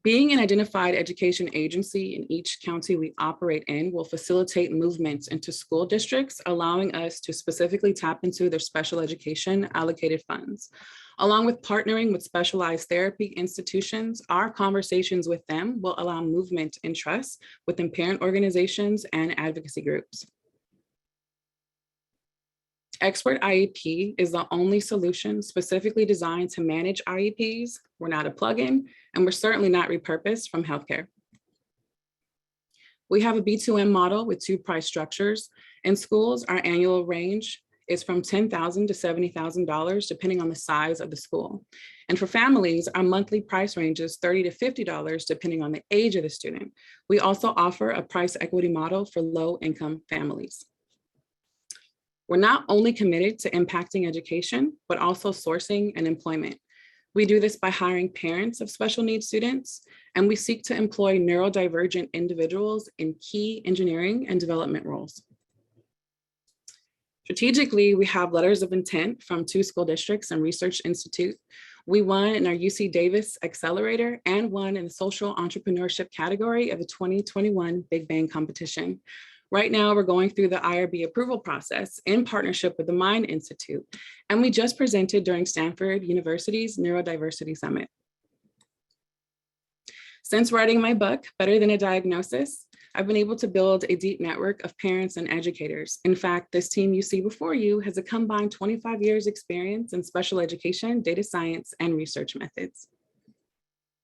Being an identified education agency in each county we operate in will facilitate movements into school districts, allowing us to specifically tap into their special education allocated funds. Along with partnering with specialized therapy institutions, our conversations with them will allow movement and trust within parent organizations and advocacy groups. Expert IEP is the only solution specifically designed to manage IEPs. We're not a plugin, and we're certainly not repurposed from healthcare. We have a B2M model with two price structures. In schools, our annual range is from $10,000 to $70,000, depending on the size of the school. And for families, our monthly price range is $30 to $50, depending on the age of the student. We also offer a price equity model for low-income families. We're not only committed to impacting education, but also sourcing and employment. We do this by hiring parents of special needs students, and we seek to employ neurodivergent individuals in key engineering and development roles. Strategically, we have letters of intent from 2 school districts and research institute. We won in our UC Davis Accelerator and won in the social entrepreneurship category of the 2021 Big Bang competition. Right now, we're going through the IRB approval process in partnership with the Mind Institute, and we just presented during Stanford University's Neurodiversity Summit. Since writing my book, Better Than a Diagnosis, I've been able to build a deep network of parents and educators. In fact, this team you see before you has a combined 25 years experience in special education, data science, and research methods.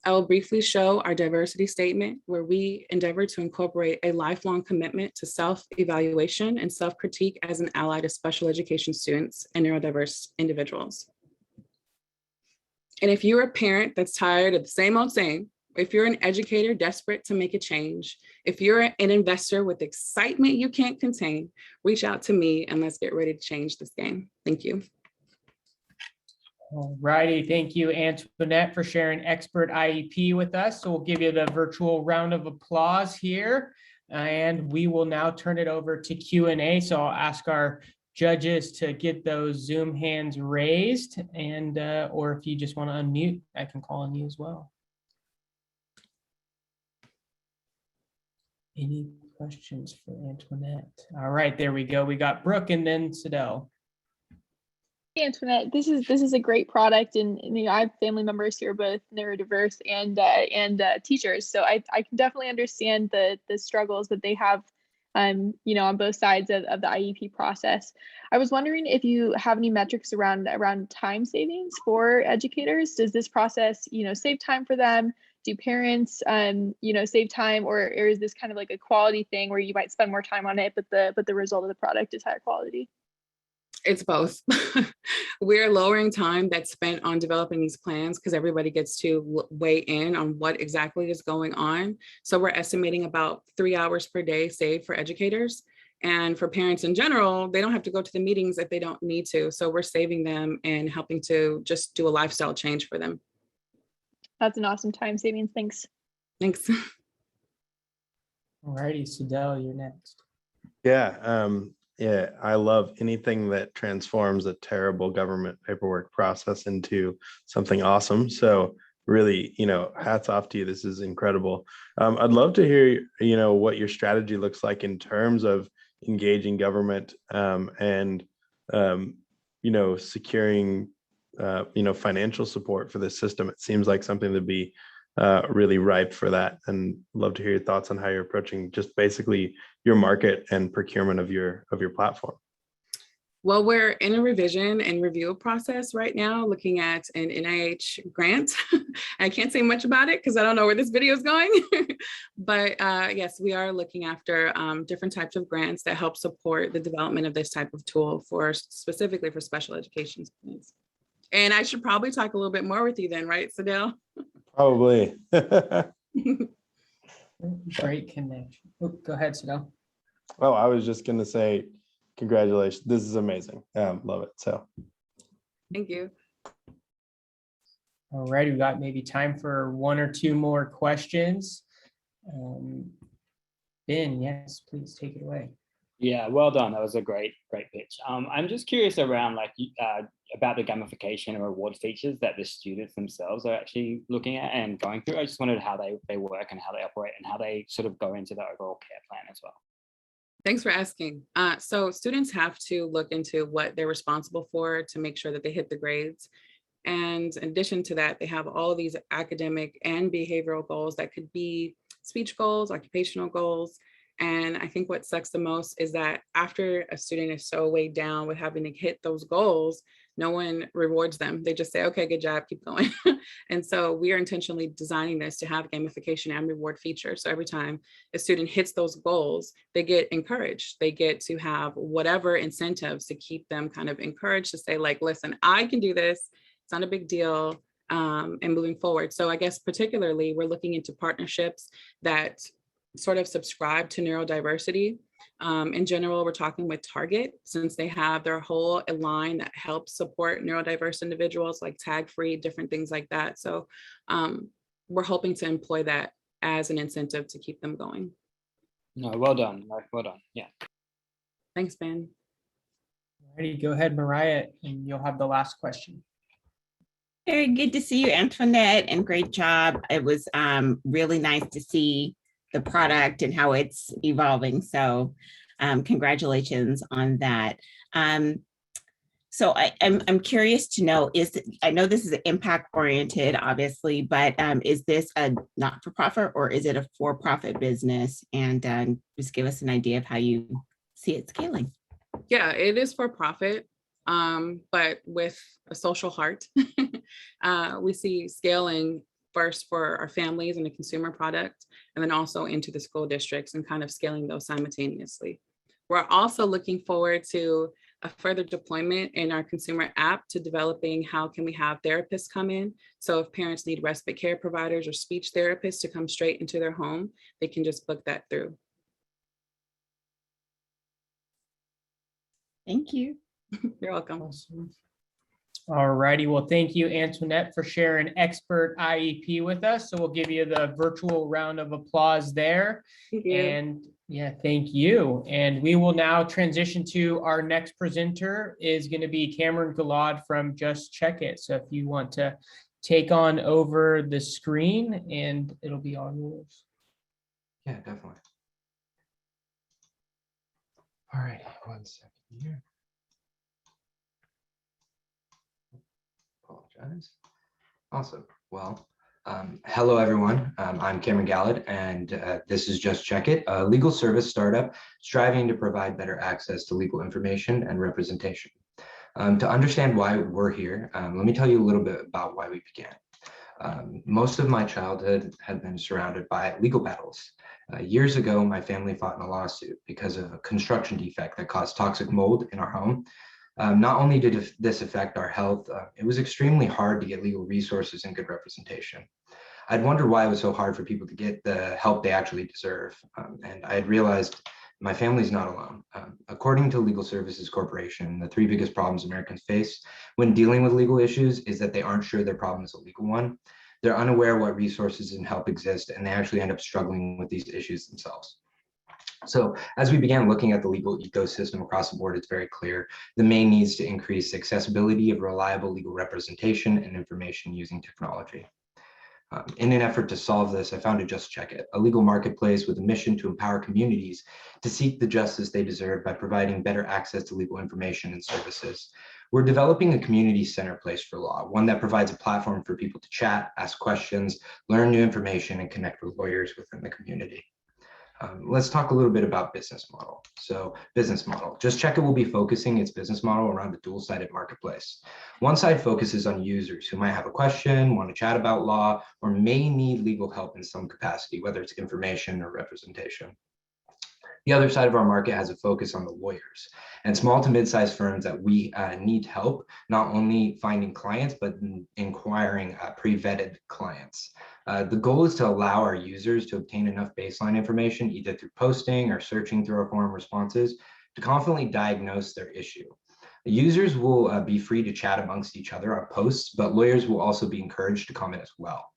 I will briefly show our diversity statement, where we endeavor to incorporate a lifelong commitment to self-evaluation and self-critique as an ally to special education students and neurodiverse individuals. And if you're a parent that's tired of the same old same, if you're an educator desperate to make a change, if you're an investor with excitement you can't contain, reach out to me and let's get ready to change this game. Thank you. All righty, thank you, Antoinette, for sharing expert IEP with us. So we'll give you the virtual round of applause here, and we will now turn it over to Q&A. So I'll ask our judges to get those Zoom hands raised, and or if you just want to unmute, I can call on you as well. Any questions for Antoinette? All right, there we go. We got Brooke and then Sidel. Hey, Antoinette, this is a great product, and you know, I have family members who are both neurodiverse and teachers, so I can definitely understand the struggles that they have, you know, on both sides of the IEP process. I was wondering if you have any metrics around time savings for educators. Does this process, you know, save time for them? Do parents, you know, save time, or is this kind of like a quality thing where you might spend more time on it, but the result of the product is higher quality? It's both. We're lowering time that's spent on developing these plans because everybody gets to weigh in on what exactly is going on. So we're estimating about 3 hours per day saved for educators. And for parents in general, they don't have to go to the meetings if they don't need to. So we're saving them and helping to just do a lifestyle change for them. That's an awesome time savings. Thanks. Thanks. All righty, Sidel, you're next. Yeah, I love anything that transforms a terrible government paperwork process into something awesome. So really, you know, hats off to you. This is incredible. I'd love to hear, you know, what your strategy looks like in terms of engaging government and, you know, securing, you know, financial support for this system. It seems like something to be really ripe for that, and love to hear your thoughts on how you're approaching just basically your market and procurement of your platform. Well, we're in a revision and review process right now, looking at an NIH grant. I can't say much about it because I don't know where this video is going, but yes, we are looking after different types of grants that help support the development of this type of tool for specifically for special education students. And I should probably talk a little bit more with you then, right, Sidel? Probably. Great connection. Oh, go ahead, Sidel. Oh, I was just going to say, congratulations. This is amazing. Love it. So. Thank you. All right, we got maybe time for 1 or 2 more questions. Ben, yes, please take it away. Yeah, well done. That was a great pitch. I'm just curious around like about the gamification and reward features that the students themselves are actually looking at and going through. I just wondered how they work and how they operate and how they sort of go into the overall care plan as well. Thanks for asking. So students have to look into what they're responsible for to make sure that they hit the grades. And in addition to that, they have all of these academic and behavioral goals that could be speech goals, occupational goals. And I think what sucks the most is that after a student is so weighed down with having to hit those goals, no one rewards them. They just say, okay, good job, keep going. And so we are intentionally designing this to have gamification and reward features. So every time a student hits those goals, they get encouraged. They get to have whatever incentives to keep them kind of encouraged to say like, listen, I can do this. It's not a big deal. And moving forward. So I guess particularly we're looking into partnerships that sort of subscribe to neurodiversity In general, we're talking with Target since they have their whole line that helps support neurodiverse individuals like tag-free, different things like that. So we're hoping to employ that as an incentive to keep them going. No, well done. Well done. Yeah. Thanks, Ben. Ready, go ahead, Mariah, and you'll have the last question. Very good to see you, Antoinette, and great job. It was really nice to see the product and how it's evolving. So congratulations on that. So I'm curious to know, I know this is impact oriented, obviously, but is this a not-for-profit or is it a for-profit business? And just give us an idea of how you see it scaling. Yeah, it is for profit, but with a social heart. We see scaling first for our families and a consumer product, and then also into the school districts and kind of scaling those simultaneously. We're also looking forward to a further deployment in our consumer app to developing how can we have therapists come in. So if parents need respite care providers or speech therapists to come straight into their home, they can just book that through. Thank you. You're welcome. Awesome. All righty. Well, thank you, Antoinette, for sharing expert IEP with us. So we'll give you the virtual round of applause there. Thank you. And yeah, thank you. And we will now transition to our next presenter is going to be Cameron Gallad from Just Check It. So if you want to take on over the screen, and it'll be all yours. Yeah, definitely. All right, 1 second here. Apologize. Awesome. Well, hello, everyone. I'm Cameron Gallad, and this is Just Check It, a legal service startup striving to provide better access to legal information and representation. To understand why we're here, let me tell you a little bit about why we began. Most of my childhood had been surrounded by legal battles. Years ago, my family fought in a lawsuit because of a construction defect that caused toxic mold in our home. Not only did this affect our health, it was extremely hard to get legal resources and good representation. I'd wonder why it was so hard for people to get the help they actually deserve. And I had realized my family's not alone. According to Legal Services Corporation, the 3 biggest problems Americans face when dealing with legal issues is that they aren't sure their problem is a legal one. They're unaware what resources and help exist, and they actually end up struggling with these issues themselves. So as we began looking at the legal ecosystem across the board, it's very clear the main needs to increase accessibility of reliable legal representation and information using technology. In an effort to solve this, I founded Just Check It, a legal marketplace with a mission to empower communities to seek the justice they deserve by providing better access to legal information and services. We're developing a community-centered place for law, one that provides a platform for people to chat, ask questions, learn new information, and connect with lawyers within the community. Let's talk a little bit about business model. So business model, Just Check It will be focusing its business model around a dual-sided marketplace. One side focuses on users who might have a question, want to chat about law, or may need legal help in some capacity, whether it's information or representation. The other side of our market has a focus on the lawyers and small to mid-sized firms that we need help, not only finding clients, but inquiring pre-vetted clients. The goal is to allow our users to obtain enough baseline information, either through posting or searching through our forum responses, to confidently diagnose their issue. Users will be free to chat amongst each other on posts, but lawyers will also be encouraged to comment as well.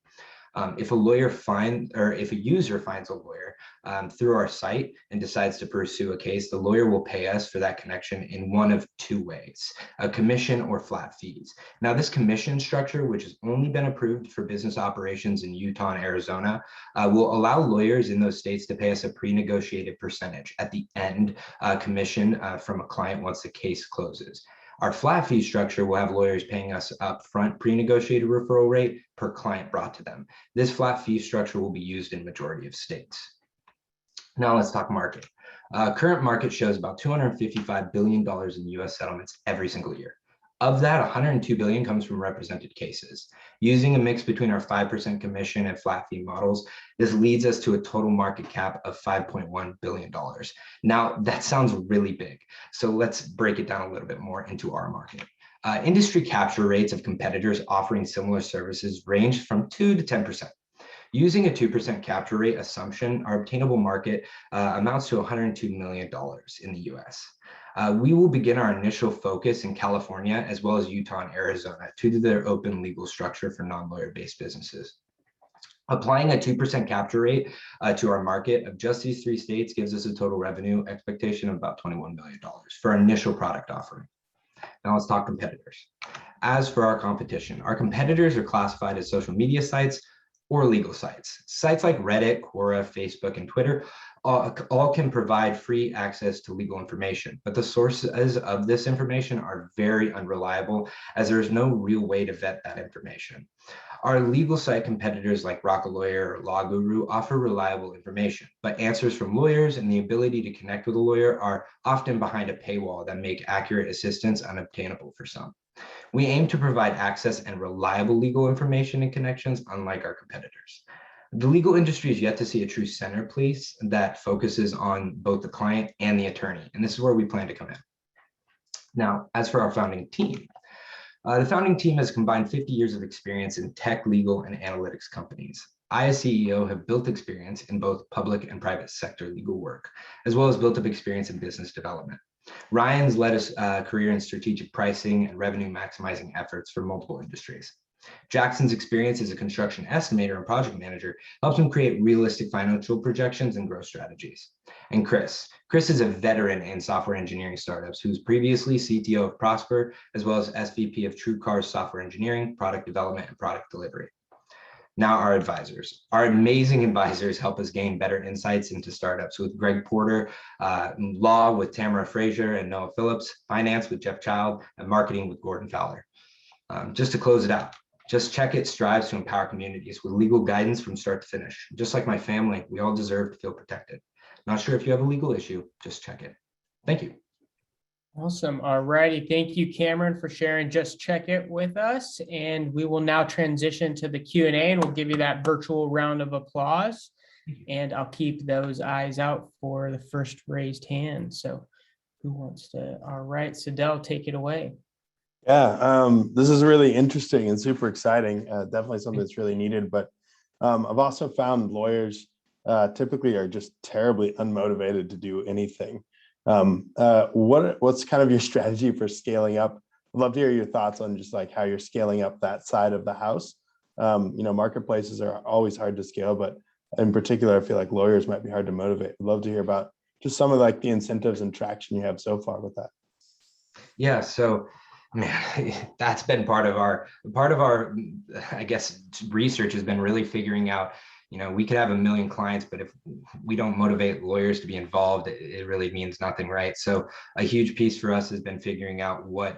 If a user finds a lawyer through our site and decides to pursue a case, the lawyer will pay us for that connection in one of 2 ways, a commission or flat fees. Now, this commission structure, which has only been approved for business operations in Utah and Arizona, will allow lawyers in those states to pay us a pre-negotiated percentage at the end commission from a client once the case closes. Our flat fee structure will have lawyers paying us upfront pre-negotiated referral rate per client brought to them. This flat fee structure will be used in majority of states. Now let's talk market. Current market shows about $255 billion in US settlements every single year. Of that, 102 billion comes from represented cases. Using a mix between our 5% commission and flat fee models, this leads us to a total market cap of $5.1 billion. Now, that sounds really big. So let's break it down a little bit more into our market. Industry capture rates of competitors offering similar services range from 2 to 10%. Using a 2% capture rate assumption, our obtainable market amounts to $102 million in the US. We will begin our initial focus in California, as well as Utah and Arizona, due to their open legal structure for non-lawyer based businesses. Applying a 2% capture rate to our market of just these 3 states gives us a total revenue expectation of about $21 million for our initial product offering. Now let's talk competitors. As for our competitors are classified as social media sites or legal sites. Sites like Reddit, Quora, Facebook, and Twitter all can provide free access to legal information, but the sources of this information are very unreliable, as there is no real way to vet that information. Our legal site competitors like Rock a Lawyer or Law Guru offer reliable information, but answers from lawyers and the ability to connect with a lawyer are often behind a paywall that make accurate assistance unobtainable for some. We aim to provide access and reliable legal information and connections, unlike our competitors. The legal industry is yet to see a true centerpiece that focuses on both the client and the attorney, and this is where we plan to come in. Now, as for our founding team, the founding team has combined 50 years of experience in tech, legal, and analytics companies. I, as CEO, have built experience in both public and private sector legal work, as well as built up experience in business development. Ryan's led a career in strategic pricing and revenue maximizing efforts for multiple industries. Jackson's experience as a construction estimator and project manager helps him create realistic financial projections and growth strategies. And Chris is a veteran in software engineering startups who's previously CTO of Prosper, as well as SVP of TrueCar's software engineering, product development, and product delivery. Now our advisors. Our amazing advisors help us gain better insights into startups with Greg Porter, law with Tamara Frazier and Noah Phillips, finance with Jeff Child, and marketing with Gordon Fowler. Just to close it out, Just Check It strives to empower communities with legal guidance from start to finish. Just like my family, we all deserve to feel protected. Not sure if you have a legal issue, just check it. Thank you. Awesome. All righty. Thank you, Cameron, for sharing Just Check It with us. And we will now transition to the Q&A, and we'll give you that virtual round of applause. And I'll keep those eyes out for the first raised hand. So who wants to? All right, Sadell, take it away. Yeah, this is really interesting and super exciting. Definitely something that's really needed. But I've also found lawyers typically are just terribly unmotivated to do anything. What's kind of your strategy for scaling up? I'd love to hear your thoughts on just like how you're scaling up that side of the house. Marketplaces are always hard to scale, but in particular, I feel like lawyers might be hard to motivate. I'd love to hear about just some of like the incentives and traction you have so far with that. Yeah, so man, that's been part of our, I guess, research has been really figuring out, we could have 1 million clients, but if we don't motivate lawyers to be involved, it really means nothing, right? So a huge piece for us has been figuring out what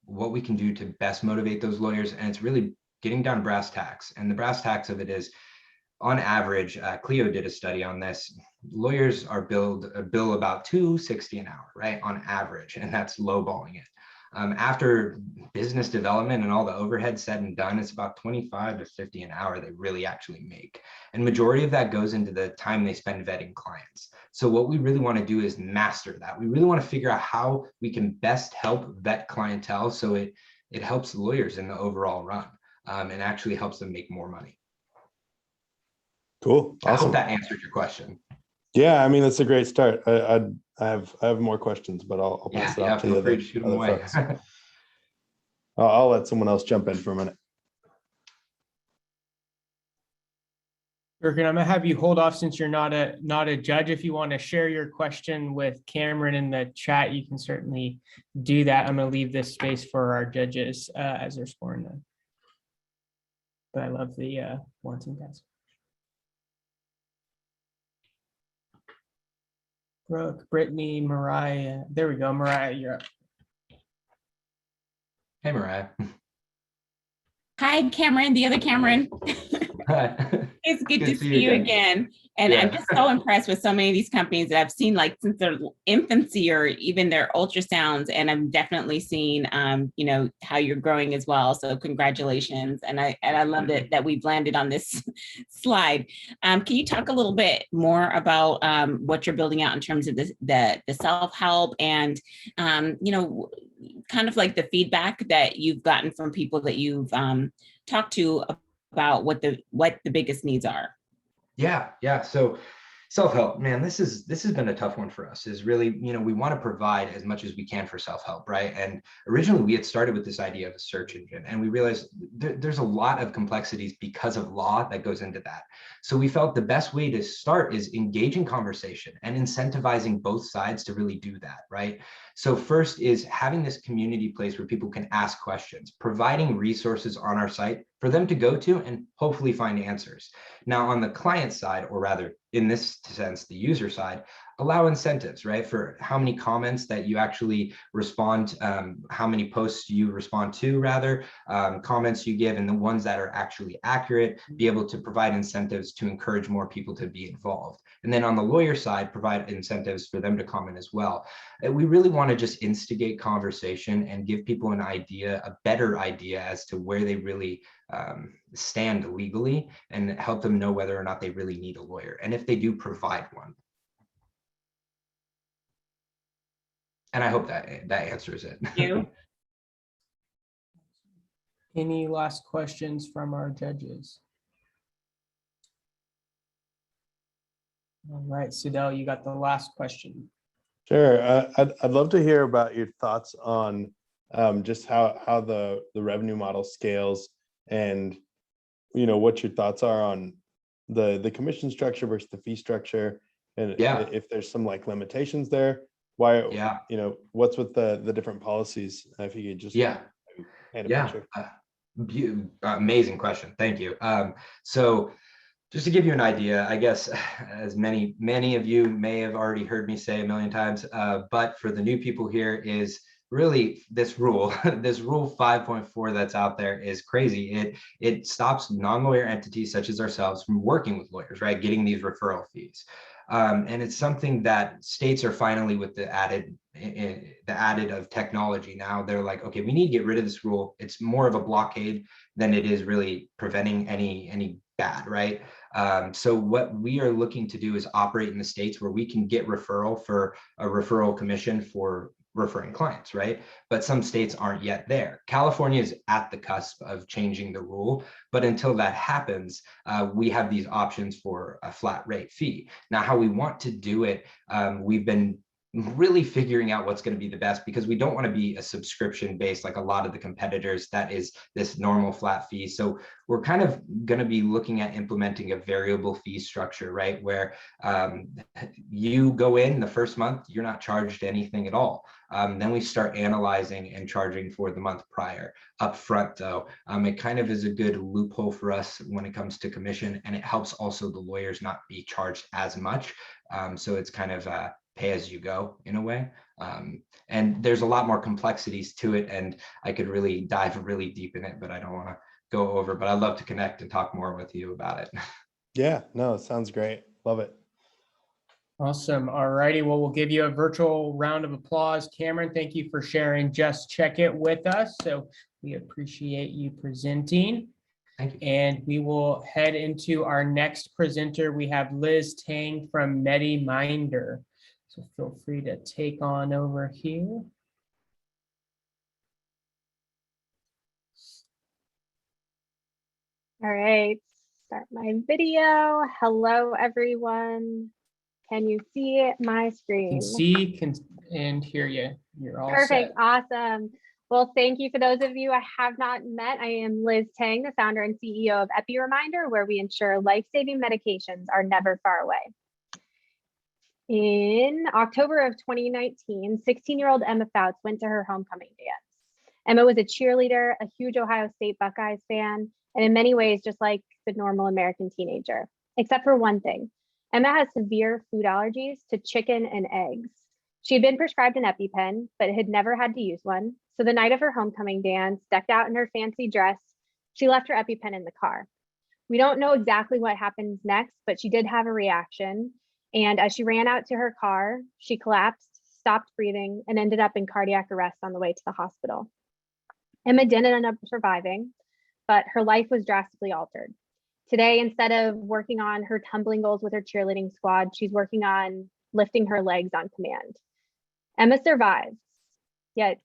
we can do to best motivate those lawyers. And it's really getting down to brass tacks. And the brass tacks of it is, on average, Clio did a study on this. Lawyers are bill about $260 an hour, right? On average, and that's lowballing it. After business development and all the overhead said and done, it's about $25 to $50 an hour they really actually make. And majority of that goes into the time they spend vetting clients. So what we really want to do is master that. We really want to figure out how we can best help vet clientele so it helps lawyers in the overall run and actually helps them make more money. Cool. Awesome. I hope that answered your question. Yeah, I mean, that's a great start. I have more questions, but I'll pass it off to the other folks. I'll let someone else jump in for a minute. Birkin, I'm gonna have you hold off since you're not a judge. If you want to share your question with Cameron in the chat, you can certainly do that. I'm gonna leave this space for our judges as they're scoring them. But I love the wanting guys. Brooke, Brittany, Mariah. There we go. Mariah, you're up. Hey, Mariah. Hi, Cameron, the other Cameron. Hi. It's good to see you again. And yeah. I'm just so impressed with so many of these companies that I've seen, like since their infancy or even their ultrasounds. And I'm definitely seeing, how you're growing as well. So congratulations. And I love that we've landed on this slide. Can you talk a little bit more about what you're building out in terms of the self-help and, kind of like the feedback that you've gotten from people that you've talked to about what the biggest needs are? Yeah. So self-help, man, this has been a tough one for us. Is really, we want to provide as much as we can for self-help, right? And originally we had started with this idea of a search engine, and we realized there's a lot of complexities because of law that goes into that. So we felt the best way to start is engaging conversation and incentivizing both sides to really do that, right? So first is having this community place where people can ask questions, providing resources on our site for them to go to and hopefully find answers. Now on the client side, or rather in this sense, the user side, allow incentives, right? For how many comments that you actually respond, how many posts you respond to, rather, comments you give, and the ones that are actually accurate, be able to provide incentives to encourage more people to be involved. And then on the lawyer side, provide incentives for them to comment as well. We really want to just instigate conversation and give people an idea, a better idea as to where they really stand legally, and help them know whether or not they really need a lawyer, and if they do, provide one. And I hope that answers it. Thank you. Any last questions from our judges? All right, Sidel, you got the last question. Sure. I'd love to hear about your thoughts on just how the revenue model scales, and what your thoughts are on the commission structure versus the fee structure, and if there's some like limitations there. Why? What's with the different policies? If you could just paint a picture. Amazing question. Thank you. So just to give you an idea, I guess, as many of you may have already heard me say a million times, but for the new people here, is really this rule, this rule 5.4 that's out there is crazy. It stops non-lawyer entities such as ourselves from working with lawyers, right? Getting these referral fees. And it's something that states are finally, with the added of technology now, they're like, okay, we need to get rid of this rule. It's more of a blockade than it is really preventing any bad, right? So what we are looking to do is operate in the states where we can get referral for a referral commission for referring clients, right? But some states aren't yet there. California is at the cusp of changing the rule, but until that happens, we have these options for a flat rate fee. Now, how we want to do it, we've been really figuring out what's going to be the best, because we don't want to be a subscription based like a lot of the competitors that is this normal flat fee. So we're kind of going to be looking at implementing a variable fee structure, right? Where you go in the first month, you're not charged anything at all. Then we start analyzing and charging for the month prior. Up front though, it kind of is a good loophole for us when it comes to commission, and it helps also the lawyers not be charged as much. So it's kind of pay as you go in a way. And there's a lot more complexities to it, and I could really dive really deep in it, but I don't want to go over, but I'd love to connect and talk more with you about it. Yeah, no, it sounds great. Love it. Awesome. All righty. Well, we'll give you a virtual round of applause. Cameron, thank you for sharing Just Check It with us. So we appreciate you presenting. Thank you. And we will head into our next presenter. We have Liz Tang from MediMinder. So feel free to take on over here. All right, start my video. Hello, everyone. Can you see my screen? Can see and hear you. You're all perfect. set. Awesome. Well, thank you for those of you I have not met. I am Liz Tang, the founder and CEO of EpiReminder, where we ensure life-saving medications are never far away. In October of 2019, 16-year-old Emma Fouts went to her homecoming dance. Emma was a cheerleader, a huge Ohio State Buckeyes fan, and in many ways, just like the normal American teenager, except for one thing. Emma has severe food allergies to chicken and eggs. She had been prescribed an EpiPen, but had never had to use one. So the night of her homecoming dance, decked out in her fancy dress, she left her EpiPen in the car. We don't know exactly what happened next, but she did have a reaction. And as she ran out to her car, she collapsed, stopped breathing, and ended up in cardiac arrest on the way to the hospital. Emma didn't end up surviving, but her life was drastically altered. Today, instead of working on her tumbling goals with her cheerleading squad, she's working on lifting her legs on command. Emma survived, yet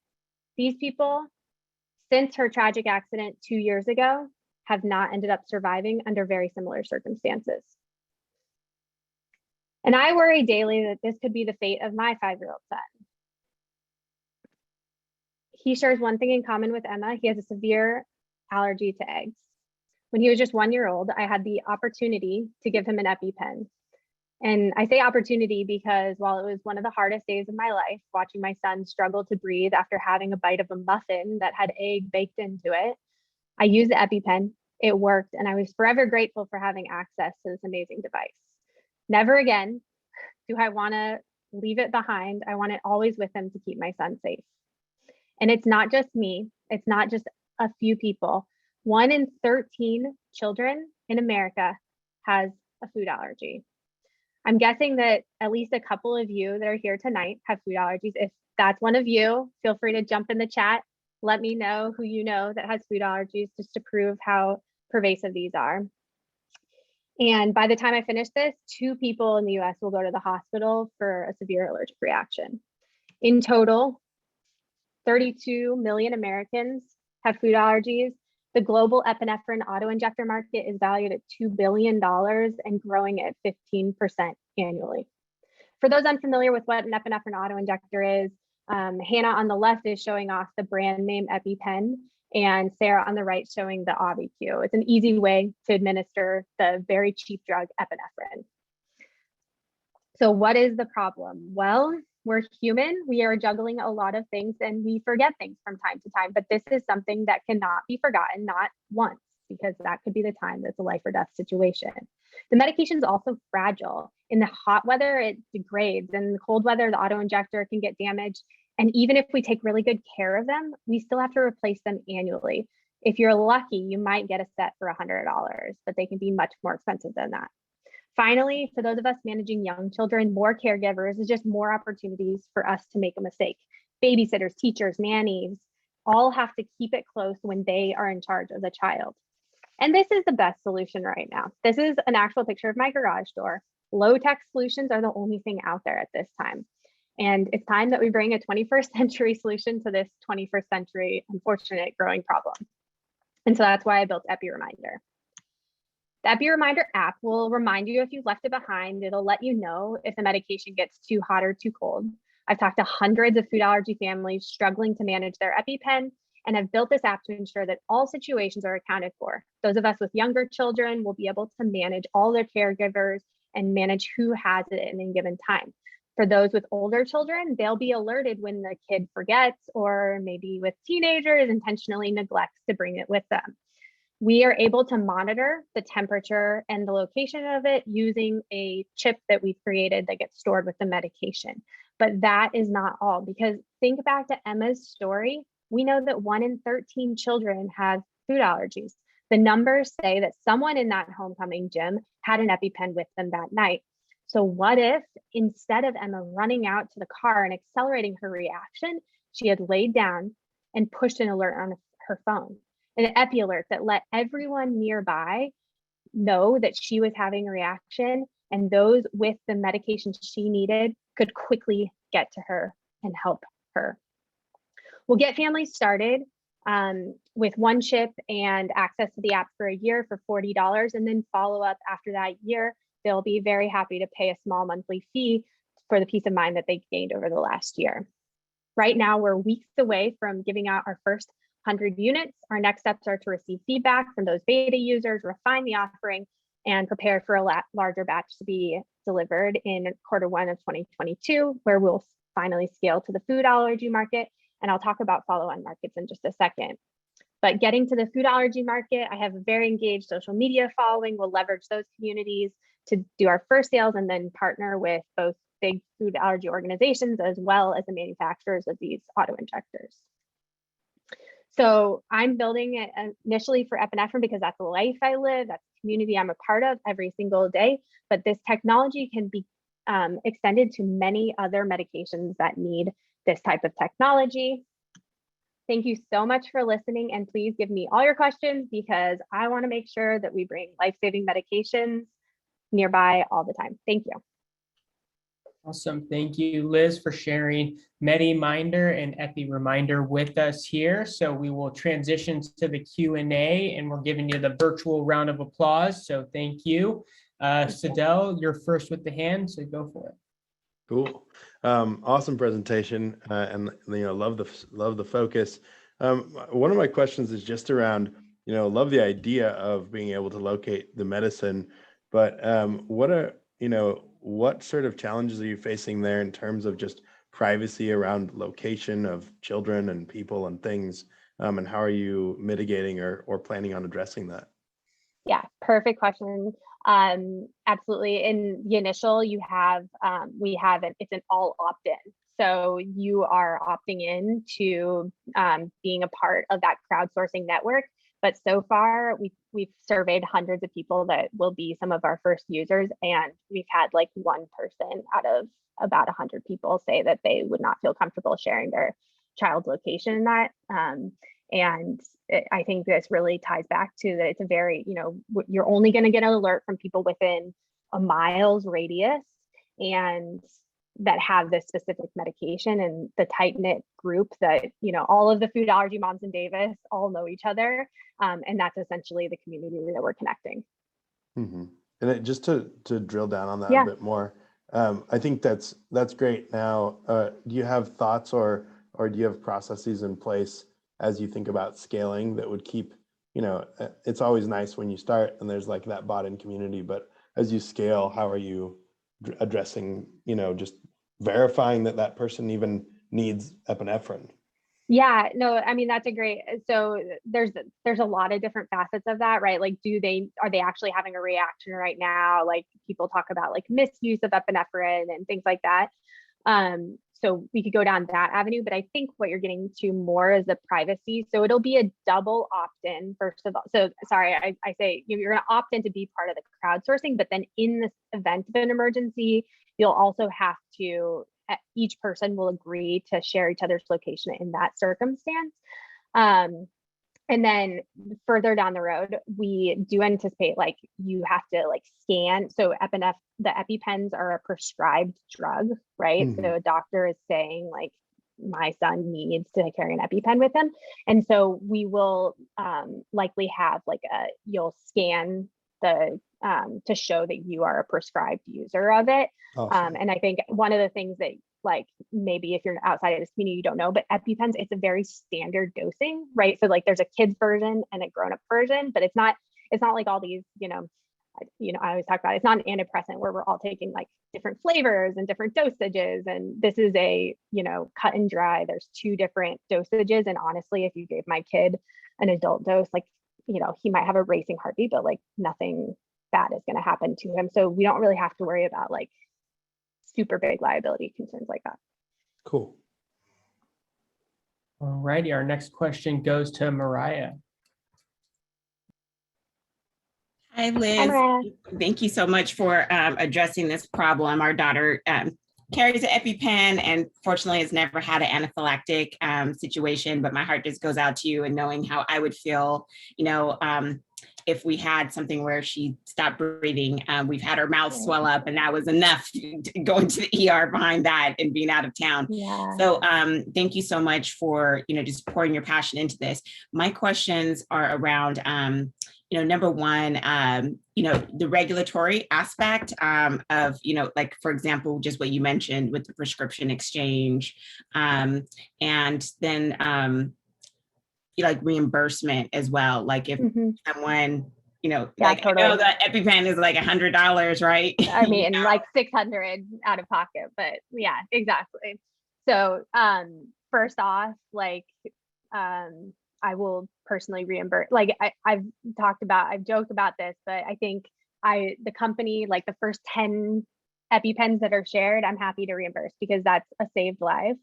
these people, since her tragic accident 2 years ago, have not ended up surviving under very similar circumstances. And I worry daily that this could be the fate of my 5-year-old son. He shares one thing in common with Emma. He has a severe allergy to eggs. When he was just 1 year old, I had the opportunity to give him an EpiPen. And I say opportunity because while it was one of the hardest days of my life, watching my son struggle to breathe after having a bite of a muffin that had egg baked into it, I used the EpiPen. It worked, and I was forever grateful for having access to this amazing device. Never again do I want to leave it behind. I want it always with him to keep my son safe. And it's not just me. It's not just a few people. 1 in 13 children in America has a food allergy. I'm guessing that at least a couple of you that are here tonight have food allergies. If that's one of you, feel free to jump in the chat. Let me know who you know that has food allergies, just to prove how pervasive these are. And by the time I finish this, 2 people in the US will go to the hospital for a severe allergic reaction. In total, 32 million Americans have food allergies. The global epinephrine autoinjector market is valued at $2 billion and growing at 15% annually. For those unfamiliar with what an epinephrine autoinjector is, Hannah on the left is showing off the brand name EpiPen, and Sarah on the right showing the Auvi-Q. It's an easy way to administer the very cheap drug epinephrine. So what is the problem? Well, we're human. We are juggling a lot of things and we forget things from time to time, but this is something that cannot be forgotten, not once, because that could be the time that's a life or death situation. The medication is also fragile. In the hot weather, it degrades. In the cold weather, the auto-injector can get damaged. And even if we take really good care of them, we still have to replace them annually. If you're lucky, you might get a set for $100, but they can be much more expensive than that. Finally, for those of us managing young children, more caregivers is just more opportunities for us to make a mistake. Babysitters, teachers, nannies, all have to keep it close when they are in charge of the child. And this is the best solution right now. This is an actual picture of my garage door. Low-tech solutions are the only thing out there at this time. And it's time that we bring a 21st century solution to this 21st century unfortunate growing problem. And so that's why I built Epi Reminder. The Epi Reminder app will remind you if you've left it behind. It'll let you know if the medication gets too hot or too cold. I've talked to hundreds of food allergy families struggling to manage their EpiPen, and I've built this app to ensure that all situations are accounted for. Those of us with younger children will be able to manage all their caregivers and manage who has it at any given time. For those with older children, they'll be alerted when the kid forgets, or maybe with teenagers intentionally neglects to bring it with them. We are able to monitor the temperature and the location of it using a chip that we've created that gets stored with the medication. But that is not all, because think back to Emma's story. We know that 1 in 13 children have food allergies. The numbers say that someone in that homecoming gym had an EpiPen with them that night. So what if instead of Emma running out to the car and accelerating her reaction, she had laid down and pushed an alert on her phone, an Epi alert that let everyone nearby know that she was having a reaction, and those with the medication she needed could quickly get to her and help her. We'll get families started with 1 chip and access to the app for a year for $40, and then follow up after that year. They'll be very happy to pay a small monthly fee for the peace of mind that they gained over the last year. Right now, we're weeks away from giving out our first 100 units. Our next steps are to receive feedback from those beta users, refine the offering, and prepare for a larger batch to be delivered in Q1 of 2022, where we'll finally scale to the food allergy market. And I'll talk about follow-on markets in just a second. But getting to the food allergy market, I have a very engaged social media following. We'll leverage those communities to do our first sales and then partner with both big food allergy organizations as well as the manufacturers of these auto injectors. So I'm building it initially for epinephrine because that's the life I live, that's the community I'm a part of every single day. But this technology can be extended to many other medications that need this type of technology. Thank you so much for listening, and please give me all your questions because I want to make sure that we bring life-saving medications nearby all the time. Thank you. Awesome. Thank you, Liz, for sharing MediMinder and EpiReminder with us here. So we will transition to the Q&A, and we're giving you the virtual round of applause. So thank you. Sadell, you're first with the hand, so go for it. Cool. Awesome presentation, and love the focus. One of my questions is just around, love the idea of being able to locate the medicine, but what sort of challenges are you facing there in terms of just privacy around location of children and people and things, and how are you mitigating or planning on addressing that? Yeah, perfect question. Absolutely. In the initial, it's an all opt-in. So you are opting in to being a part of that crowdsourcing network. But so far, we've surveyed hundreds of people that will be some of our first users, and we've had like one person out of about 100 people say that they would not feel comfortable sharing their child's location in that. I think this really ties back to that it's a very, you're only going to get an alert from people within a mile's radius and that have this specific medication, and the tight-knit group that, all of the food allergy moms in Davis all know each other. And that's essentially the community that we're connecting. Mm-hmm. And just to drill down on that a bit more, I think that's great. Now, do you have thoughts or do you have processes in place as you think about scaling that would keep, it's always nice when you start and there's like that bought-in community, but as you scale, how are you addressing, just verifying that person even needs epinephrine? Yeah, no, I mean, that's a great, so there's a lot of different facets of that, right? Like, are they actually having a reaction right now? Like, people talk about like misuse of epinephrine and things like that. So we could go down that avenue, but I think what you're getting to more is the privacy. So it'll be a double opt-in, first of all. So sorry, I say you're going to opt in to be part of the crowdsourcing, but then in the event of an emergency, you'll also have to, each person will agree to share each other's location in that circumstance. And then further down the road, we do anticipate like you have to like scan. So the EpiPens are a prescribed drug, right? Mm-hmm. So a doctor is saying like, my son needs to carry an EpiPen with him. And so we will likely have like you'll scan the to show that you are a prescribed user of it. Awesome. And I think one of the things that like maybe if you're outside of this community, you don't know, but EpiPens, it's a very standard dosing, right? So like there's a kid's version and a grown-up version, but it's not like all these, I always talk about it's not an antidepressant where we're all taking like different flavors and different dosages. And this is a, cut and dry. There's 2 different dosages. And honestly, if you gave my kid an adult dose, like, he might have a racing heartbeat, but like nothing bad is going to happen to him. So we don't really have to worry about like super big liability concerns like that. Cool. All righty. Our next question goes to Mariah. Hi, Liz. Thank you so much for addressing this problem. Our daughter carries an EpiPen and fortunately has never had an anaphylactic situation, but my heart just goes out to you and knowing how I would feel, if we had something where she stopped breathing. We've had her mouth swell up and that was enough to go into the ER behind that and being out of town. Yeah. So thank you so much for, just pouring your passion into this. My questions are around, number one, the regulatory aspect of, like, for example, just what you mentioned with the prescription exchange, and then like reimbursement as well. Like if someone, like totally. I know that EpiPen is like $100, right? I mean, like 600 out of pocket, but yeah, exactly. So first off, like, I will personally reimburse. Like I've joked about this, but I think the company, like the first 10 EpiPens that are shared, I'm happy to reimburse because that's a saved life.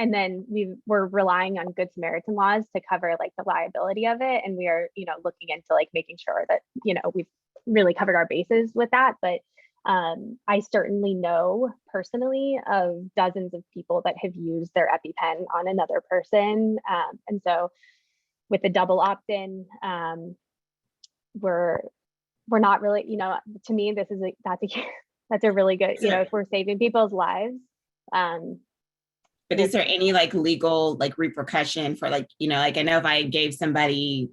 And then we're relying on Good Samaritan laws to cover like the liability of it. And we are, looking into like making sure that, we've really covered our bases with that. But I certainly know personally of dozens of people that have used their EpiPen on another person. And so with the double opt-in, we're not really, to me, that's That's a really good, you know, if we're saving people's lives. But is there any like legal like repercussion for like, you know, like I know if I gave somebody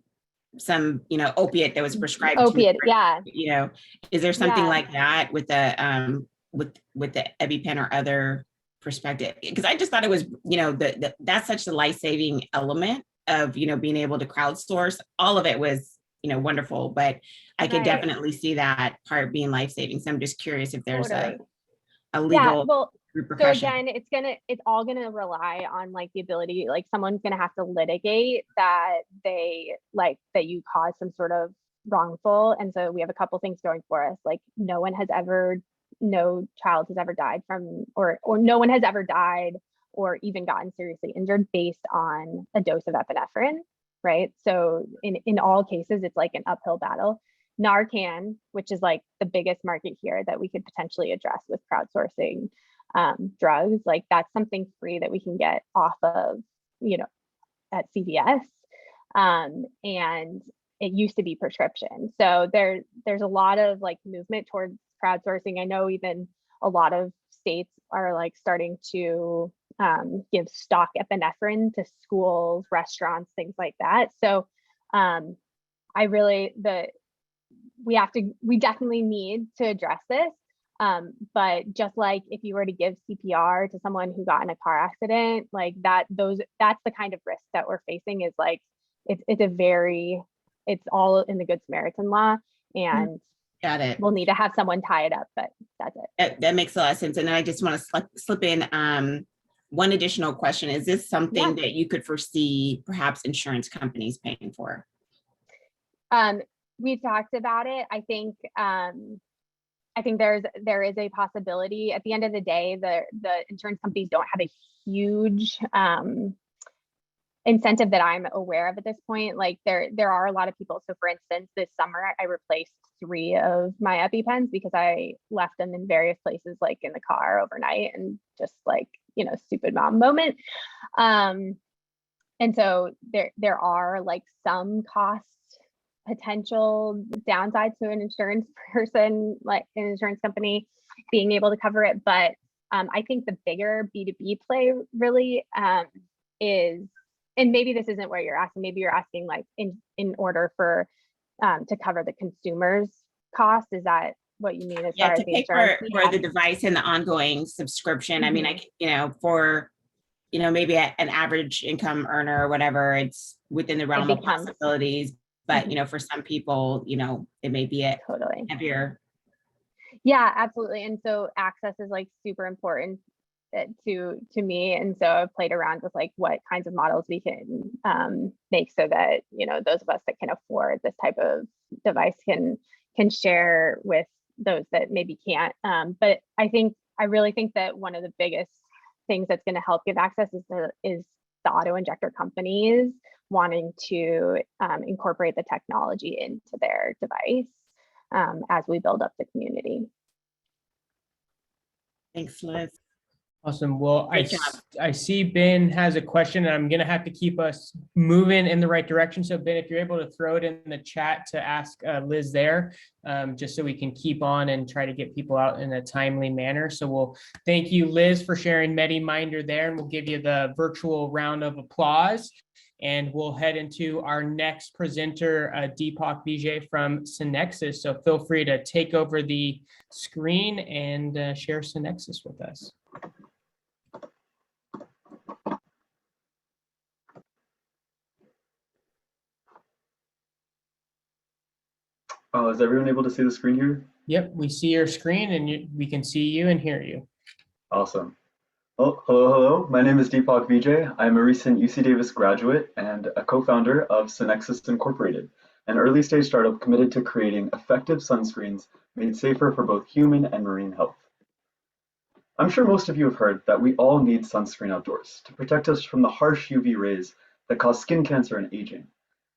some, you know, opiate that was prescribed to me, Opiate, yeah. you know, is there something Yeah. like that with the with the EpiPen or other perspective? Because I just thought it was, you know, that's such a life-saving element of, you know, being able to crowdsource. All of it was, you know, wonderful, but I could Right. definitely see that part being life-saving. So I'm just curious if there's Totally. a Yeah, legal well, so repercussion. again, it's all gonna rely on like the ability, like someone's gonna have to litigate that that you caused some sort of wrongful. And so we have a couple things going for us. Like no child has ever died from, or no one has ever died or even gotten seriously injured based on a dose of epinephrine, right? So in all cases, it's like an uphill battle. Narcan, which is like the biggest market here that we could potentially address with crowdsourcing drugs, like that's something free that we can get off of, you know, at CVS. And it used to be prescription. So there's a lot of like movement towards crowdsourcing. I know even a lot of states are like starting to give stock epinephrine to schools, restaurants, things like that. So we definitely need to address this. But just like if you were to give CPR to someone who got in a car accident, like that's the kind of risk that we're facing, is like, it's all in the Good Samaritan law, and Got it. we'll need to have someone tie it up, but that's it. That makes a lot of sense. And then I just want to slip in one additional question. Is this something that you could foresee perhaps insurance companies paying for? We've talked about it. I think there is a possibility. At the end of the day, the insurance companies don't have a huge incentive that I'm aware of at this point. Like there are a lot of people. So for instance, this summer I replaced 3 of my EpiPens because I left them in various places, like in the car overnight, and just like, you know, stupid mom moment. And so there are like some cost potential downsides to an insurance person, like an insurance company being able to cover it. But I think the bigger B2B play really is, and maybe this isn't what you're asking, maybe you're asking like in order for to cover the consumer's cost. Is that what you mean as far as to the pay insurance? for the device and the ongoing subscription. I mean, you know, for, you know, maybe an average income earner or whatever, it's within the realm of possibilities. But, you know, for some people, you know, it may be a heavier. Yeah, absolutely. And so access is like super important to me. And so I've played around with like what kinds of models we can make so that, you know, those of us that can afford this type of device can share with those that maybe can't. But I really think that one of the biggest things that's going to help give access is the auto injector companies wanting to incorporate the technology into their device as we build up the community. Thanks, Liz. Awesome. Well, Great job. I see Ben has a question, and I'm going to have to keep us moving in the right direction. So Ben, if you're able to throw it in the chat to ask Liz there, just so we can keep on and try to get people out in a timely manner. So we'll thank you, Liz, for sharing MediMinder there, and we'll give you the virtual round of applause. And we'll head into our next presenter, Deepak Vijay from Synexus. So feel free to take over the screen and share Synexus with us. Is everyone able to see the screen here? Yep, we see your screen, and we can see you and hear you. Awesome. Oh, hello. My name is Deepak Vijay. I'm a recent UC Davis graduate and a co-founder of Synexus Incorporated, an early-stage startup committed to creating effective sunscreens made safer for both human and marine health. I'm sure most of you have heard that we all need sunscreen outdoors to protect us from the harsh UV rays that cause skin cancer and aging.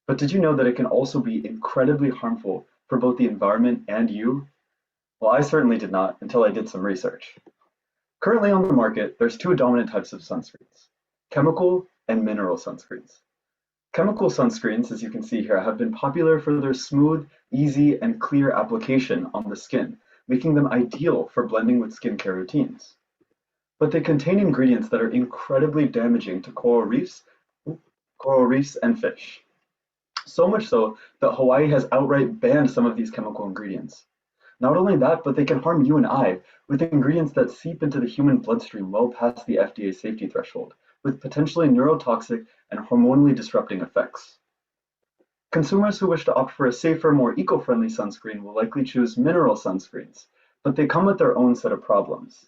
But did you know that it can also be incredibly harmful for both the environment and you? Well, I certainly did not until I did some research. Currently on the market, there's 2 dominant types of sunscreens, chemical and mineral sunscreens. Chemical sunscreens, as you can see here, have been popular for their smooth, easy, and clear application on the skin, making them ideal for blending with skincare routines. But they contain ingredients that are incredibly damaging to coral reefs and fish. So much so that Hawaii has outright banned some of these chemical ingredients. Not only that, but they can harm you and I with ingredients that seep into the human bloodstream well past the FDA safety threshold, with potentially neurotoxic and hormonally disrupting effects. Consumers who wish to opt for a safer, more eco-friendly sunscreen will likely choose mineral sunscreens, but they come with their own set of problems.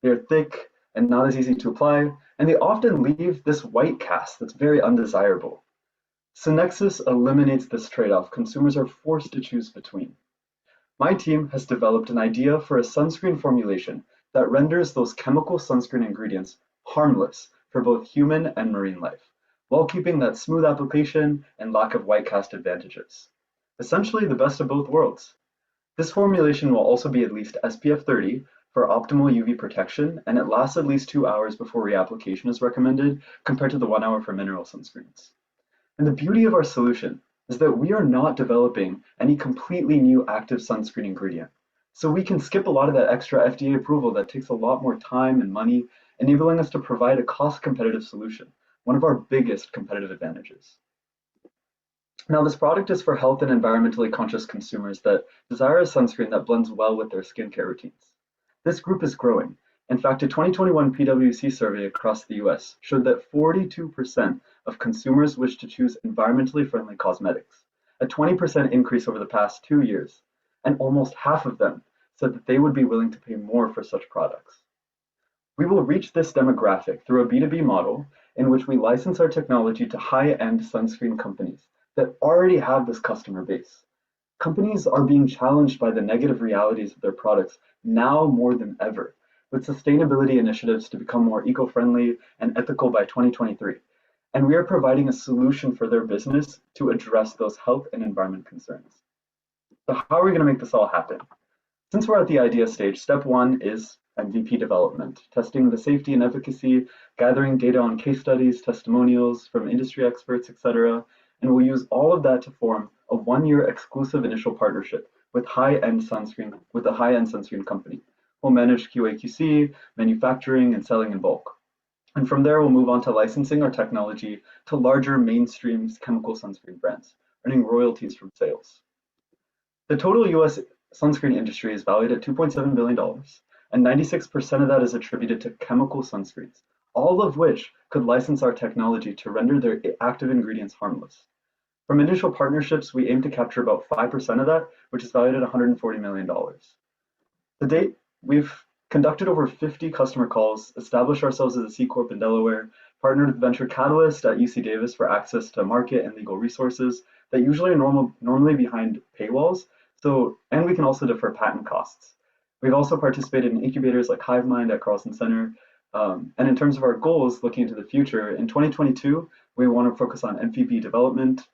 They're thick and not as easy to apply, and they often leave this white cast that's very undesirable. Synexus eliminates this trade-off consumers are forced to choose between. My team has developed an idea for a sunscreen formulation that renders those chemical sunscreen ingredients harmless for both human and marine life, while keeping that smooth application and lack of white cast advantages. Essentially the best of both worlds. This formulation will also be at least SPF 30 for optimal UV protection, and it lasts at least 2 hours before reapplication is recommended, compared to the 1 hour for mineral sunscreens. And the beauty of our solution is that we are not developing any completely new active sunscreen ingredient. So we can skip a lot of that extra FDA approval that takes a lot more time and money, enabling us to provide a cost-competitive solution, one of our biggest competitive advantages. Now, this product is for health and environmentally conscious consumers that desire a sunscreen that blends well with their skincare routines. This group is growing. In fact, a 2021 PwC survey across the US showed that 42% of consumers wish to choose environmentally friendly cosmetics, a 20% increase over the past 2 years, and almost half of them said that they would be willing to pay more for such products. We will reach this demographic through a B2B model in which we license our technology to high-end sunscreen companies that already have this customer base. Companies are being challenged by the negative realities of their products now more than ever, with sustainability initiatives to become more eco-friendly and ethical by 2023. And we are providing a solution for their business to address those health and environment concerns. So how are we going to make this all happen? Since we're at the idea stage, step one is MVP development, testing the safety and efficacy, gathering data on case studies, testimonials from industry experts, etc. And we'll use all of that to form a 1-year exclusive initial partnership with a high-end sunscreen company. We'll manage QA/QC, manufacturing, and selling in bulk. And from there, we'll move on to licensing our technology to larger mainstream chemical sunscreen brands, earning royalties from sales. The total US sunscreen industry is valued at $2.7 billion, and 96% of that is attributed to chemical sunscreens, all of which could license our technology to render their active ingredients harmless. From initial partnerships, we aim to capture about 5% of that, which is valued at $140 million. To date, we've conducted over 50 customer calls, established ourselves as a C Corp in Delaware, partnered with Venture Catalyst at UC Davis for access to market and legal resources that usually are normally behind paywalls, and we can also defer patent costs. We've also participated in incubators like HiveMind at Carlson Center. And in terms of our goals looking into the future, in 2022, we want to focus on MVP development,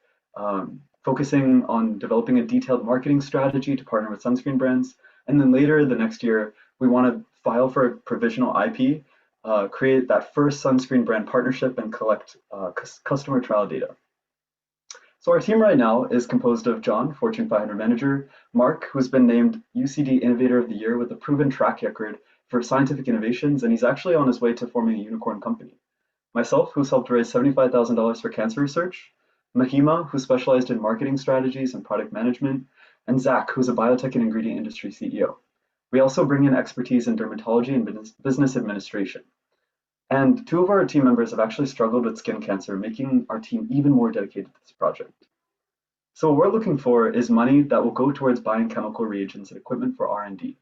focusing on developing a detailed marketing strategy to partner with sunscreen brands. And then later the next year, we want to file for a provisional IP, create that first sunscreen brand partnership, and collect customer trial data. So our team right now is composed of John, Fortune 500 manager, Mark, who's been named UCD Innovator of the Year with a proven track record for scientific innovations, and he's actually on his way to forming a unicorn company. Myself, who's helped raise $75,000 for cancer research, Mahima, who specialized in marketing strategies and product management, and Zach, who's a biotech and ingredient industry CEO. We also bring in expertise in dermatology and business administration. And 2 of our team members have actually struggled with skin cancer, making our team even more dedicated to this project. So what we're looking for is money that will go towards buying chemical reagents and equipment for R&D.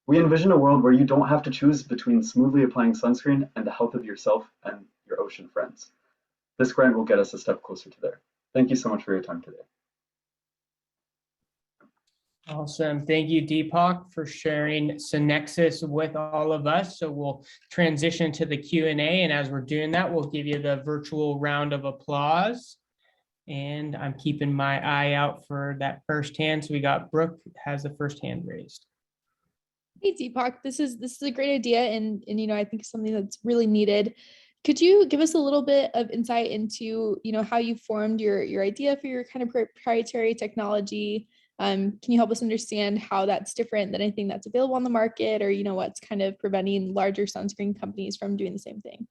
We envision a world where you don't have to choose between smoothly applying sunscreen and the health of yourself and your ocean friends. This grant will get us a step closer to there. Thank you so much for your time today. Awesome. Thank you, Deepak, for sharing Synexus with all of us. So we'll transition to the Q&A. And as we're doing that, we'll give you the virtual round of applause. And I'm keeping my eye out for that first hand. So we got Brooke has the first hand raised. Hey, Deepak, this is a great idea. And I think something that's really needed. Could you give us a little bit of insight into, how you formed your idea for your kind of proprietary technology? Can you help us understand how that's different than anything that's available on the market, or what's kind of preventing larger sunscreen companies from doing the same thing?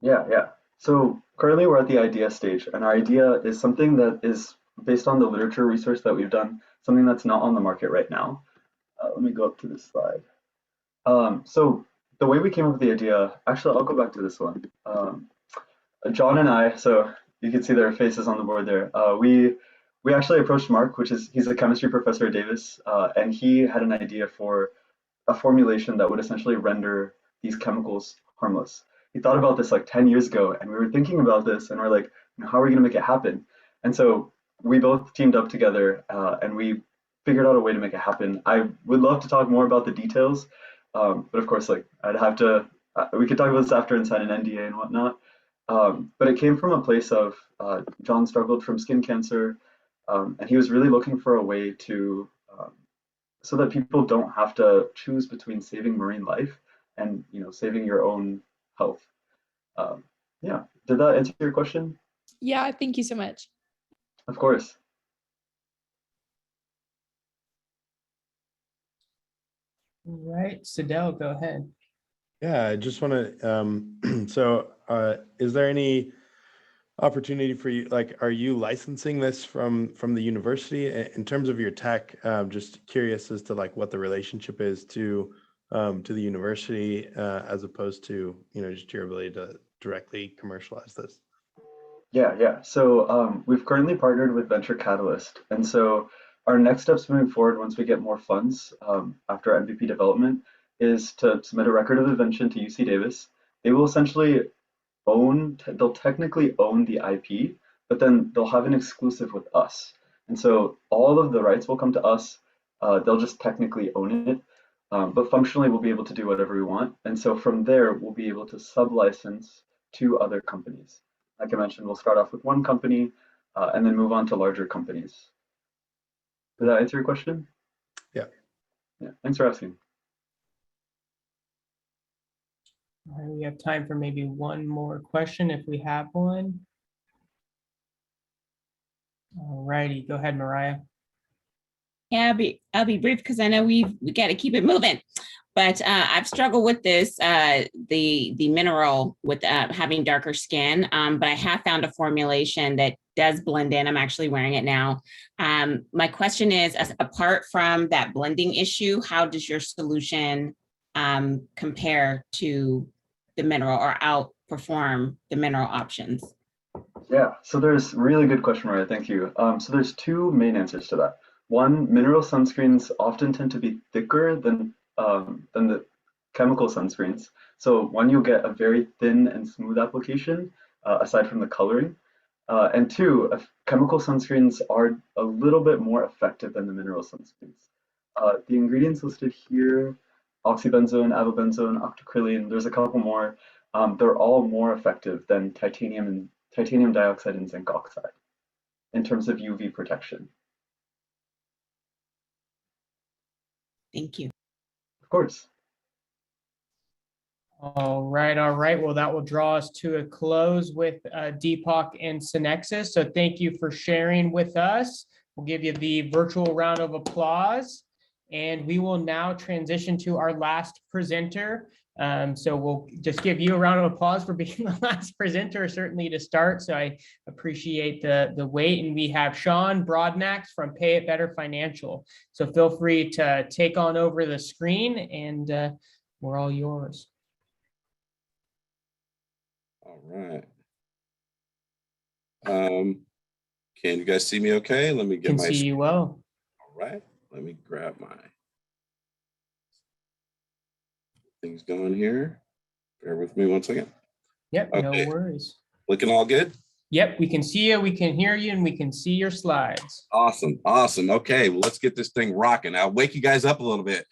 Yeah. So currently we're at the idea stage, and our idea is something that is based on the literature research that we've done, something that's not on the market right now. Let me go up to this slide. So the way we came up with the idea, actually, I'll go back to this one. John and I, so you can see their faces on the board there. We actually approached Mark, he's a chemistry professor at Davis, and he had an idea for a formulation that would essentially render these chemicals harmless. He thought about this like 10 years ago, and we were thinking about this, and we're like, how are we going to make it happen? And so we both teamed up together, and we figured out a way to make it happen. I would love to talk more about the details, but of course, like I'd have to. We could talk about this after and sign an NDA and whatnot. But it came from a place of John struggled from skin cancer, and he was really looking for a way to so that people don't have to choose between saving marine life and saving your own health. Yeah, did that answer your question? Yeah, thank you so much. Of course. All right, Sadell, go ahead. Yeah, I just want to, is there any opportunity for you, like, are you licensing this from the university in terms of your tech? Just curious as to like what the relationship is to the university as opposed to, just your ability to directly commercialize this. Yeah. So we've currently partnered with Venture Catalyst, and so our next steps moving forward, once we get more funds after MVP development, is to submit a record of invention to UC Davis. They will essentially they'll technically own the IP, but then they'll have an exclusive with us. And so all of the rights will come to us. They'll just technically own it, but functionally we'll be able to do whatever we want. And so from there, we'll be able to sub-license to other companies. Like I mentioned, we'll start off with one company and then move on to larger companies. Did that answer your question? Yeah. Yeah, thanks for asking. All right, we have time for maybe one more question if we have one. All righty, go ahead, Mariah. Yeah, I'll be brief because I know we got to keep it moving. But I've struggled with this, the mineral with having darker skin, but I have found a formulation that does blend in. I'm actually wearing it now. My question is, apart from that blending issue, how does your solution compare to the mineral or outperform the mineral options? Yeah, so there's really good question, Maria. Thank you. So there's two main answers to that. One, mineral sunscreens often tend to be thicker than the chemical sunscreens. So one, you'll get a very thin and smooth application aside from the coloring. And two, chemical sunscreens are a little bit more effective than the mineral sunscreens. The ingredients listed here, oxybenzone, avobenzone, octocrylene, there's a couple more. They're all more effective than titanium dioxide and zinc oxide in terms of UV protection. Thank you. Of course. All right. Well, that will draw us to a close with Deepak and Synexus. So thank you for sharing with us. We'll give you the virtual round of applause. And we will now transition to our last presenter. So we'll just give you a round of applause for being the last presenter, certainly to start. So I appreciate the wait. And we have Sean Broadnax from Pay It Better Financial. So feel free to take on over the screen and we're all yours. All right. Can you guys see me okay? Let me get Can my see you well. All right. Let me grab my things going here. Bear with me one second. Yep, Okay. No worries. Looking all good? Yep, we can see you, we can hear you, and we can see your slides. Awesome. Okay, well, let's get this thing rocking. I'll wake you guys up a little bit.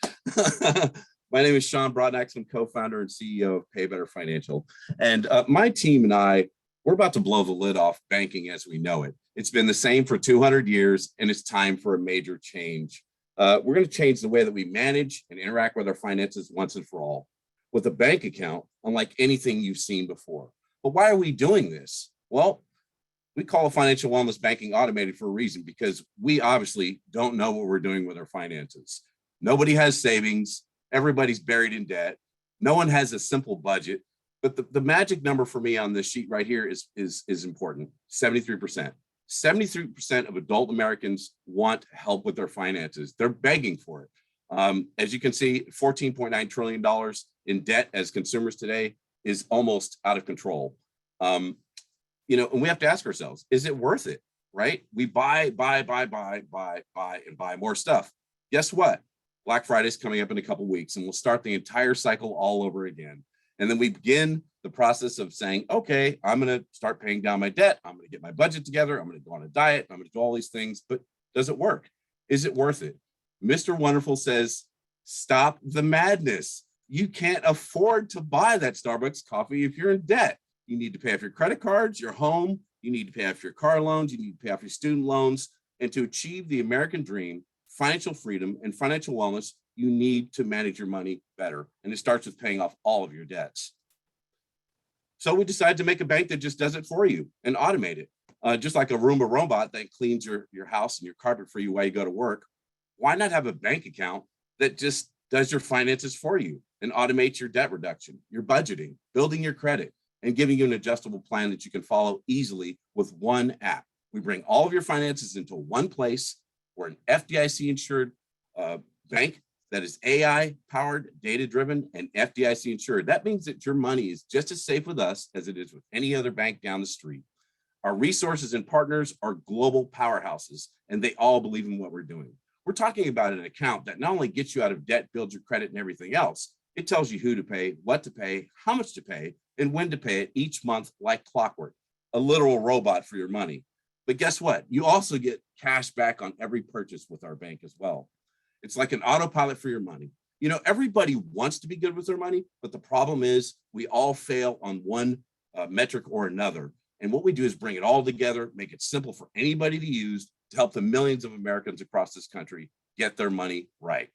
My name is Sean Broadnax. I'm co-founder and CEO of Pay Better Financial. And my team and I, we're about to blow the lid off banking as we know it. It's been the same for 200 years, and it's time for a major change. We're going to change the way that we manage and interact with our finances once and for all. With a bank account, unlike anything you've seen before. But why are we doing this? Well, We call financial wellness banking automated for a reason, because we obviously don't know what we're doing with our finances. Nobody has savings. Everybody's buried in debt. No one has a simple budget. But the magic number for me on this sheet right here is important. 73%. 73% of adult Americans want help with their finances. They're begging for it. As you can see, $14.9 trillion in debt as consumers today is almost out of control. And we have to ask ourselves, is it worth it, right? We buy more stuff. Guess what? Black Friday is coming up in a couple of weeks, and we'll start the entire cycle all over again. And then we begin the process of saying, okay, I'm going to start paying down my debt. I'm going to get my budget together. I'm going to go on a diet. I'm going to do all these things. But does it work? Is it worth it? Mr. Wonderful says, stop the madness. You can't afford to buy that Starbucks coffee if you're in debt. You need to pay off your credit cards, your home. You need to pay off your car loans. You need to pay off your student loans. And to achieve the American dream, financial freedom, and financial wellness, you need to manage your money better. And it starts with paying off all of your debts. So we decided to make a bank that just does it for you and automate it. Just like a Roomba robot that cleans your house and your carpet for you while you go to work. Why not have a bank account that just does your finances for you and automates your debt reduction, your budgeting, building your credit, and giving you an adjustable plan that you can follow easily with one app. We bring all of your finances into one place. We're an FDIC insured bank that is AI powered, data driven, and FDIC insured. That means that your money is just as safe with us as it is with any other bank down the street. Our resources and partners are global powerhouses, and they all believe in what we're doing. We're talking about an account that not only gets you out of debt, builds your credit and everything else, it tells you who to pay, what to pay, how much to pay, and when to pay it each month like clockwork, a literal robot for your money. But guess what? You also get cash back on every purchase with our bank as well. It's like an autopilot for your money. Everybody wants to be good with their money, but the problem is we all fail on one metric or another. And what we do is bring it all together, make it simple for anybody to use to help the millions of Americans across this country get their money right.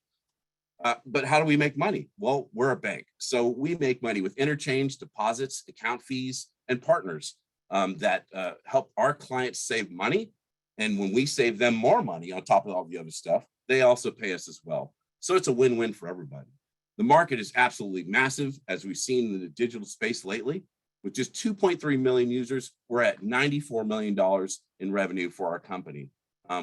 But how do we make money? Well, we're a bank. So we make money with interchange, deposits, account fees, and partners that help our clients save money. And when we save them more money on top of all the other stuff, they also pay us as well. So it's a win-win for everybody. The market is absolutely massive, as we've seen in the digital space lately. With just 2.3 million users, we're at $94 million in revenue for our company.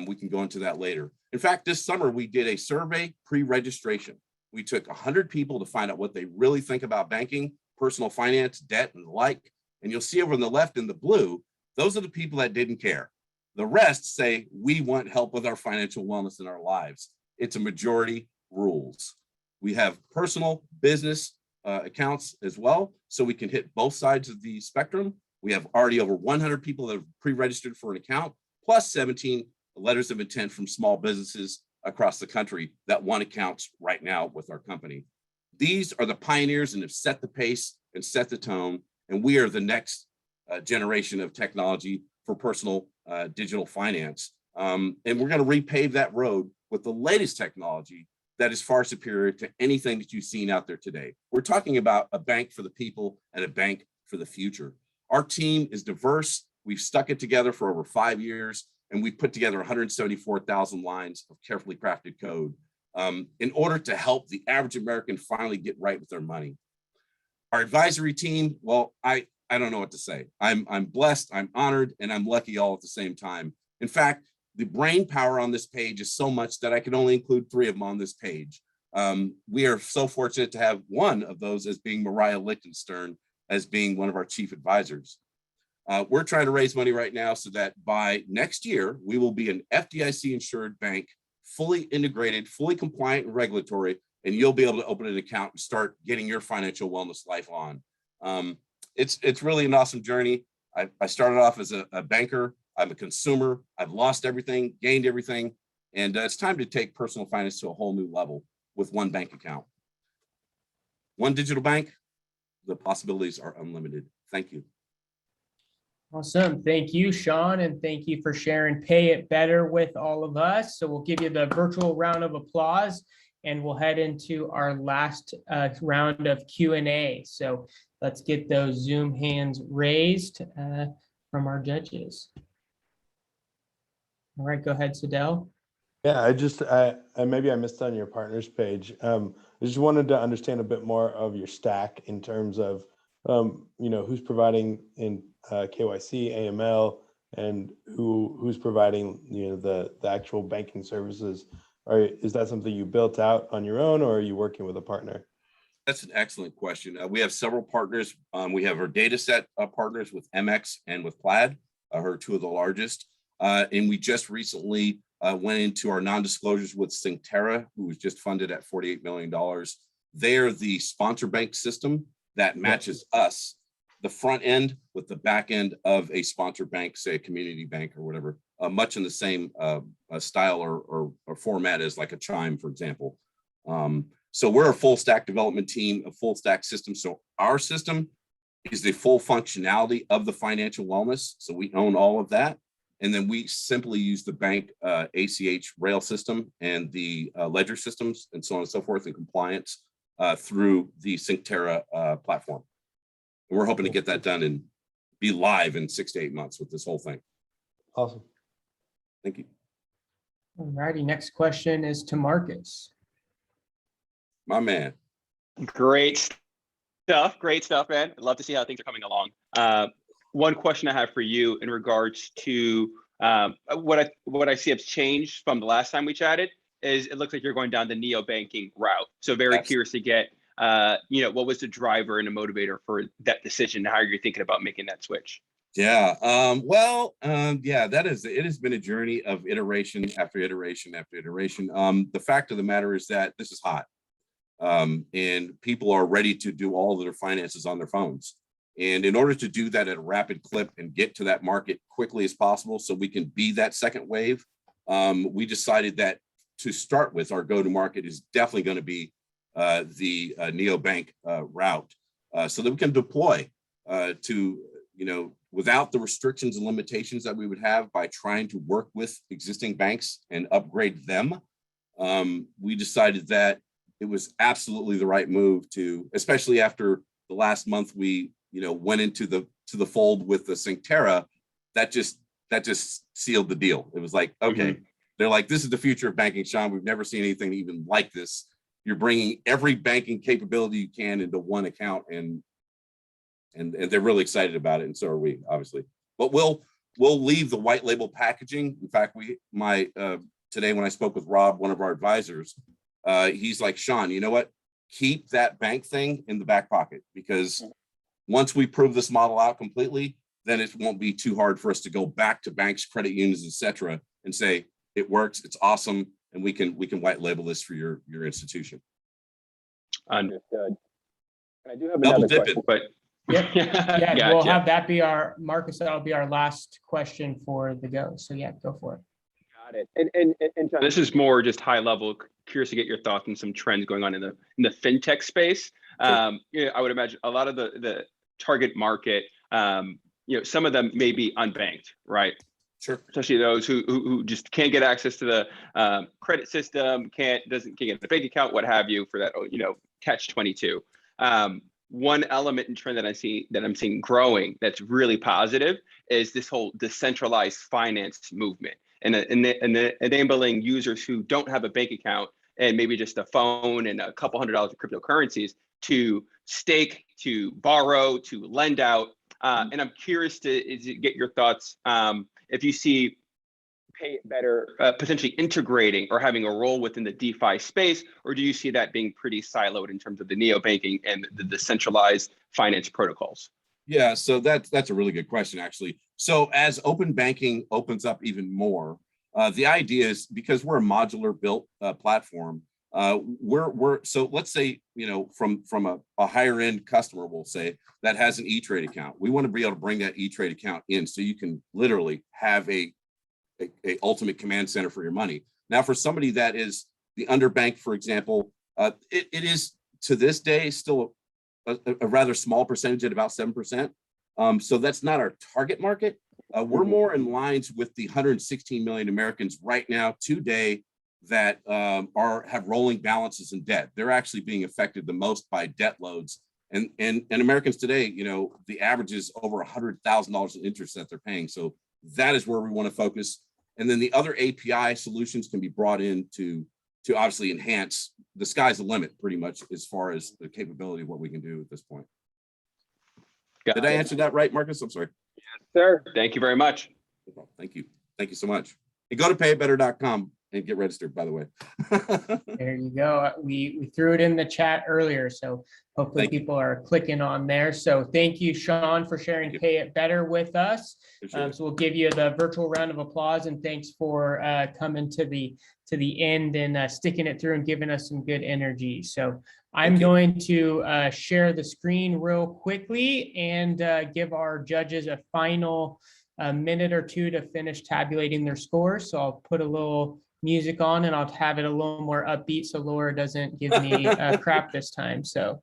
We can go into that later. In fact, this summer, we did a survey pre-registration. We took 100 people to find out what they really think about banking, personal finance, debt, and the like. And you'll see over on the left in the blue, those are the people that didn't care. The rest say, we want help with our financial wellness in our lives. It's a majority rules. We have personal business accounts as well, so we can hit both sides of the spectrum. We have already over 100 people that have pre-registered for an account, plus 17 letters of intent from small businesses across the country that want accounts right now with our company. These are the pioneers and have set the pace and set the tone, and we are the next generation of technology for personal digital finance. And we're going to repave that road with the latest technology that is far superior to anything that you've seen out there today. We're talking about a bank for the people and a bank for the future. Our team is diverse. We've stuck it together for over 5 years, and we've put together 174,000 lines of carefully crafted code in order to help the average American finally get right with their money. Our advisory team, well, I don't know what to say. I'm blessed, I'm honored, and I'm lucky all at the same time. In fact, the brain power on this page is so much that I can only include 3 of them on this page. We are so fortunate to have one of those as being Mariah Lichtenstern as being one of our chief advisors. We're trying to raise money right now so that by next year, we will be an FDIC insured bank, fully integrated, fully compliant and regulatory, and you'll be able to open an account and start getting your financial wellness life on. It's really an awesome journey. I started off as a banker. I'm a consumer. I've lost everything, gained everything. And it's time to take personal finance to a whole new level with one bank account. One digital bank, the possibilities are unlimited. Thank you. Awesome. Thank you, Sean, and thank you for sharing Pay It Better with all of us. So we'll give you the virtual round of applause, and we'll head into our last round of Q&A. So let's get those Zoom hands raised. from our judges. All right, go ahead, Sadell. Yeah, I maybe I missed on your partners page. I just wanted to understand a bit more of your stack in terms of, who's providing in KYC, AML, and who's providing, the actual banking services. Or is that something you built out on your own, or are you working with a partner? That's an excellent question. We have several partners. We have our data set partners with MX and with Plaid, are two of the largest. And we just recently went into our non-disclosures with Synctera, who was just funded at $48 million. They're the sponsor bank system that matches us, the front end with the back end of a sponsor bank, say a community bank or whatever, much in the same style or format as like a Chime, for example. So we're a full stack development team, a full stack system. So our system is the full functionality of the financial wellness. So we own all of that. And then we simply use the bank ACH rail system and the ledger systems and so on and so forth and compliance through the Synctera platform. And we're hoping to get that done and be live in 6 to 8 months with this whole thing. Awesome. Thank you. All righty, next question is to Marcus. My man. Great stuff, man. I'd love to see how things are coming along. One question I have for you in regards to what I see has changed from the last time we chatted is it looks like you're going down the neobanking route. So very curious to get, what was the driver and the motivator for that decision? How you're thinking about making that switch? Yeah. It has been a journey of iteration after iteration after iteration. The fact of the matter is that this is hot. And people are ready to do all of their finances on their phones. And in order to do that at a rapid clip and get to that market quickly as possible so we can be that second wave, we decided that to start with, our go-to-market is definitely going to be the neobank route so that we can deploy without the restrictions and limitations that we would have by trying to work with existing banks and upgrade them. We decided that it was absolutely the right move to, especially after the last month we went into the fold with the Synctera, that just sealed the deal. It was like, okay, they're like, this is the future of banking, Sean. We've never seen anything even like this. You're bringing every banking capability you can into one account, and they're really excited about it, and so are we, obviously. But we'll leave the white label packaging. In fact, today when I spoke with Rob, one of our advisors, he's like, Sean, you know what? Keep that bank thing in the back pocket, because once we prove this model out completely, then it won't be too hard for us to go back to banks, credit unions, et cetera, and say, it works, it's awesome, and we can white label this for your institution. Understood. I do have another question, but yeah, Gotcha. We'll have that be Marcus, that'll be our last question for the go. So yeah, go for it. Got it. And John, this is more just high level. Curious to get your thoughts on some trends going on in the fintech space. I would imagine a lot of the target market, some of them may be unbanked, right? Sure. Especially those who just can't get access to the credit system, can't get the bank account, what have you, for that catch-22. One element and trend that I'm seeing growing that's really positive is this whole decentralized finance movement, and enabling users who don't have a bank account and maybe just a phone and a couple $100 of cryptocurrencies to stake, to borrow, to lend out. And I'm curious to get your thoughts if you see Pay Better potentially integrating or having a role within the DeFi space, or do you see that being pretty siloed in terms of the neobanking and the decentralized finance protocols? Yeah, so that's a really good question, actually. So as open banking opens up even more, the idea is, because we're a modular built platform, so let's say, from a higher end customer, we'll say, that has an E-Trade account. We want to be able to bring that E-Trade account in so you can literally have a ultimate command center for your money. Now, for somebody that is the underbanked, for example, it is to this day still a rather small percentage at about 7%. So that's not our target market. We're more in lines with the 116 million Americans right now today that have rolling balances in debt. They're actually being affected the most by debt loads And Americans today, you know, the average is over $100,000 in interest that they're paying. So that is where we want to focus. And then the other API solutions can be brought in to obviously enhance. The sky's the limit pretty much as far as the capability of what we can do at this point. Did I answer that right, Marcus? I'm sorry. Yes, sir. Thank you very much. Thank you. Thank you so much. And go to paybetter.com and get registered, by the way. There you go. We threw it in the chat earlier, so hopefully people are clicking on there. So thank you, Sean, for sharing Pay It Better with us. So we'll give you the virtual round of applause, and thanks for coming to the end and sticking it through and giving us some good energy. So I'm going to share the screen real quickly and give our judges a final minute or two to finish tabulating their scores. So I'll put a little music on and I'll have it a little more upbeat so Laura doesn't give me crap this time. So.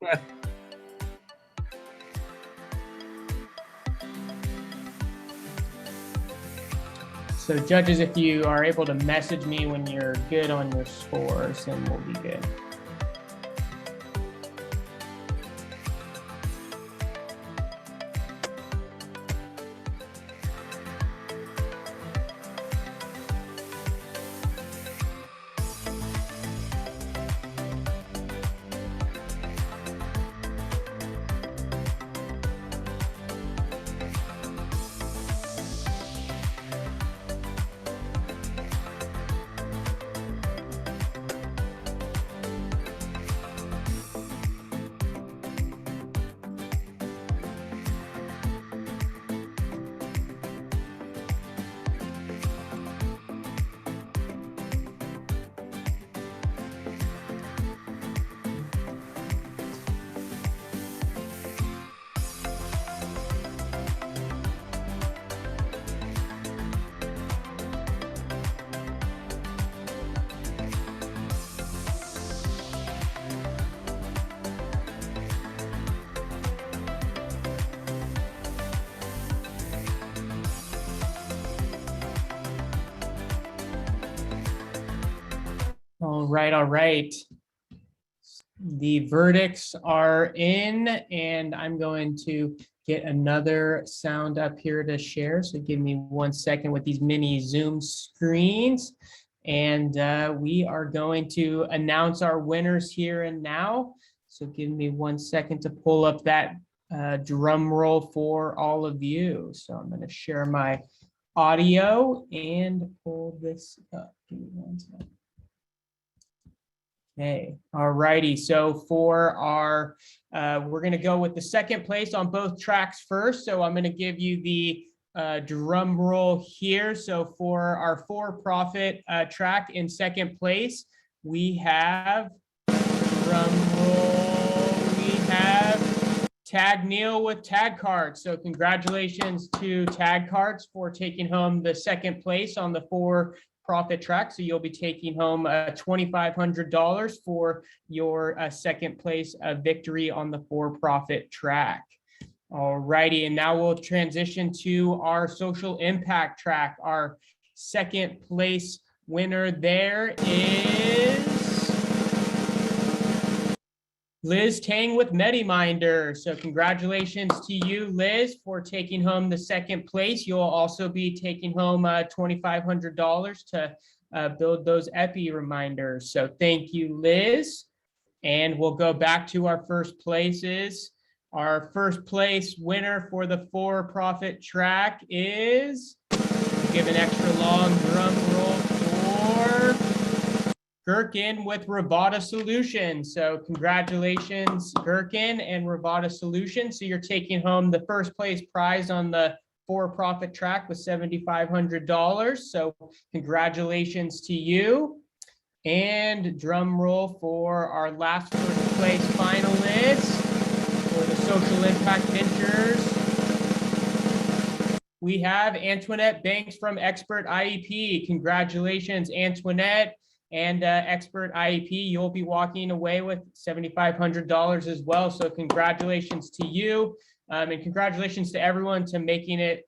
So judges, if you are able to message me when you're good on your scores, then we'll be good. All right. The verdicts are in, and I'm going to get another sound up here to share. So give me 1 second with these mini Zoom screens. And we are going to announce our winners here and now. So give me 1 second to pull up that drum roll for all of you. So I'm going to share my audio and pull this up. Give me 1 second. Okay, all righty. So for our, we're going to go with the second place on both tracks first. So I'm going to give you the drum roll here. So for our for-profit track in second place, we have, drum roll, we have Tag Neil with Tag Cards. So congratulations to Tag Cards for taking home the second place on the for-profit track. So you'll be taking home $2,500 for your second place victory on the for-profit track. All righty, and now we'll transition to our social impact track. Our second place winner there is Liz Tang with MediMinder. So congratulations to you, Liz, for taking home the second place. You'll also be taking home $2,500 to build those EPI reminders. So thank you, Liz. And we'll go back to our first places. Our first place winner for the for-profit track is, give an extra long drum roll for Gherkin with Rabata Solutions. So congratulations, Gherkin and Rabata Solutions. So you're taking home the first place prize on the for-profit track with $7,500. So congratulations to you. And drum roll for our last first place finalist for the Social Impact Ventures. We have Antoinette Banks from Expert IEP. Congratulations, Antoinette and Expert IEP. You'll be walking away with $7,500 as well. So congratulations to you. And congratulations to everyone to making it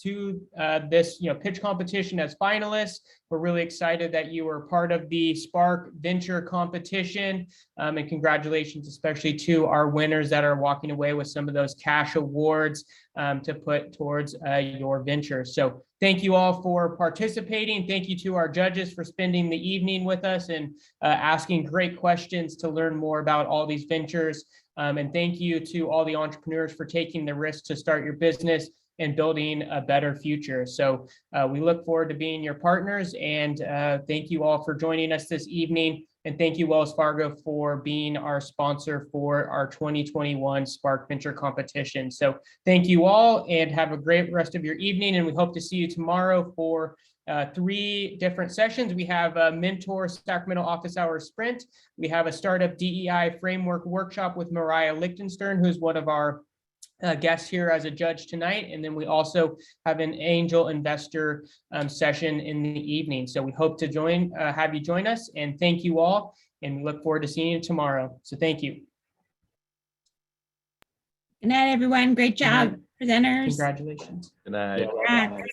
to this pitch competition as finalists. We're really excited that you were part of the Spark Venture competition. And congratulations especially to our winners that are walking away with some of those cash awards to put towards your venture. So thank you all for participating. Thank you to our judges for spending the evening with us and asking great questions to learn more about all these ventures. And thank you to all the entrepreneurs for taking the risk to start your business and building a better future. So we look forward to being your partners, and thank you all for joining us this evening. And thank you, Wells Fargo, for being our sponsor for our 2021 Spark Venture competition. So thank you all, and have a great rest of your evening. And we hope to see you tomorrow for 3 different sessions. We have a Mentor Sacramento Office Hours Sprint. We have a Startup DEI Framework Workshop with Mariah Lichtenstern, who's one of our guests here as a judge tonight. And then we also have an angel investor session in the evening. So we hope to have you join us, and thank you all. And we look forward to seeing you tomorrow. So thank you. Good night, everyone. Great job, presenters. Congratulations. Good night. Congrats.